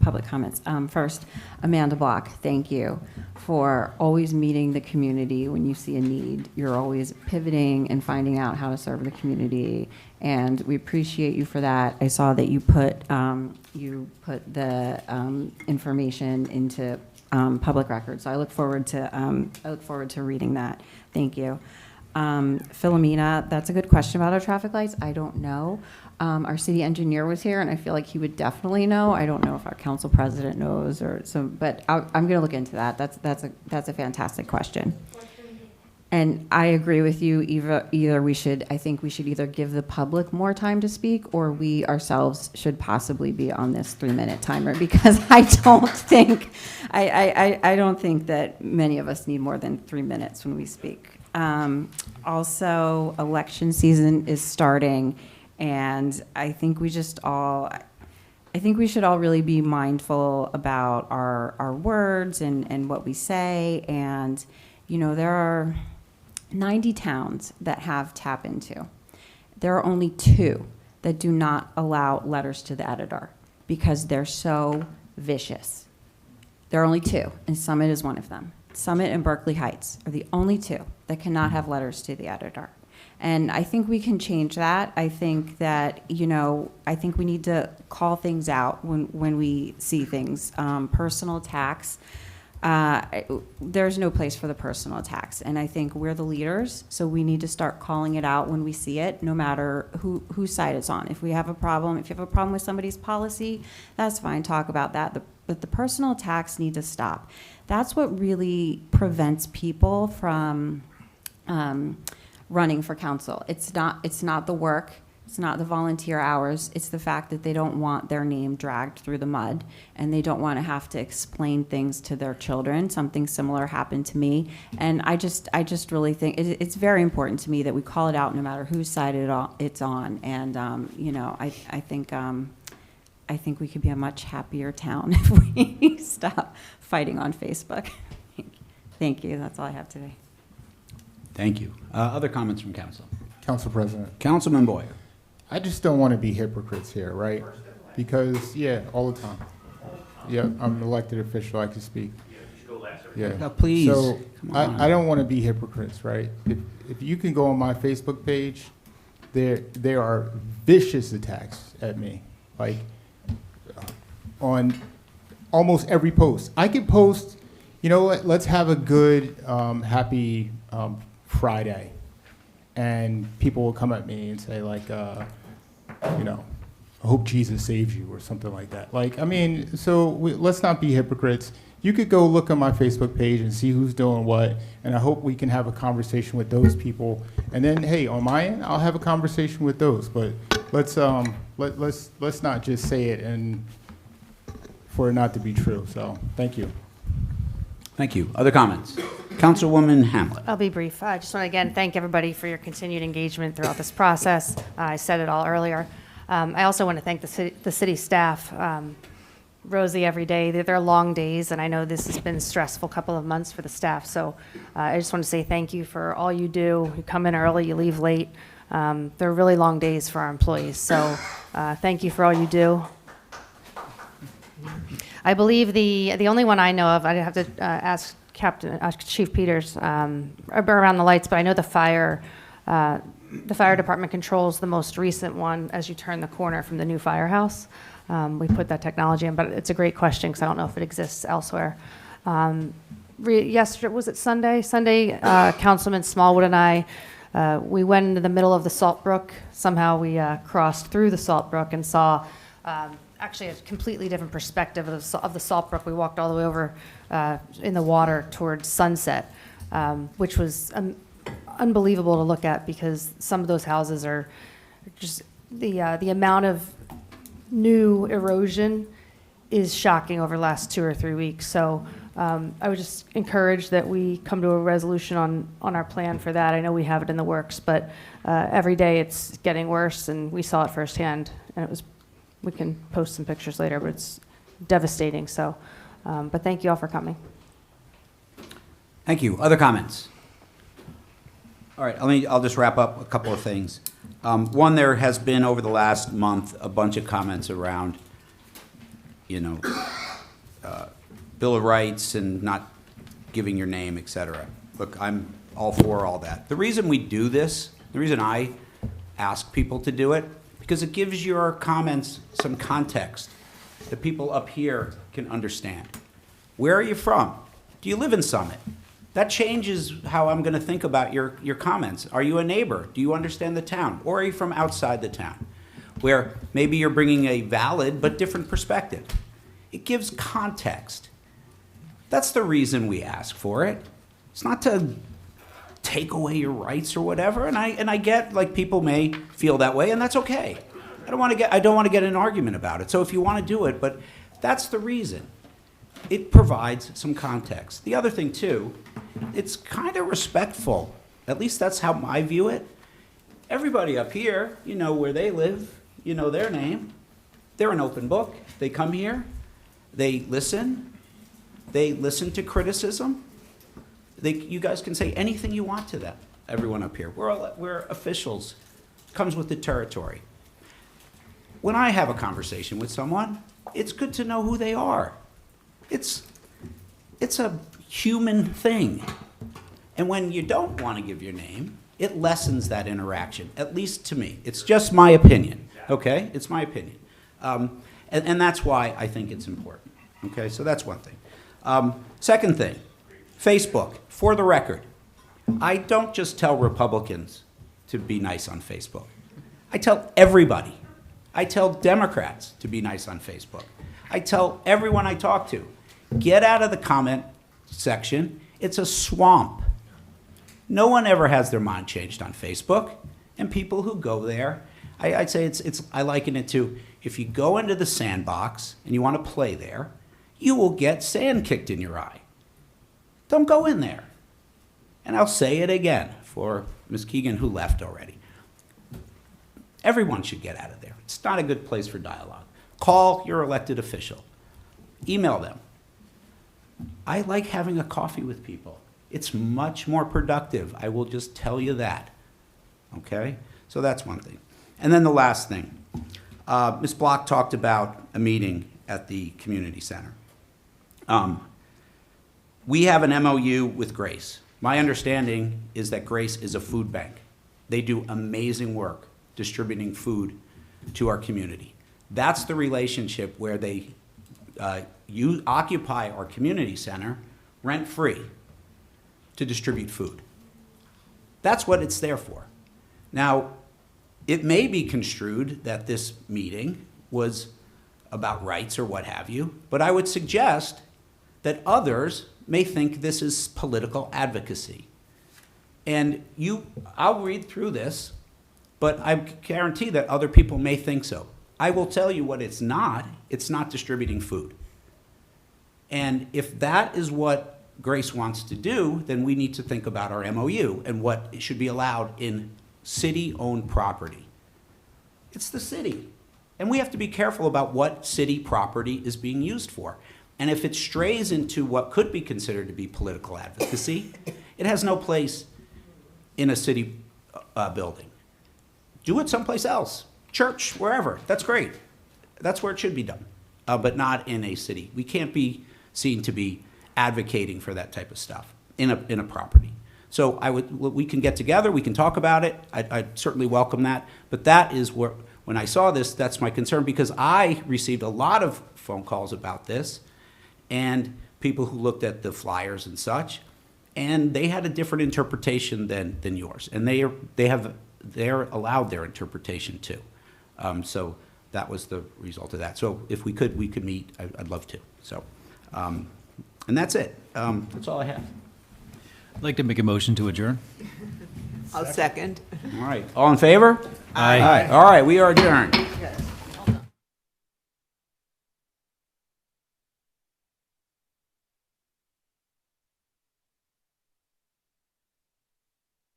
public comments. First, Amanda Block, thank you for always meeting the community when you see a need. You're always pivoting and finding out how to serve the community, and we appreciate you for that. I saw that you put the information into public records, so I look forward to reading that. Thank you. Philomena, that's a good question about our traffic lights. I don't know. Our city engineer was here, and I feel like he would definitely know. I don't know if our council president knows, but I'm going to look into that. That's a fantastic question. And I agree with you. I think we should either give the public more time to speak, or we ourselves should possibly be on this 3-minute timer, because I don't think that many of us need more than 3 minutes when we speak. Also, election season is starting, and I think we should all really be mindful about our words and what we say. And, there are 90 towns that have tap into. There are only 2 that do not allow letters to the editor because they're so vicious. There are only 2, and Summit is one of them. Summit and Berkeley Heights are the only 2 that cannot have letters to the editor. And I think we can change that. I think that, I think we need to call things out when we see things. Personal attacks, there's no place for the personal attacks. And I think we're the leaders, so we need to start calling it out when we see it, no matter whose side it's on. If you have a problem with somebody's policy, that's fine, talk about that. But the personal attacks need to stop. That's what really prevents people from running for council. It's not the work, it's not the volunteer hours, it's the fact that they don't want their name dragged through the mud, and they don't want to have to explain things to their children. Something similar happened to me, and I just really think it's very important to me that we call it out no matter whose side it's on. And I think we could be a much happier town if we stop fighting on Facebook. Thank you. That's all I have today. Thank you. Other comments from council? Council President. Councilman Boyer. I just don't want to be hypocrites here, right? Because, all the time. Yeah, I'm an elected official, I can speak. Yeah. No, please. So I don't want to be hypocrites, right? If you can go on my Facebook page, there are vicious attacks at me, like on almost every post. I could post, let's have a good, happy Friday, and people will come at me and say I hope Jesus saves you or something like that. Let's not be hypocrites. You could go look on my Facebook page and see who's doing what, and I hope we can have a conversation with those people. And then, hey, on my end, I'll have a conversation with those. But let's not just say it and for it not to be true. So, thank you. Thank you. Other comments? Councilwoman Hamlet. I'll be brief. I just want to again thank everybody for your continued engagement throughout this process. I said it all earlier. I also want to thank the city staff. Rosie, every day, they're long days, and I know this has been a stressful couple of months for the staff. So I just want to say thank you for all you do. You come in early, you leave late. They're really long days for our employees. So thank you for all you do. I believe the only one I know of, I'd have to ask Chief Peters around the lights, but I know the fire department controls the most recent one as you turn the corner from the new firehouse. We put that technology in, but it's a great question because I don't know if it exists elsewhere. Yesterday, was it Sunday? Sunday, Councilman Smallwood and I, we went into the middle of the Salt Brook. Somehow we crossed through the Salt Brook and saw actually a completely different perspective of the Salt Brook. We walked all the way over in the water towards sunset, which was unbelievable to look at because some of those houses are just the amount of new erosion is shocking over the last 2 or 3 weeks. So I would just encourage that we come to a resolution on our plan for that. I know we have it in the works, but every day it's getting worse, and we saw it firsthand. And we can post some pictures later, but it's devastating. So, but thank you all for coming. Thank you. Other comments? All right, I'll just wrap up a couple of things. One, there has been over the last month a bunch of comments around, Bill of Rights and not giving your name, et cetera. Look, I'm all for all that. The reason we do this, the reason I ask people to do it, because it gives your comments some context that people up here can understand. Where are you from? Do you live in Summit? That changes how I'm going to think about your comments. Are you a neighbor? Do you understand the town? Or are you from outside the town, where maybe you're bringing a valid but different perspective? It gives context. That's the reason we ask for it. It's not to take away your rights or whatever. And I get, like, people may feel that way, and that's okay. I don't want to get in an argument about it. So if you want to do it, but that's the reason. It provides some context. The other thing too, it's kind of respectful. At least that's how I view it. Everybody up here, you know where they live, you know their name. They're an open book. They come here, they listen to criticism. You guys can say anything you want to them, everyone up here. We're officials. Comes with the territory. When I have a conversation with someone, it's good to know who they are. It's a human thing. And when you don't want to give your name, it lessens that interaction, at least to me. It's just my opinion, okay? It's my opinion. And that's why I think it's important, okay? So that's one thing. Second thing, Facebook. For the record, I don't just tell Republicans to be nice on Facebook. I tell everybody. I tell Democrats to be nice on Facebook. I tell everyone I talk to, get out of the comment section. It's a swamp. No one ever has their mind changed on Facebook. And people who go there, I'd say I liken it to, if you go into the sandbox and you want to play there, you will get sand kicked in your eye. Don't go in there. And I'll say it again for Ms. Keegan, who left already. Everyone should get out of there. It's not a good place for dialogue. Call your elected official. Email them. I like having a coffee with people. It's much more productive. I will just tell you that. Okay? So that's one thing. And then the last thing. Ms. Block talked about a meeting at the community center. We have an MOU with Grace. My understanding is that Grace is a food bank. They do amazing work distributing food to our community. That's the relationship where they occupy our community center rent-free to distribute food. That's what it's there for. Now, it may be construed that this meeting was about rights or what have you, but I would suggest that others may think this is political advocacy. And I'll read through this, but I guarantee that other people may think so. I will tell you what it's not. It's not distributing food. And if that is what Grace wants to do, then we need to think about our MOU and what should be allowed in city-owned property. It's the city. And we have to be careful about what city property is being used for. And if it strays into what could be considered to be political advocacy, it has no place in a city building. Do it someplace else, church, wherever. That's great. That's where it should be done, but not in a city. We can't be seen to be advocating for that type of stuff in a property. So we can get together, we can talk about it. I'd certainly welcome that. But that is where, when I saw this, that's my concern, because I received a lot of phone calls about this, and people who looked at the flyers and such, and they had a different interpretation than yours, and they're allowed their interpretation too. So that was the result of that. So if we could meet. I'd love to. So, and that's it. That's all I have. I'd like to make a motion to adjourn. I'll second. All right. All in favor? Aye. All right. We are adjourned.